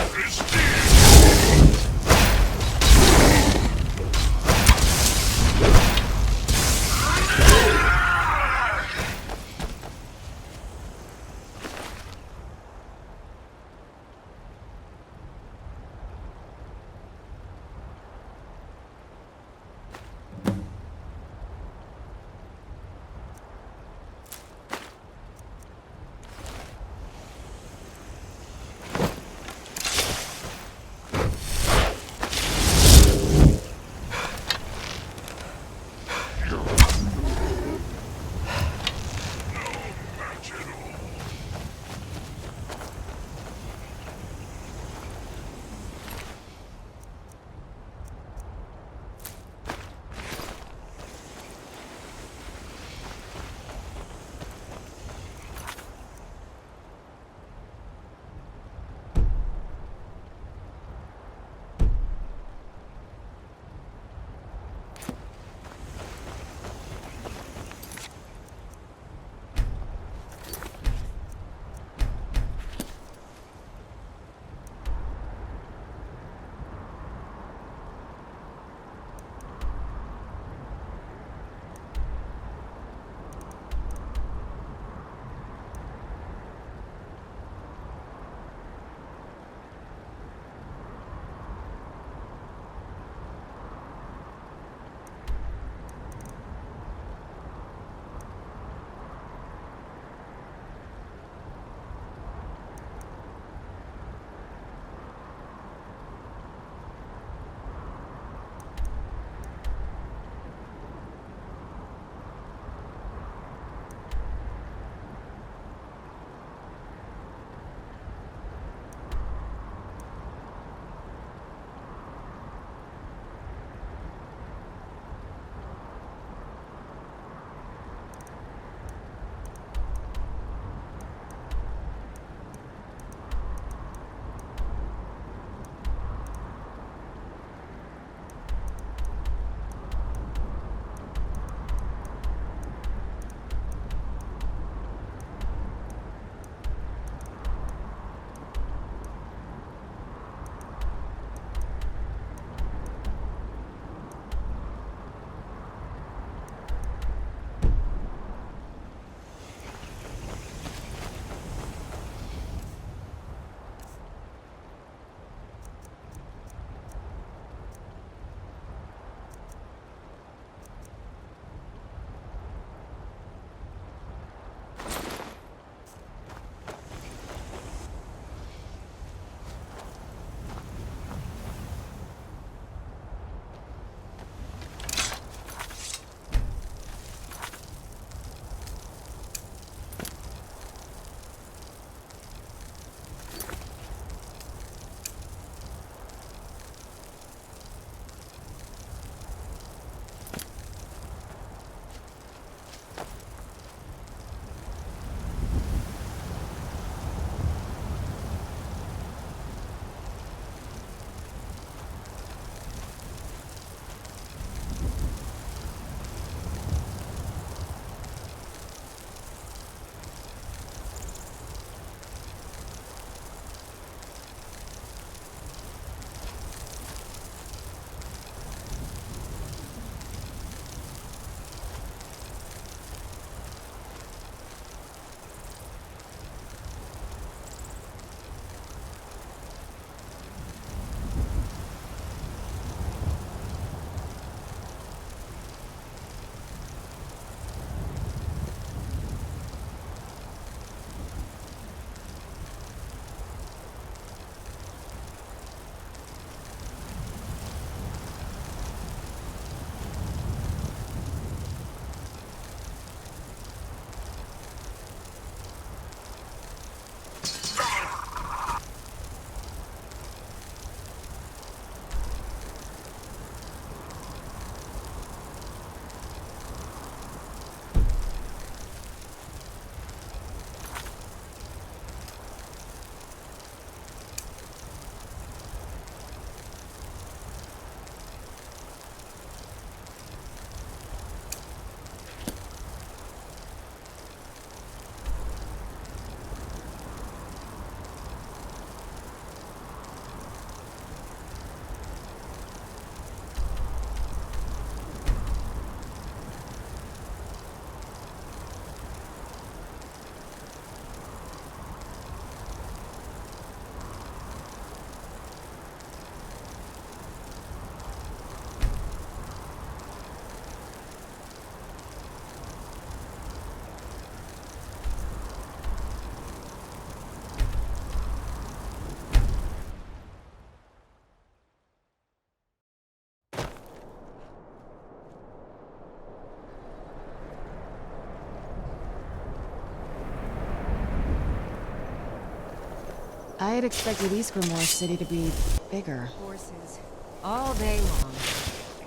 I had expected Iskremore City to be bigger. Horses. All day long.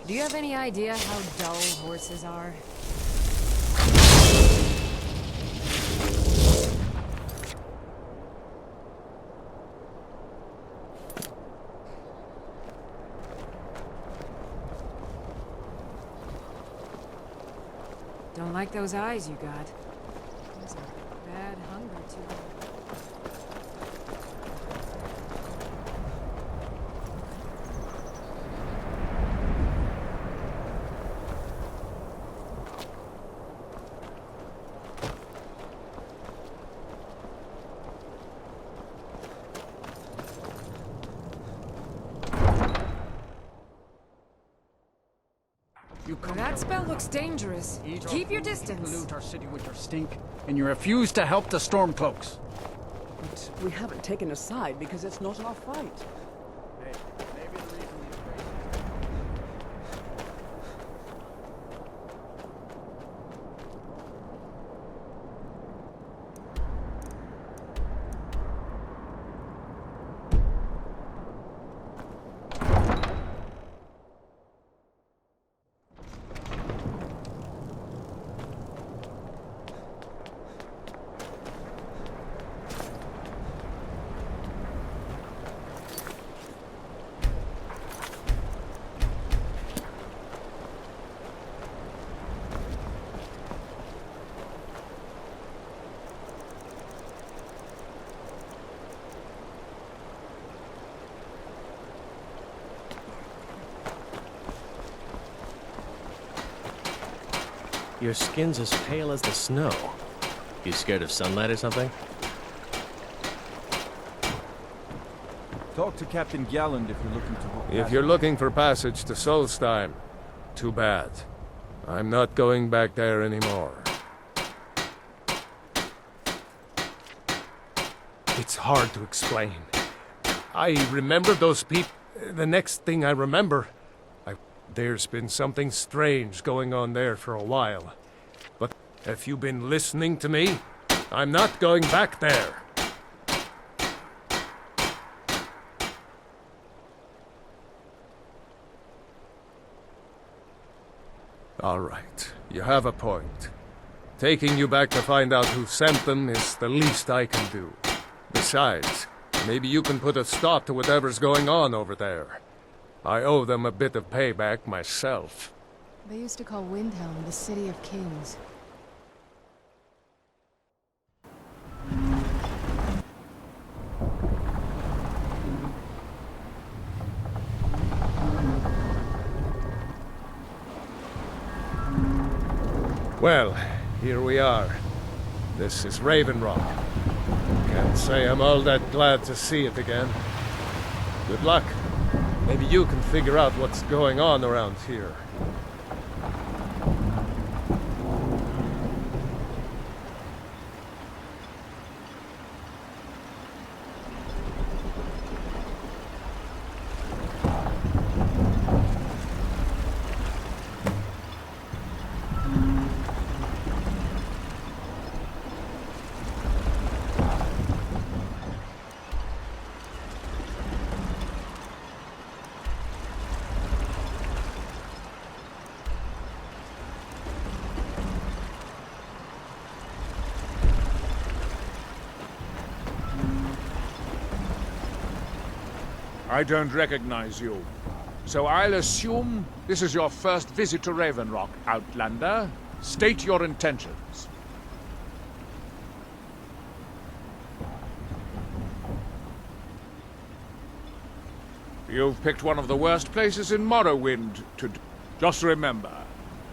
Do you have any idea how dull horses are? Don't like those eyes you got. There's a bad hunger to them. That spell looks dangerous. Keep your distance. Loot our city with your stink, and you refuse to help the Stormcloaks. But we haven't taken a side because it's not our fight. Hey, maybe the reason Your skin's as pale as the snow. You scared of sunlight or something? Talk to Captain Galland if you're looking to book. If you're looking for passage to Solstheim, too bad. I'm not going back there anymore. It's hard to explain. I remember those people. The next thing I remember, there's been something strange going on there for a while. But have you been listening to me? I'm not going back there. All right, you have a point. Taking you back to find out who sent them is the least I can do. Besides, maybe you can put a stop to whatever's going on over there. I owe them a bit of payback myself. They used to call Windhelm the City of Kings. Well, here we are. This is Raven Rock. Can't say I'm all that glad to see it again. Good luck. Maybe you can figure out what's going on around here. I don't recognize you. So I'll assume this is your first visit to Raven Rock, Outlander. State your intentions. You've picked one of the worst places in Morrowind to... Just remember,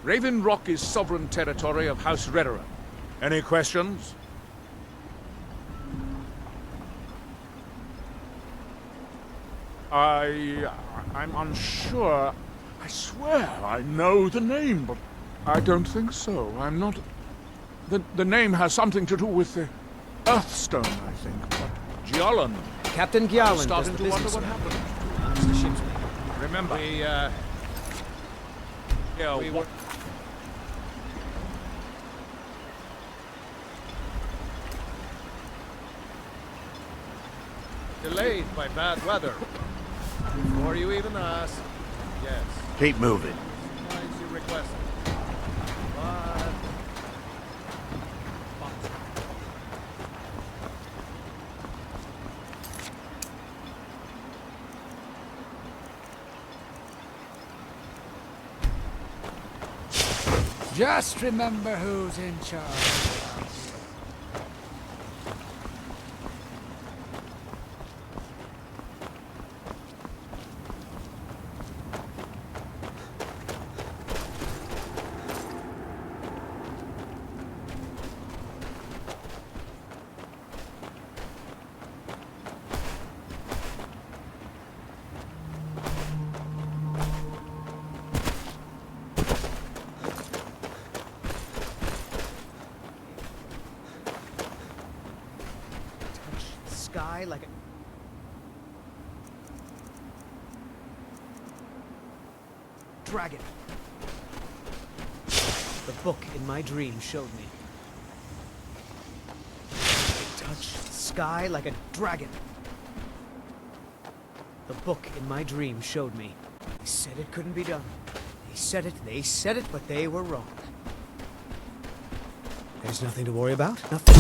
Raven Rock is sovereign territory of House Redoran. Any questions? I'm unsure. I swear I know the name, but I don't think so. I'm not... The name has something to do with the Earthstone, I think, but Gjallan. Captain Gjallan, Starting to wonder what happened. The ship's Remember, we were... delayed by bad weather. Before you even ask, yes. Keep moving. As you requested. But... Just remember who's in charge. Sky like a... dragon. The book in my dream showed me. It touched the sky like a dragon. The book in my dream showed me. They said it couldn't be done. They said it, but they were wrong. There's nothing to worry about. Nothing.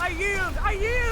I yield! I yield!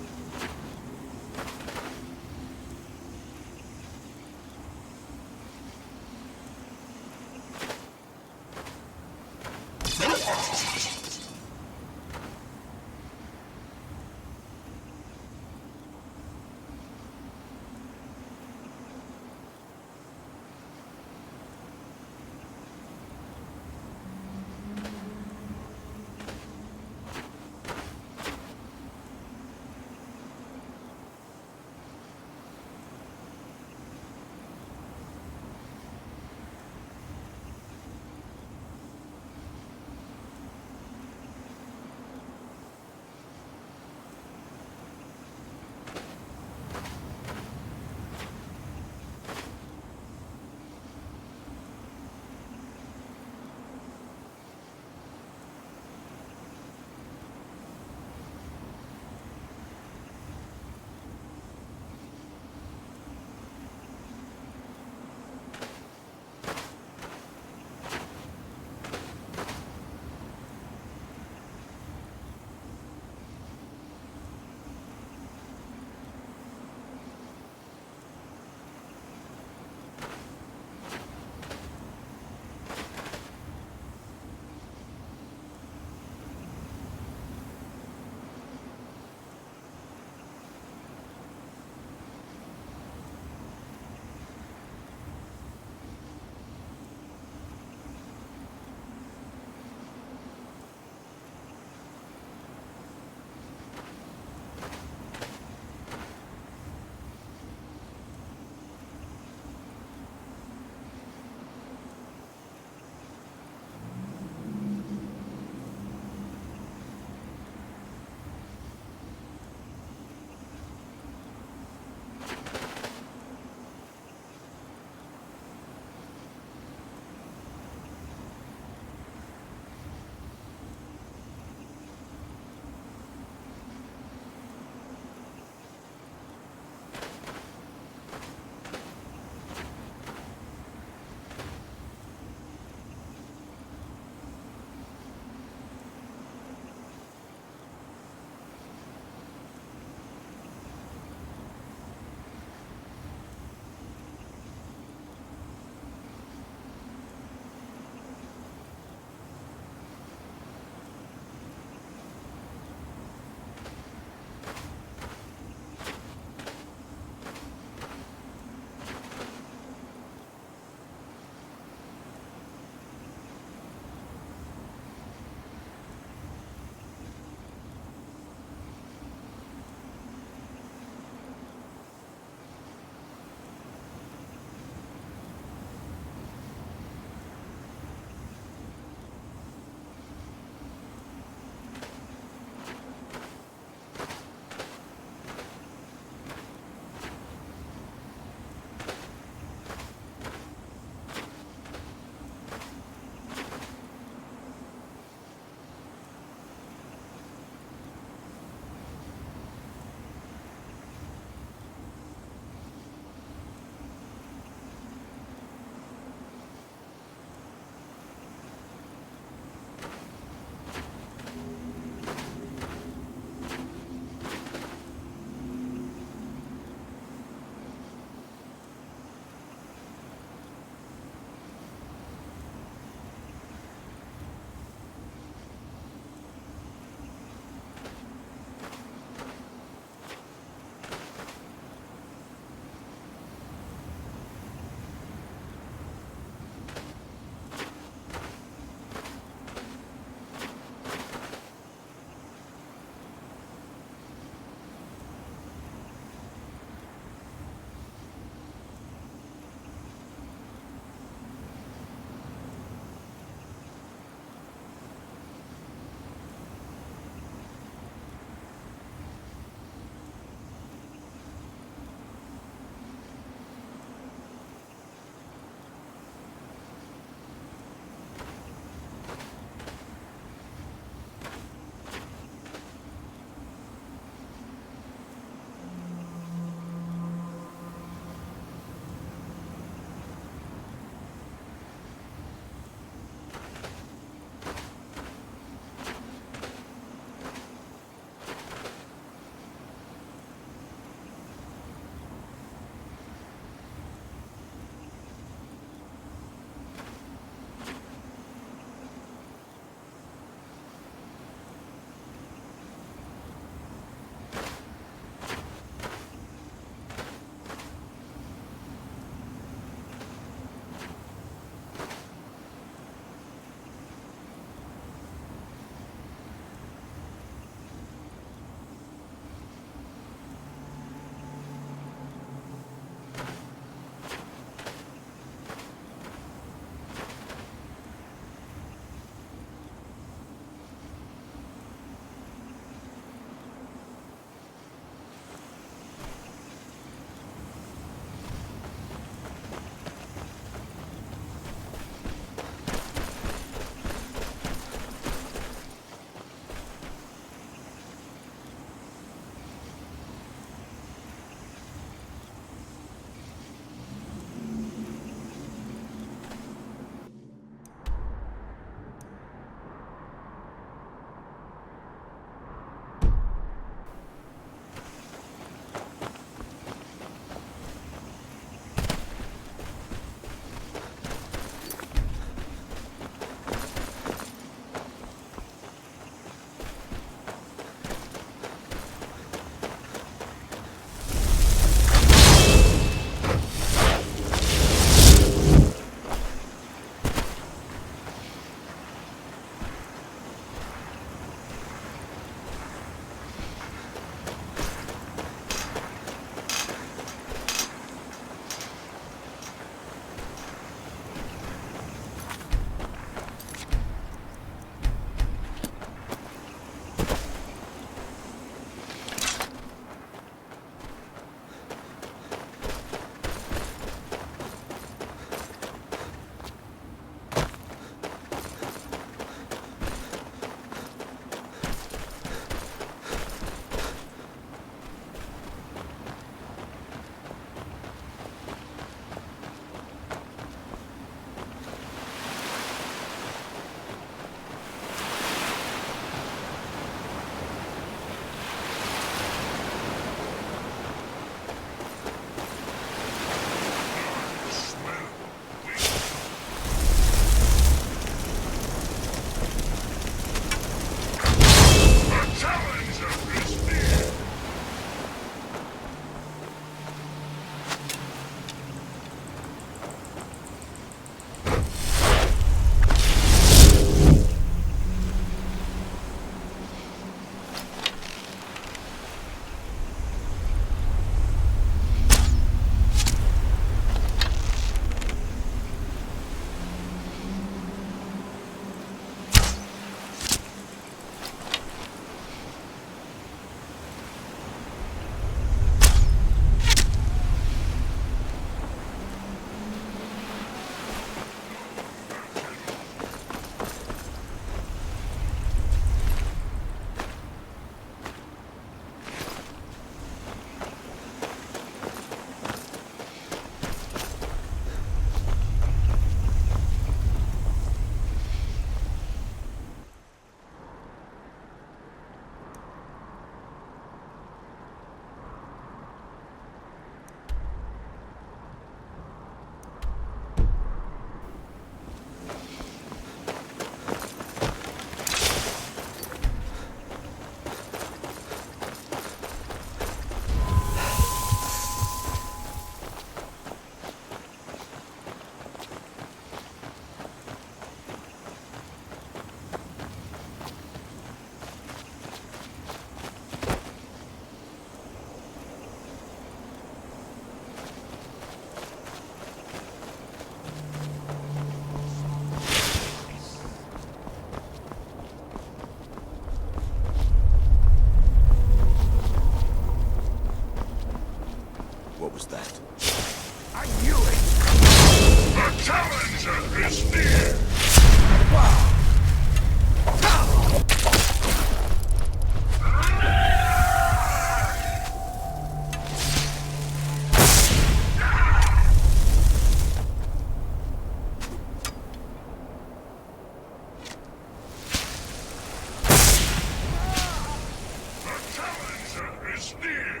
is near.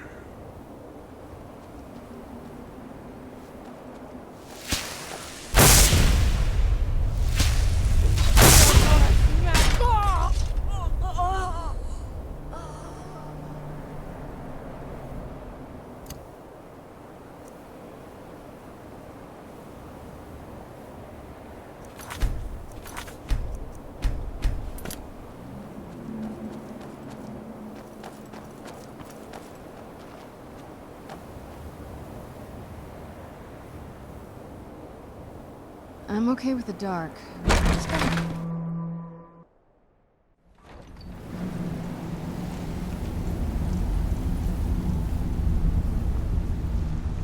I'm okay with the dark.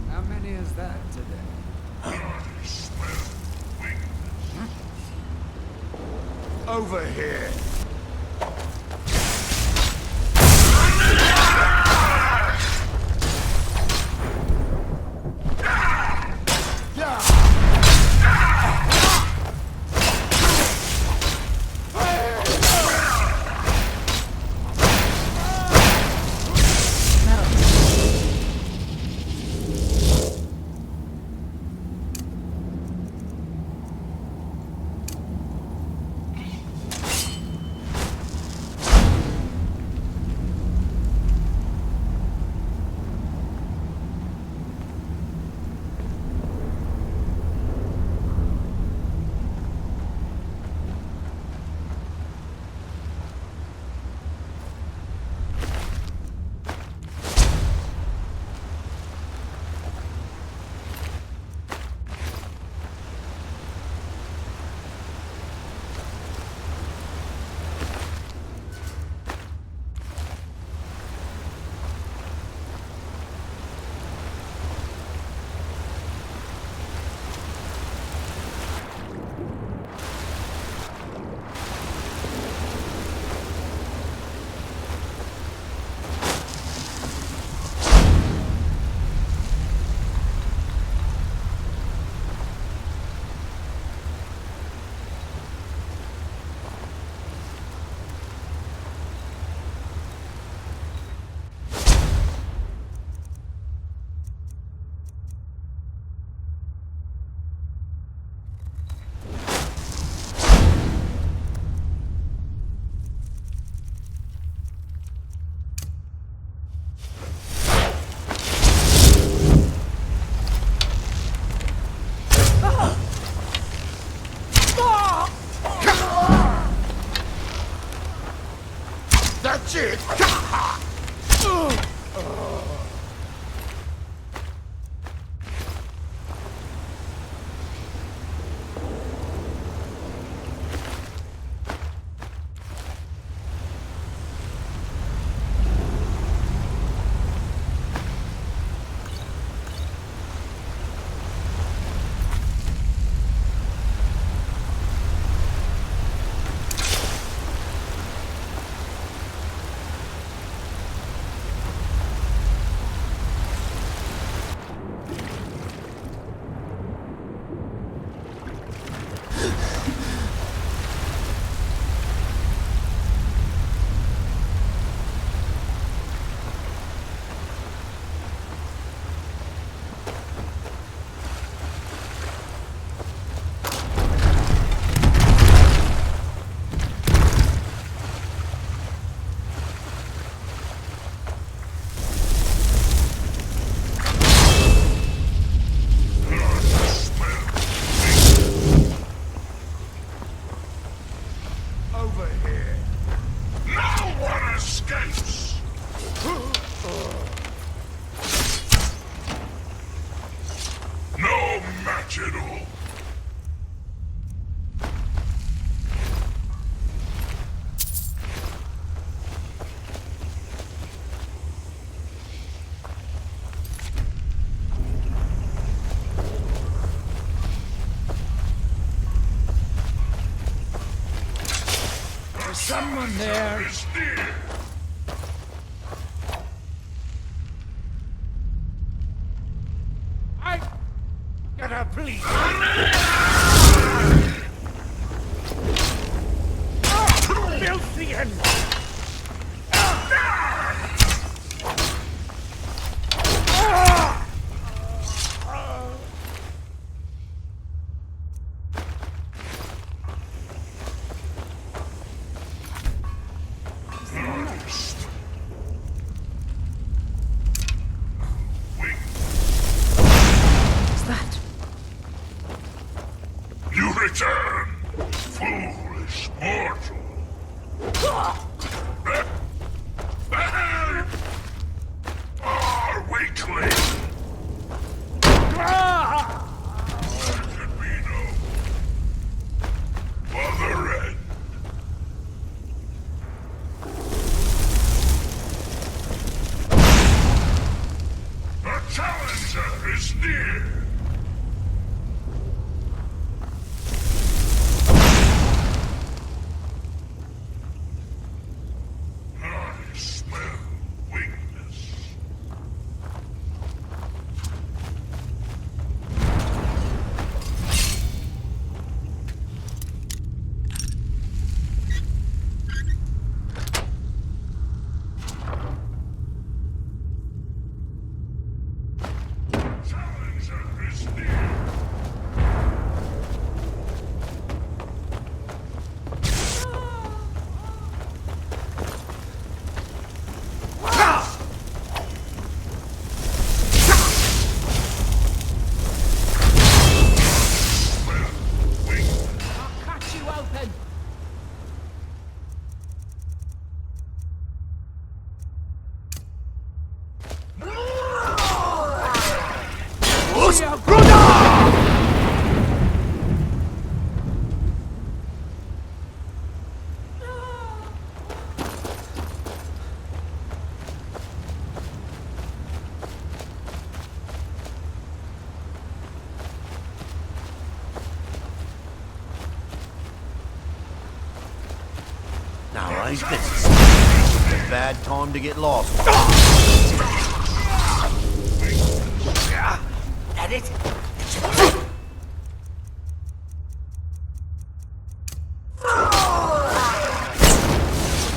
How many is that today? Over here. That's it! Someone there. I gotta please. Filthy and Weakling! Other end. The challenger is near. I smell weakness. Challenger is near. I'll cut you open. Now, ain't this a bad time to get lost? That it?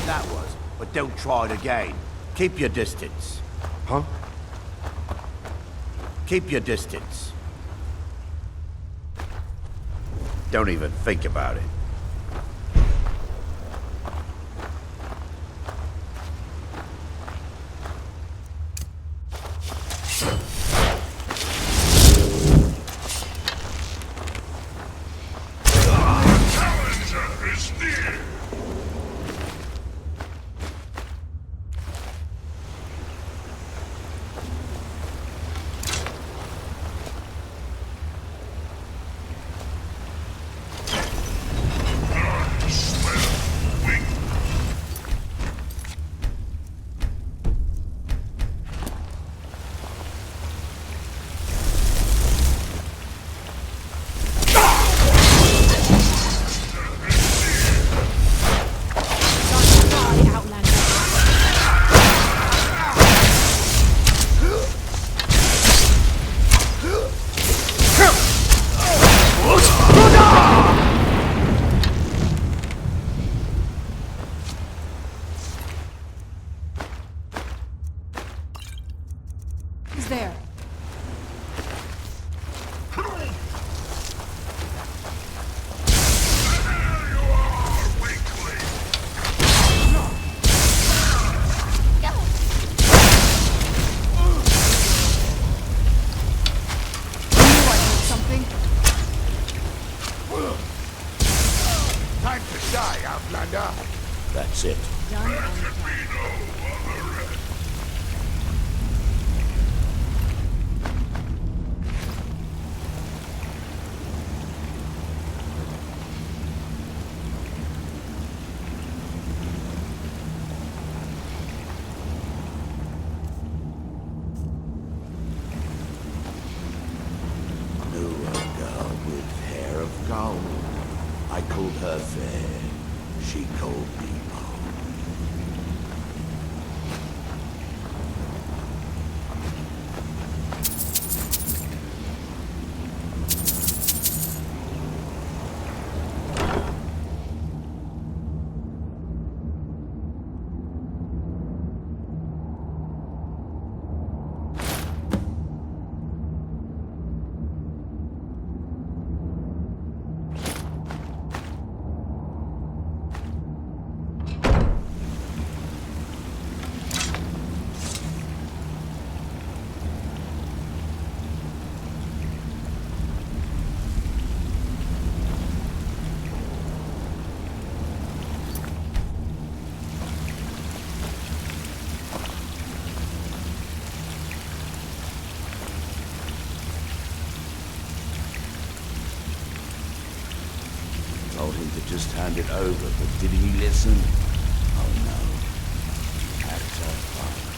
That was, but don't try it again. Keep your distance. Huh? Keep your distance. Don't even think about it. Challenger is near. I smell weakness. He's there. Something? Time to die, Outlander. That's it. Knew a girl with hair of gold. I called her fair. She called me bold. have just handed over, but did he listen? Oh no. Had to fight.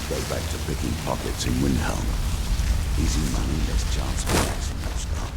Go back to picking pockets in Windhelm. Easy money, less chance of maxing that stuff.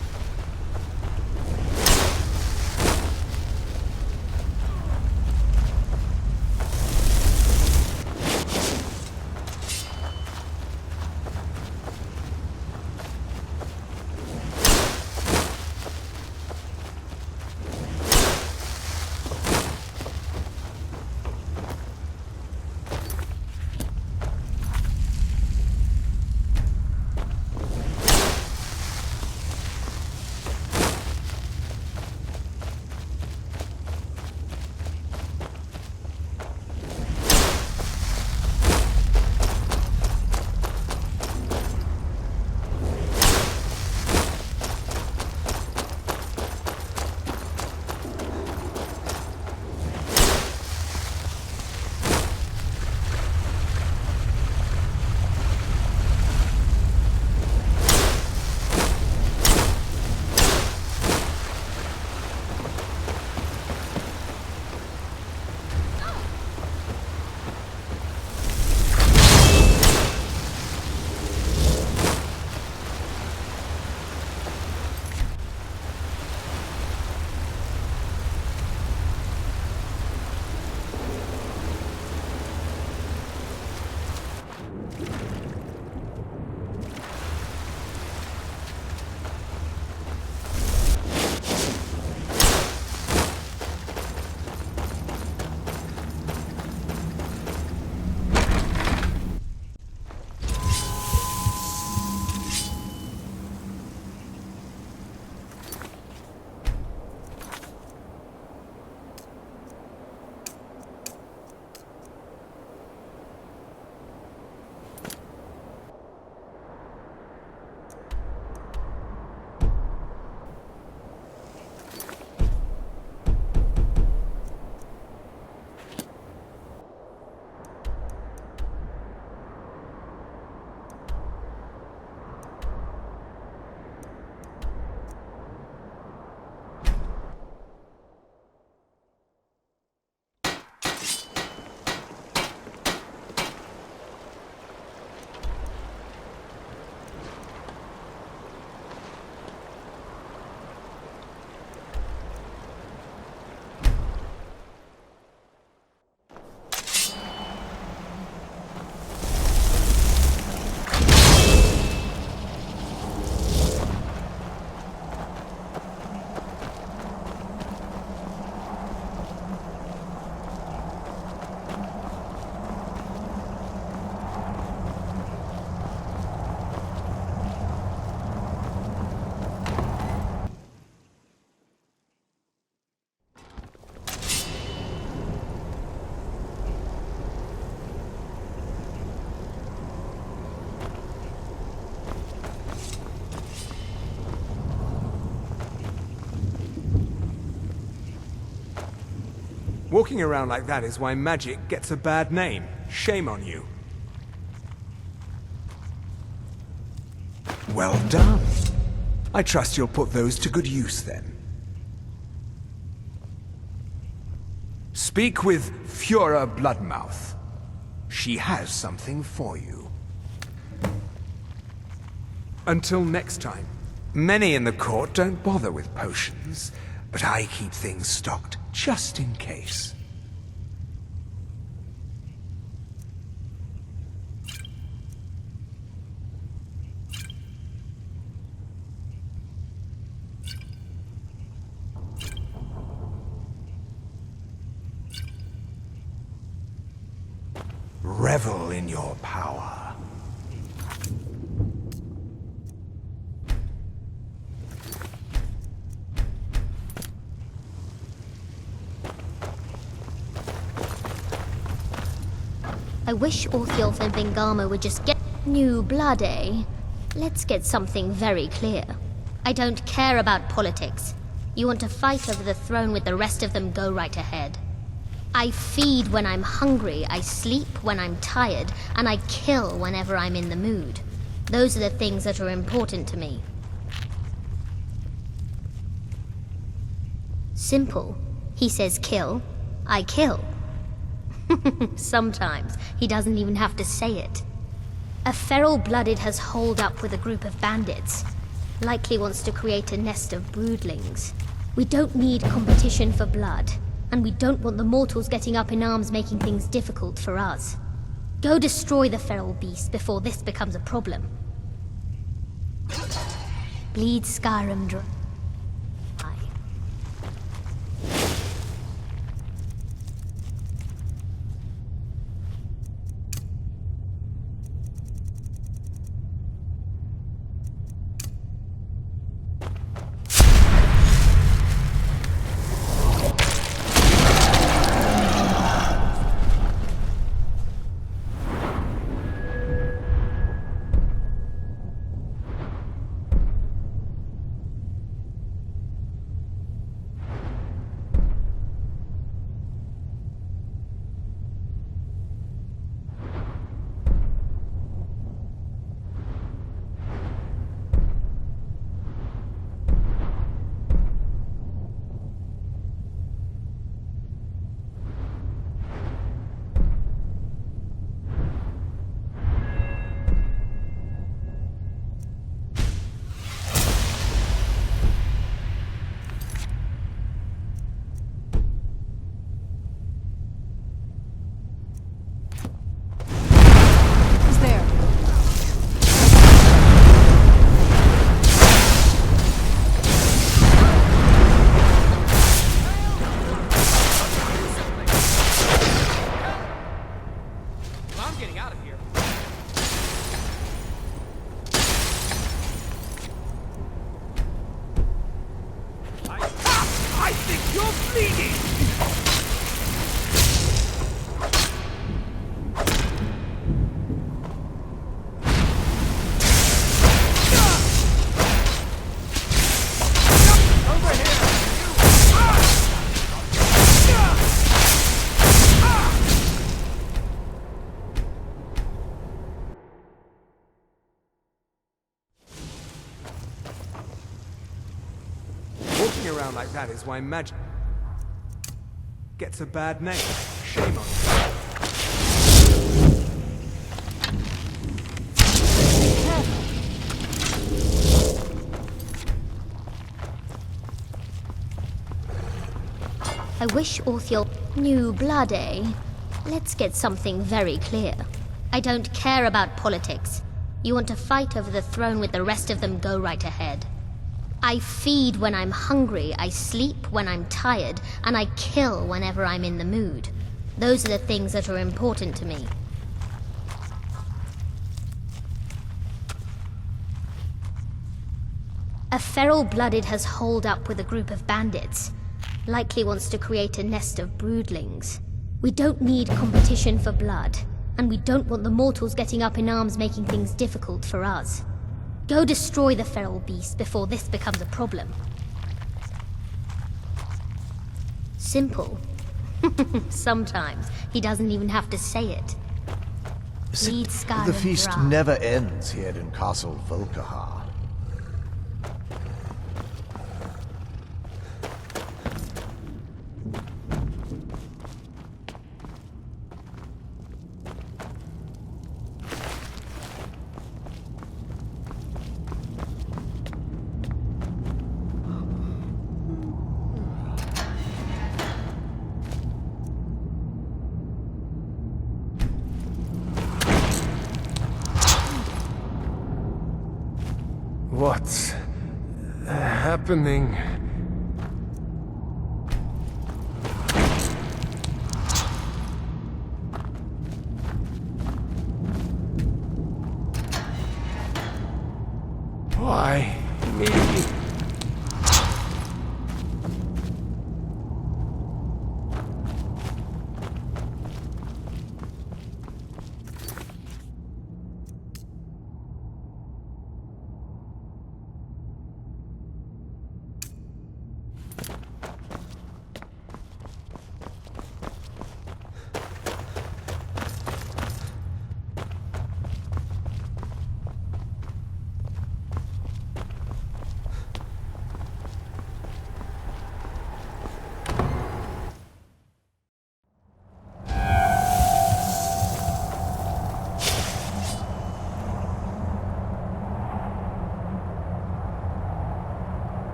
Walking around like that is why magic gets a bad name. Shame on you. Well done. I trust you'll put those to good use then. Speak with Fura Bloodmouth. She has something for you. Until next time. Many in the court don't bother with potions. But I keep things stocked just in case. Revel in your power. I wish Orthiolf and Vingama would just get new blood, eh? Let's get something very clear. I don't care about politics. You want to fight over the throne with the rest of them, go right ahead. I feed when I'm hungry, I sleep when I'm tired, and I kill whenever I'm in the mood. Those are the things that are important to me. Simple. He says kill, I kill. Sometimes he doesn't even have to say it. A feral-blooded has holed up with a group of bandits. Likely wants to create a nest of broodlings. We don't need competition for blood, and we don't want the mortals getting up in arms making things difficult for us. Go destroy the feral beast before this becomes a problem. Bleed Skyrim dry. Around like that is why magic gets a bad name. Shame on you. I wish Orthiol new blood, eh? Let's get something very clear. I don't care about politics. You want to fight over the throne with the rest of them, go right ahead. I feed when I'm hungry, I sleep when I'm tired, and I kill whenever I'm in the mood. Those are the things that are important to me. A feral-blooded has holed up with a group of bandits. Likely wants to create a nest of broodlings. We don't need competition for blood, and we don't want the mortals getting up in arms making things difficult for us. Go destroy the feral beast before this becomes a problem. Simple. Sometimes he doesn't even have to say it. Bleed Skyrim The feast dry. never ends here in Castle Volkihar. What's happening? Why me?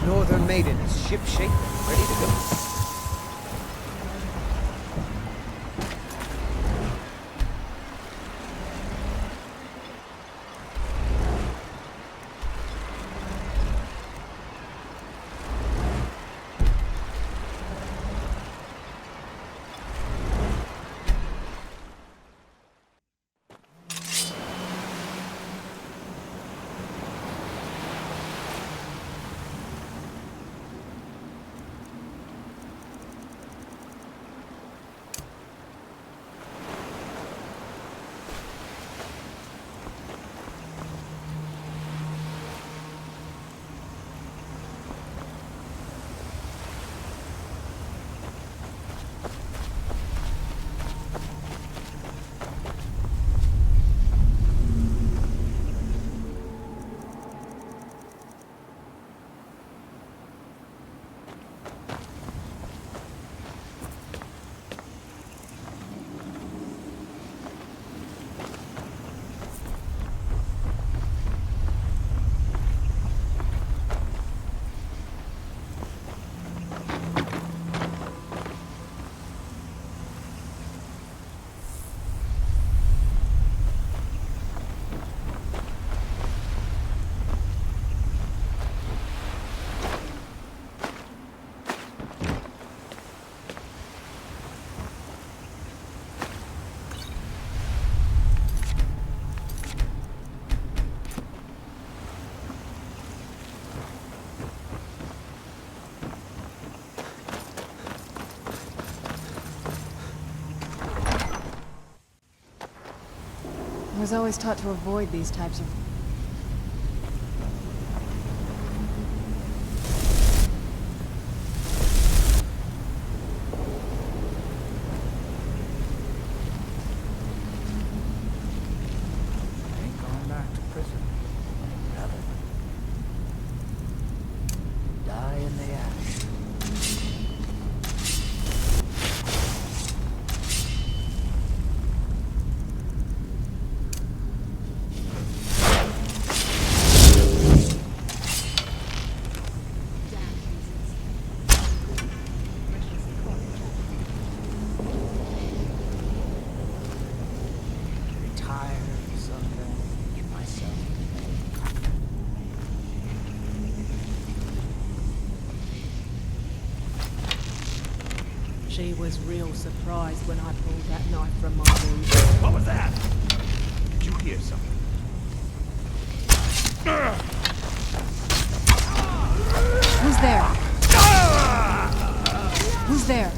Northern Maiden is ship-shape and ready to go. I was always taught to avoid these types of... I ain't going back to prison. Never. Die in the ash. She was real surprised when I pulled that knife from my wound. What was that? Did you hear something? Who's there? Who's there?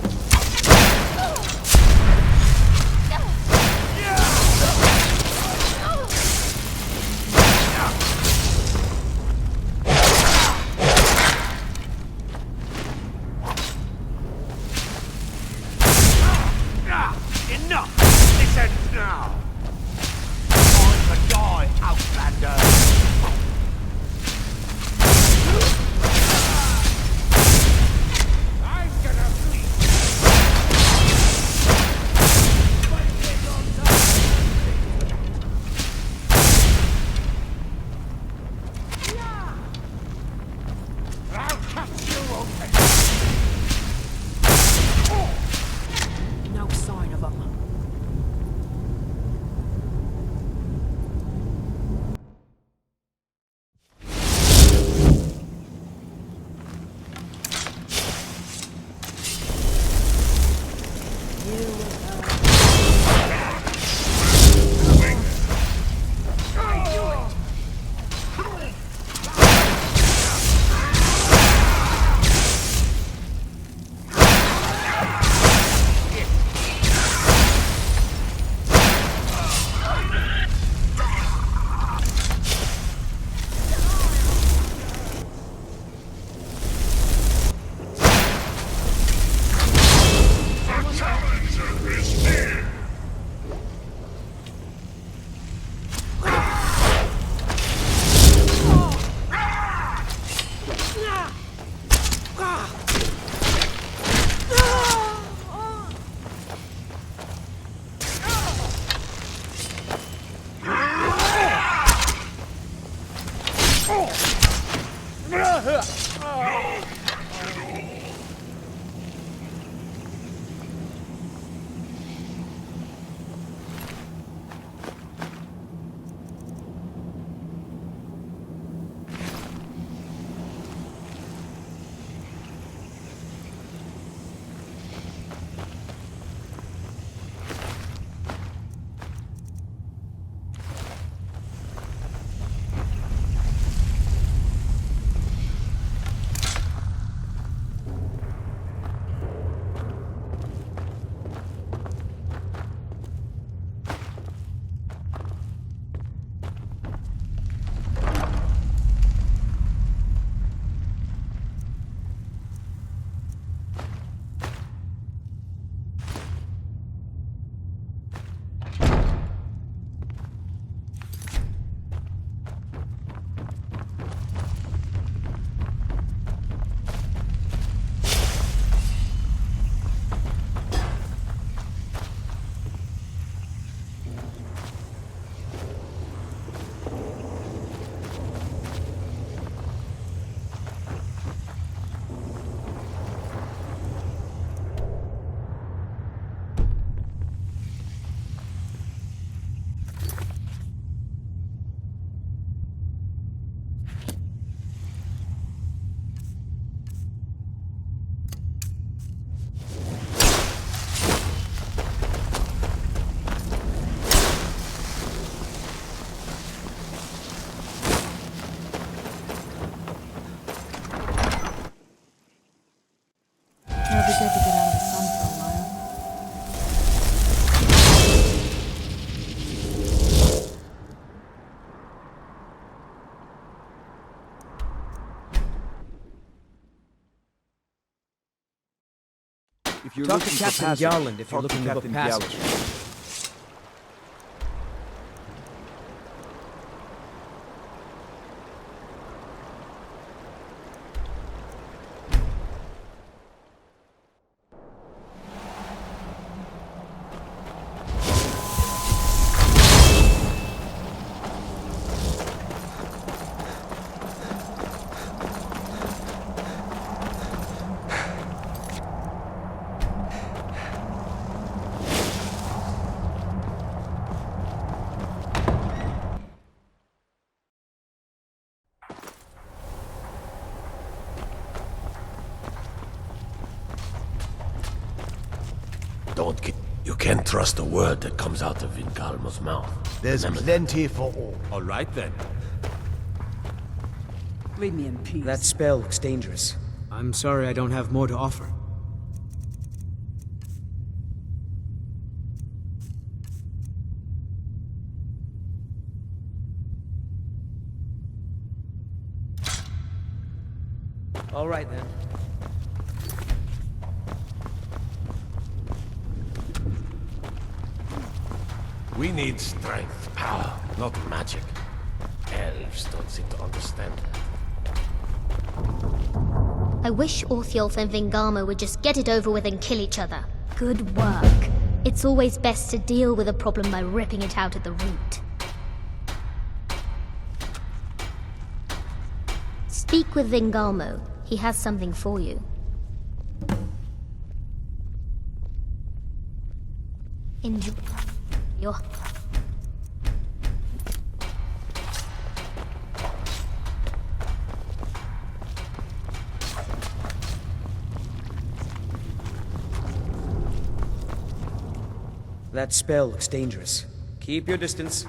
Enough! Listen! It'll be good to get out of the sun for a while. If you're Talk to looking for Captain passage, Garland if you're talk to looking to book Captain passage. Galland. Don't get... You can't trust a word that comes out of Vingalmo's mouth. There's plenty for all. All right then. Leave me in peace. That spell looks dangerous. I'm sorry I don't have more to offer. All right then. We need strength, power, not magic. Elves don't seem to understand that. I wish Orthiolf and Vingama would just get it over with and kill each other. Good work. It's always best to deal with a problem by ripping it out at the root. Speak with Vingalmo. He has something for you. Enjoy your... That spell looks dangerous. Keep your distance.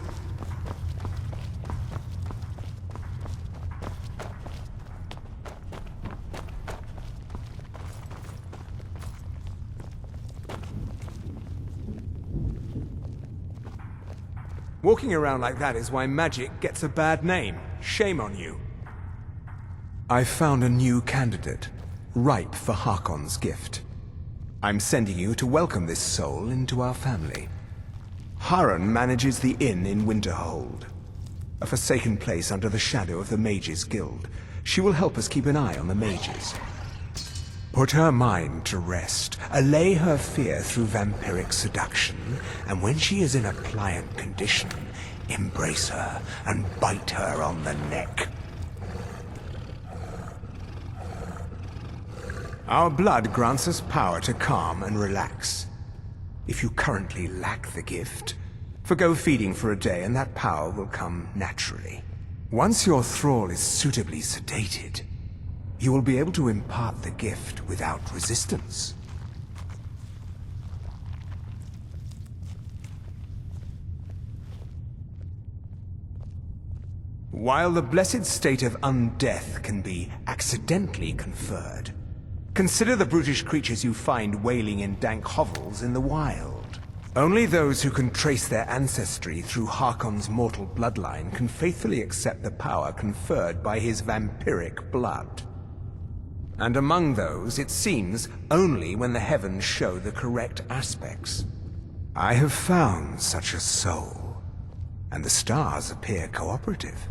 Walking around like that is why magic gets a bad name. Shame on you. I've found a new candidate, ripe for Harkon's gift. I'm sending you to welcome this soul into our family. Harun manages the inn in Winterhold, a forsaken place under the shadow of the Mages Guild. She will help us keep an eye on the mages. Put her mind to rest, allay her fear through vampiric seduction, and when she is in a pliant condition, embrace her and bite her on the neck. Our blood grants us power to calm and relax. If you currently lack the gift, forgo feeding for a day and that power will come naturally. Once your thrall is suitably sedated, you will be able to impart the gift without resistance. While the blessed state of undeath can be accidentally conferred, consider the brutish creatures you find wailing in dank hovels in the wild. Only those who can trace their ancestry through Harkon's mortal bloodline can faithfully accept the power conferred by his vampiric blood. And among those, it seems, only when the heavens show the correct aspects. I have found such a soul, and the stars appear cooperative.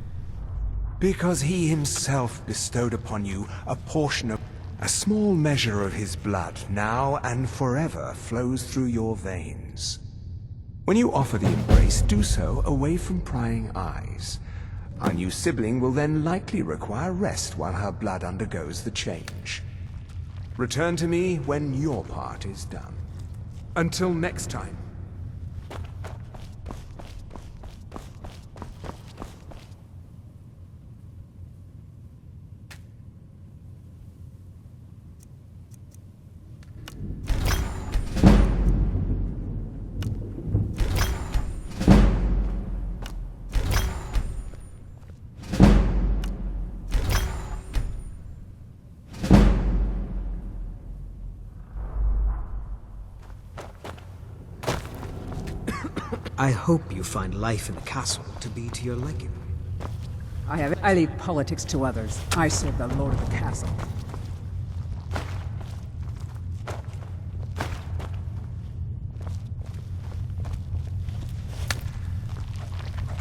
Because he himself bestowed upon you a portion of... A small measure of his blood, now and forever, flows through your veins. When you offer the embrace, do so away from prying eyes. Our new sibling will then likely require rest while her blood undergoes the change. Return to me when your part is done. Until next time. I hope you find life in the castle to be to your liking. I leave politics to others. I serve the lord of the castle.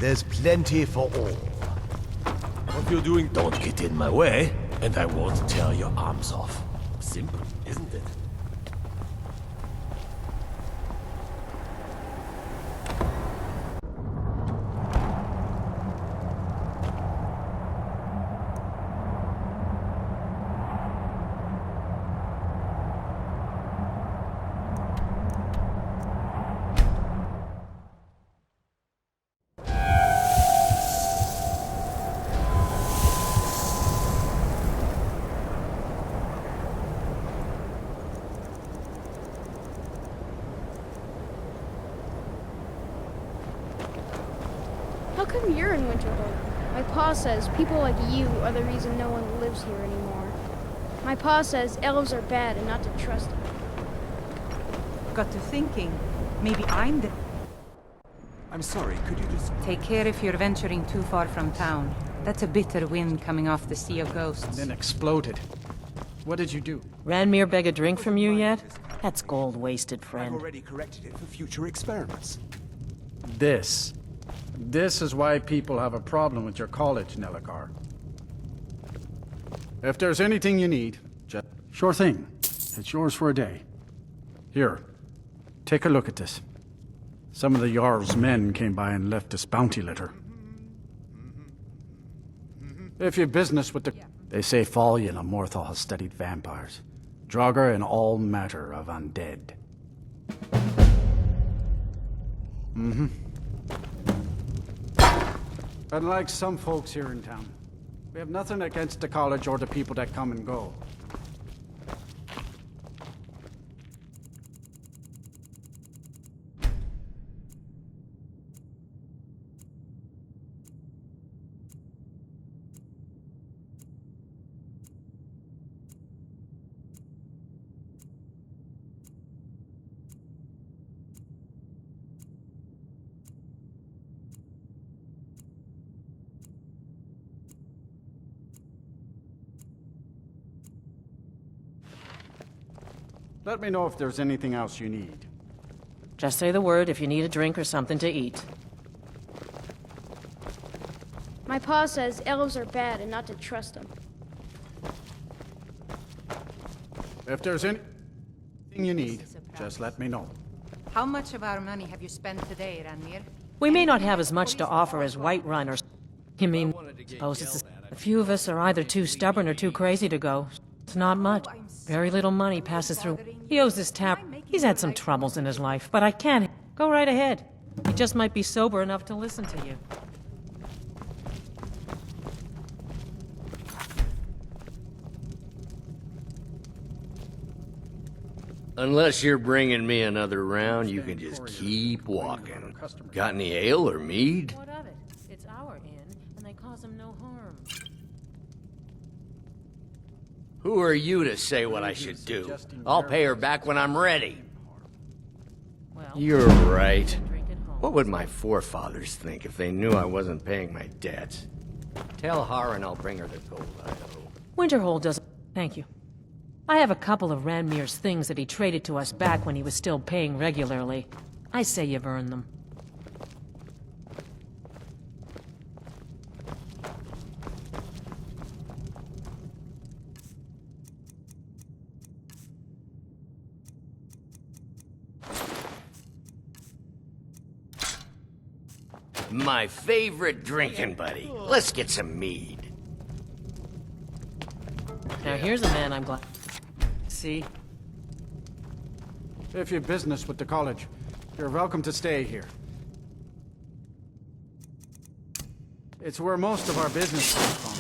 There's plenty for all. What you're doing, don't get in my way, and I won't tear your arms off. Simple, isn't it? How come you're in Winterhold? My pa says people like you are the reason no one lives here anymore. My pa says elves are bad and not to trust them. Got to thinking, maybe I'm the... I'm sorry, could you just... Take care if you're venturing too far from town. That's a bitter wind coming off the Sea of Ghosts. Then exploded. What did you do? Ranmir beg a drink from you yet? That's gold wasted, friend. I've already corrected it for future experiments. This is why people have a problem with your college, Nelligar. If there's anything you need, just... Sure thing. It's yours for a day. Here, take a look at this. Some of the Jarl's men came by and left this bounty letter. If you've business with the... They say Fallion of Morthal has studied vampires. Draugr and all matter of undead. Mm-hmm. Unlike some folks here in town, we have nothing against the college or the people that come and go. Let me know if there's anything else you need. Just say the word if you need a drink or something to eat. My pa says elves are bad and not to trust them. If there's anything you need, just let me know. How much of our money have you spent today, Ranmir? We may not have as much to offer as Whiterun or... You mean, suppose it's a few of us are either too stubborn or too crazy to go. It's not much. Very little money passes through. He owes his tap. He's had some troubles in his life, but I can't. Go right ahead. He just might be sober enough to listen to you. Unless you're bringing me another round, you can just keep walking. Got any ale or mead? What of it? It's our inn, and they cause him no harm. Who are you to say what I should do? I'll pay her back when I'm ready. You're right. What would my forefathers think if they knew I wasn't paying my debts? Tell Harren I'll bring her the gold I owe. Winterhold doesn't... Thank you. I have a couple of Ranmir's things that he traded to us back when he was still paying regularly. I say you've earned them. My favorite drinking buddy. Let's get some mead. Now here's a man I'm glad... See? If you've business with the college, you're welcome to stay here. It's where most of our business comes from.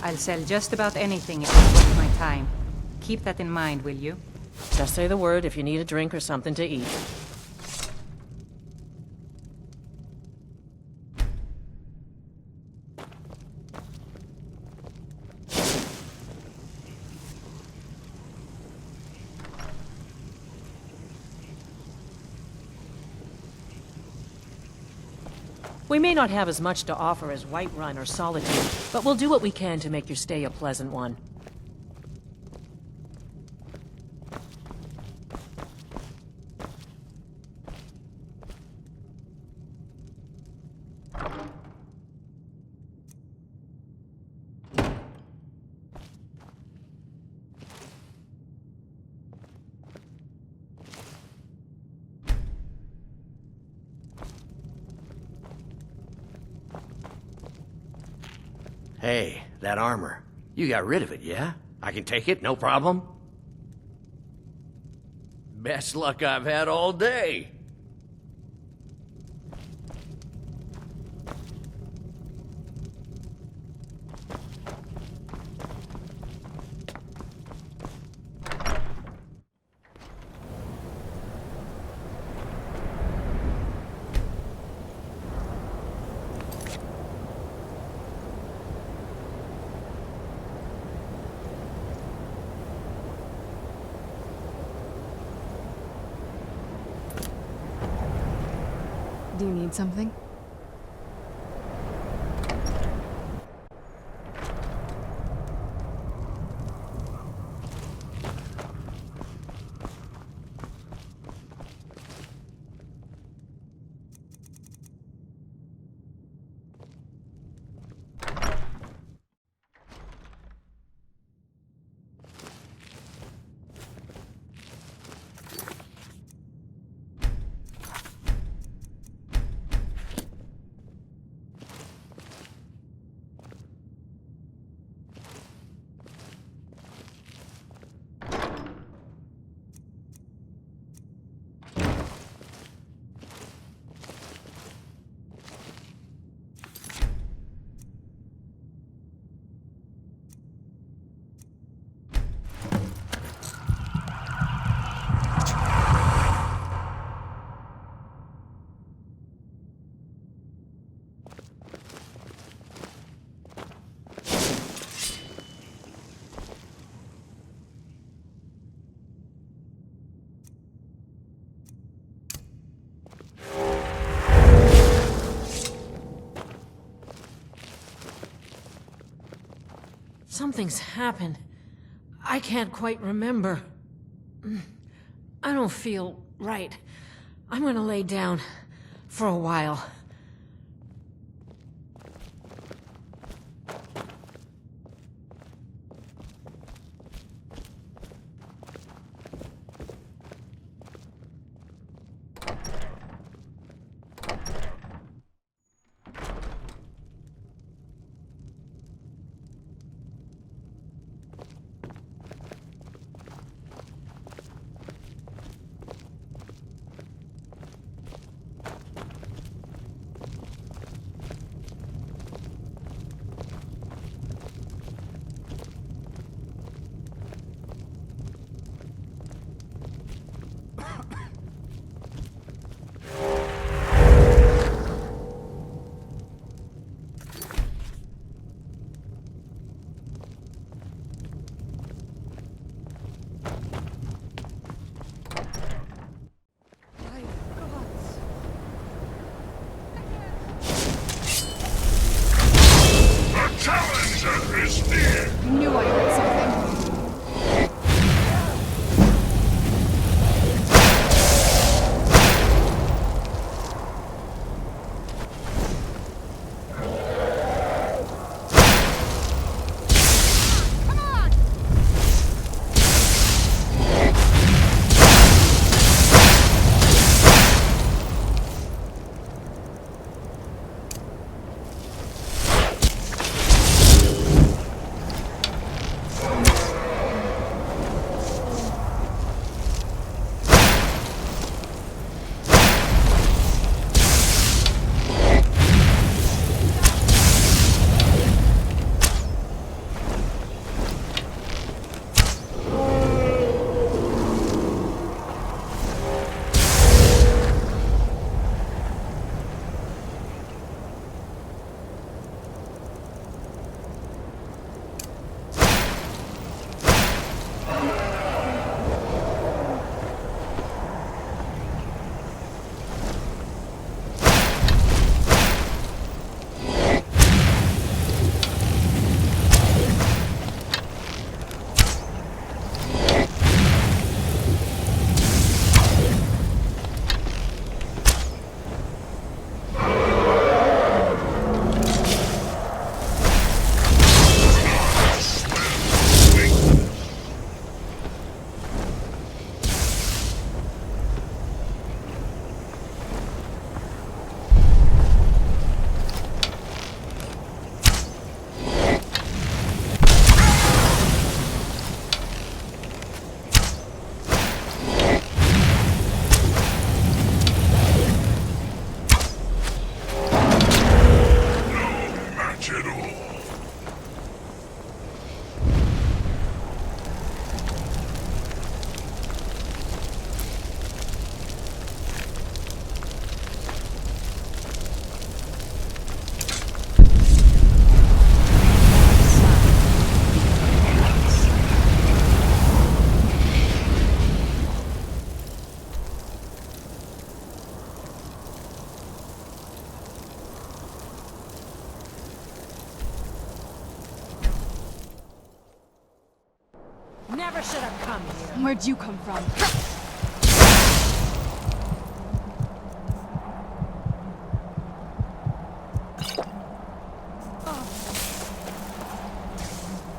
I'll sell just about anything if it's worth my time. Keep that in mind, will you? Just say the word if you need a drink or something to eat. We may not have as much to offer as Whiterun or Solitude, but we'll do what we can to make your stay a pleasant one. Hey, that armor. You got rid of it, yeah? I can take it, no problem? Best luck I've had all day. Do you need something? Something's happened. I can't quite remember. I don't feel right. I'm gonna lay down for a while. Knew I heard something. Never should have come here. Where'd you come from?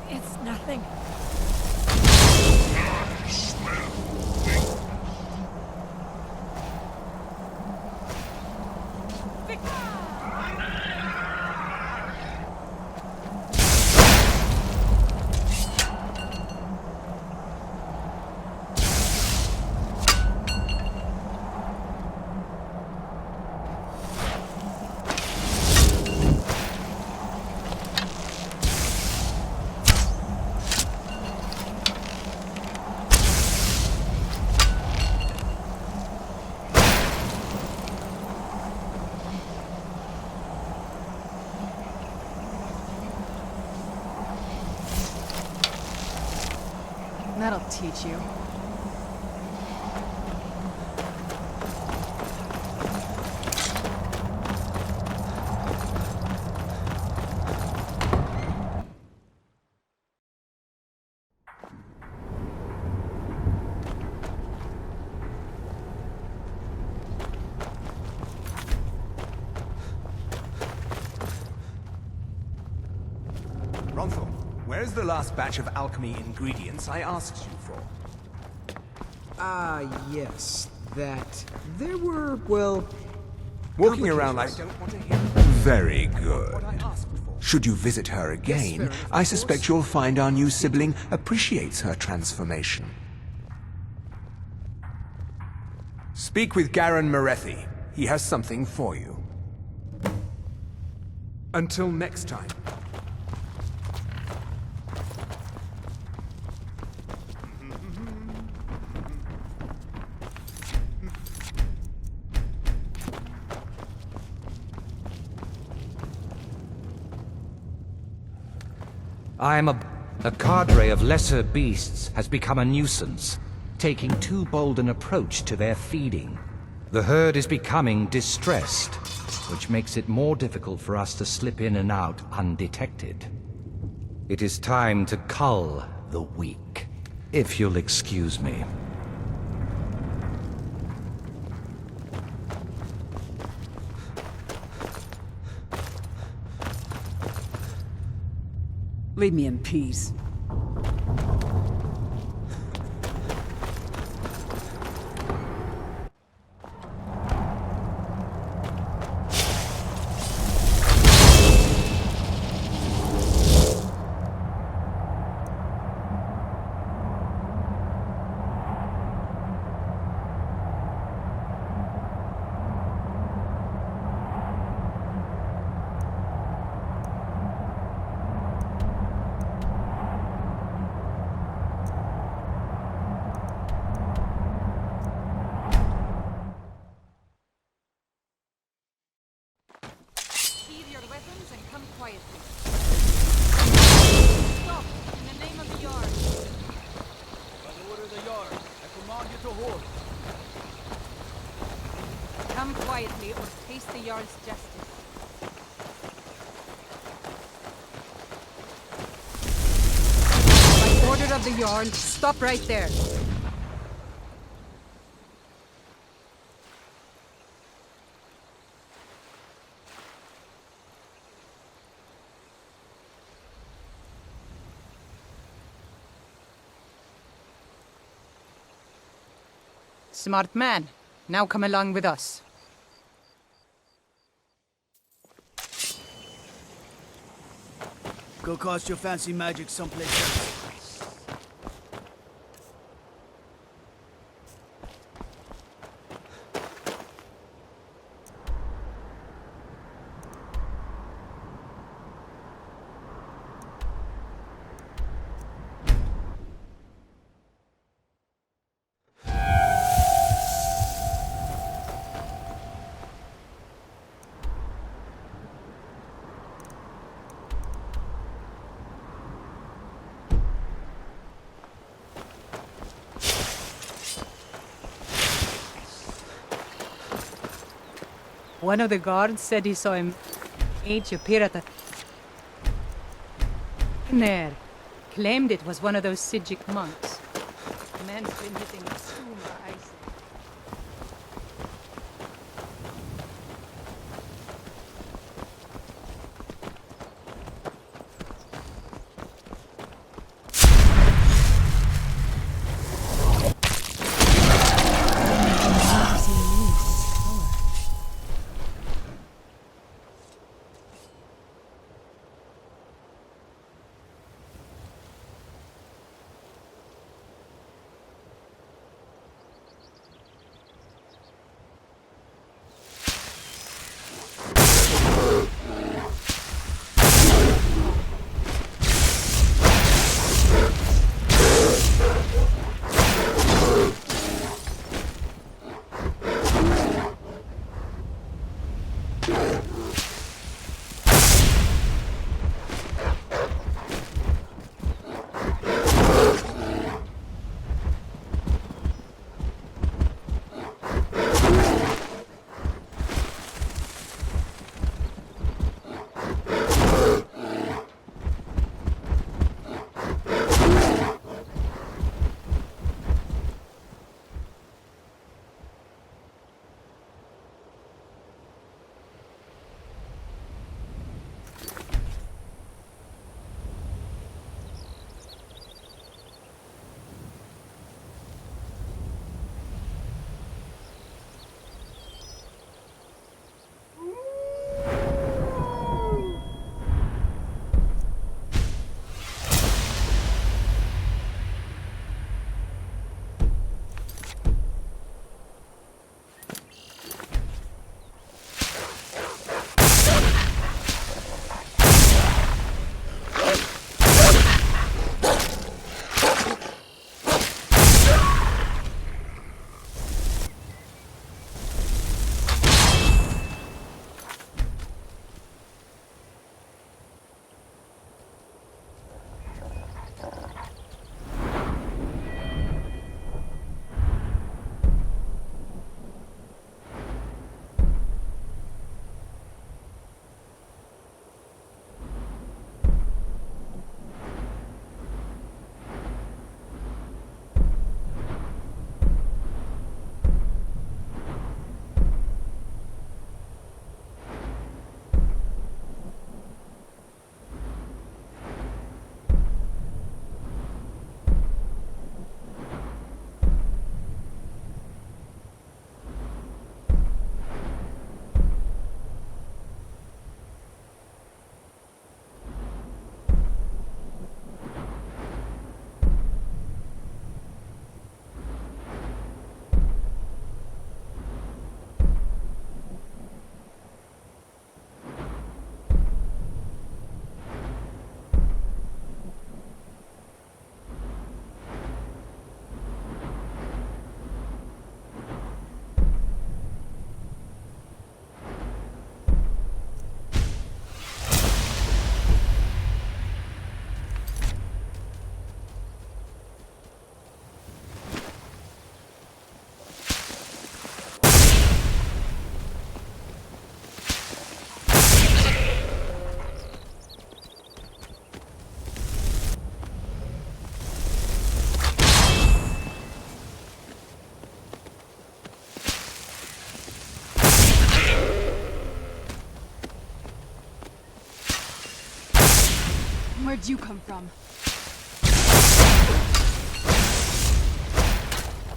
It's nothing. That'll teach you. Ronthal, where's the last batch of alchemy ingredients I asked you for? Yes. That. There were, well... Walking around like... Very good. Should you visit her again, I suspect you'll find our new sibling appreciates her transformation. Speak with Garen Marethi. He has something for you. Until next time. A cadre of lesser beasts has become a nuisance, taking too bold an approach to their feeding. The herd is becoming distressed, which makes it more difficult for us to slip in and out undetected. It is time to cull the weak, if you'll excuse me. Leave me in peace. Come quietly or taste the Jarl's justice. By order of the Jarl, stop right there. Smart man. Now come along with us. Go cast your fancy magic someplace else. One of the guards said he saw him mage appear at the... in there. Claimed it was one of those Sijic monks. The man's been hitting the Suma, I say. Where'd you come from?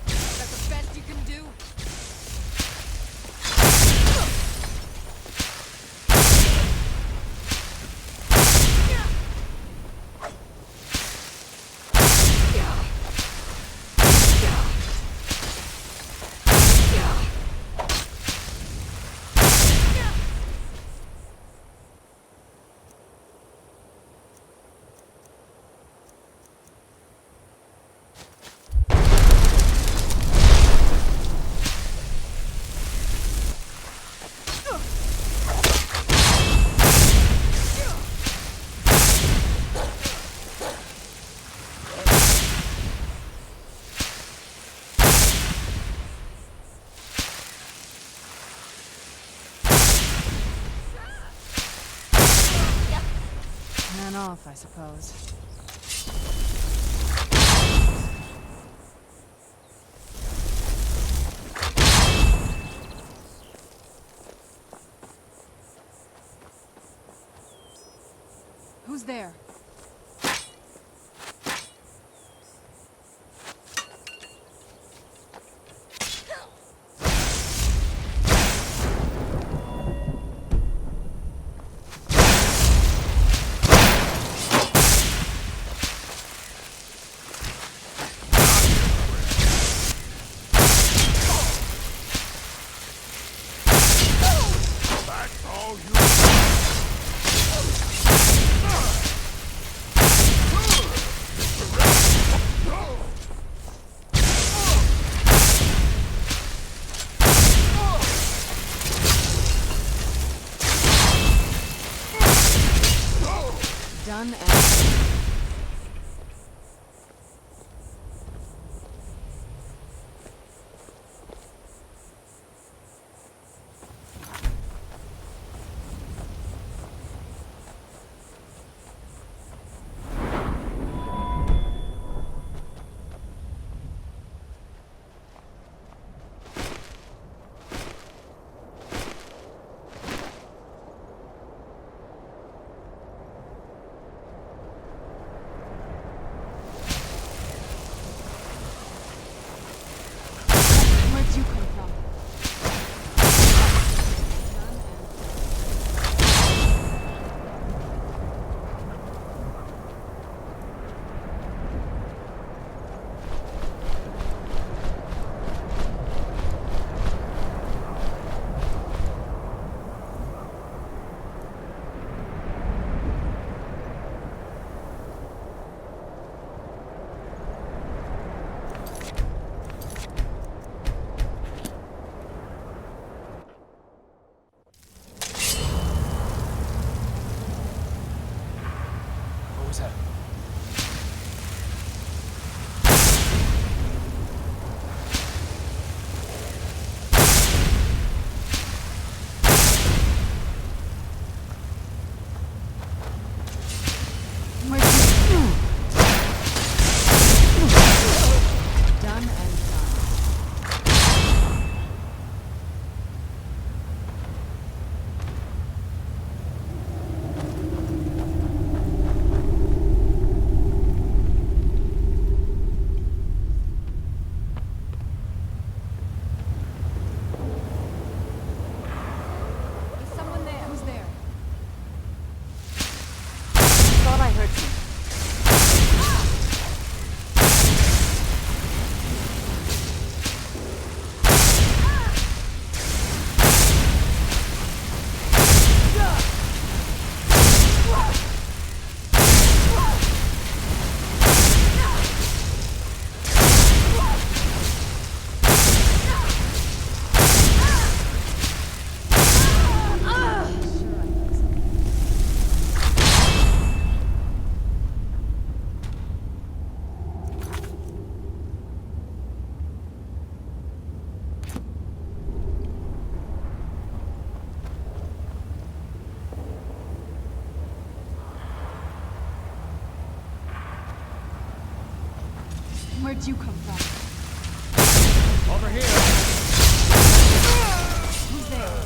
That's the best you can do? man off, I suppose. Who's there? Done and... Where'd you come from? What was that? Where'd you... Done and done. Is someone there? Who's there? Thought I heard something. Where'd you come from? Over here. Who's there?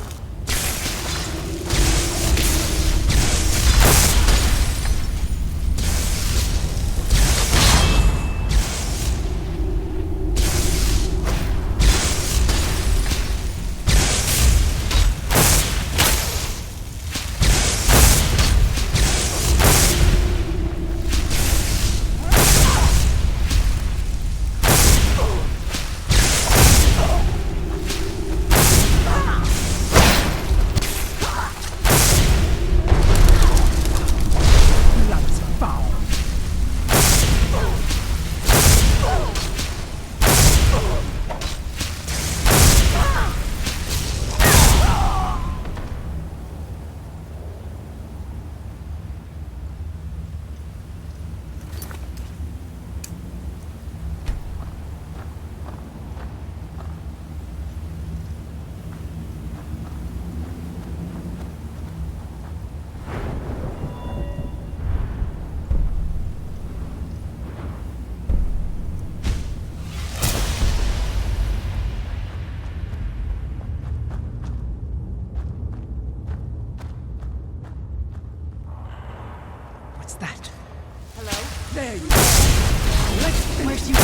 What's that? Hello? There you are. Where's you?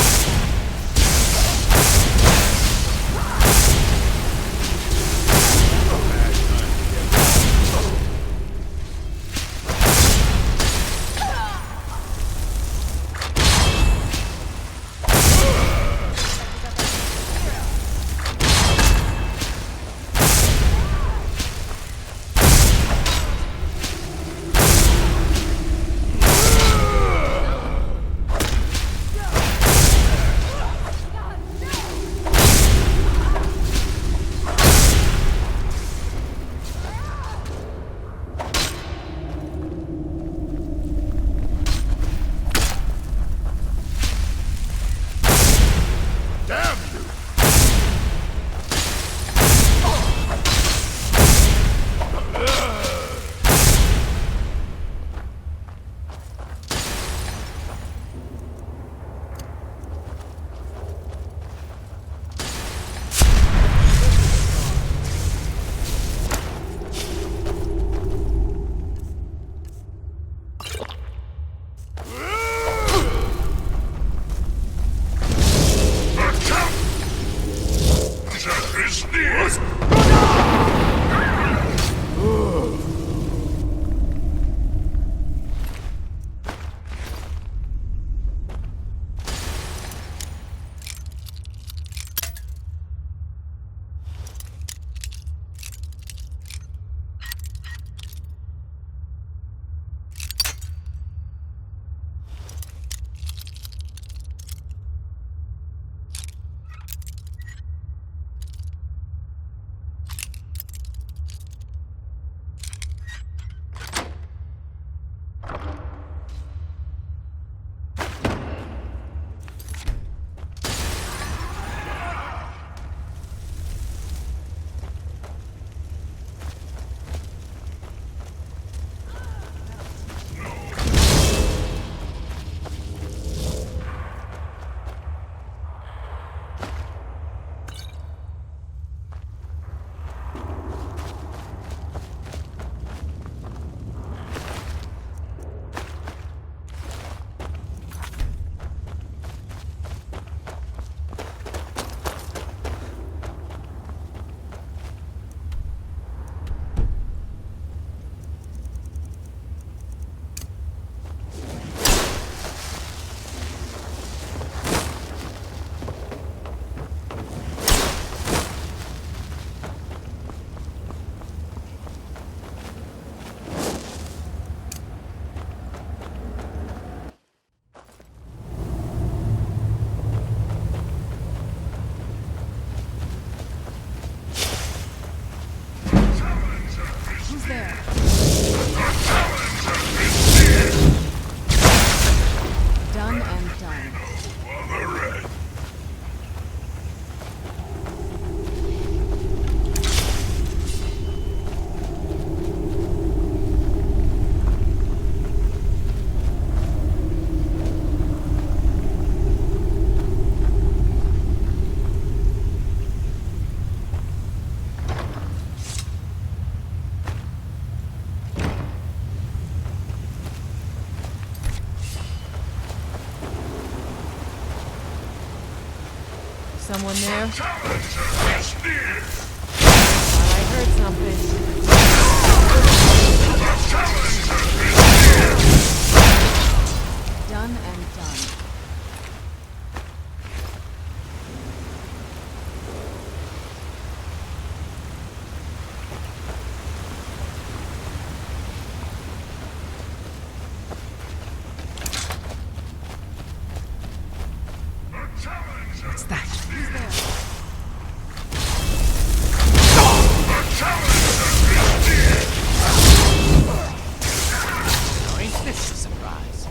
Someone there? Thought I heard something. Done and done. What's that? Now ain't this a surprise?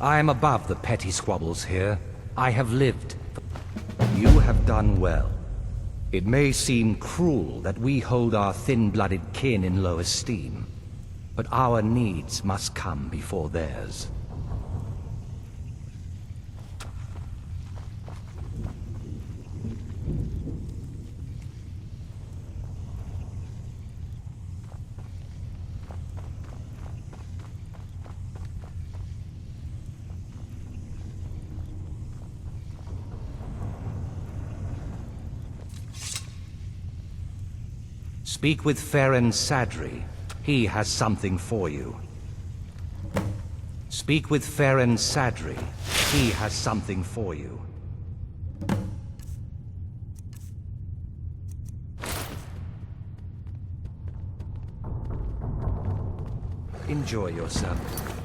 I am above the petty squabbles here. I have lived. You have done well. It may seem cruel that we hold our thin-blooded kin in low esteem, but our needs must come before theirs. Speak with Farron Sadri. He has something for you. Speak with Farron Sadri. He has something for you. Enjoy yourself.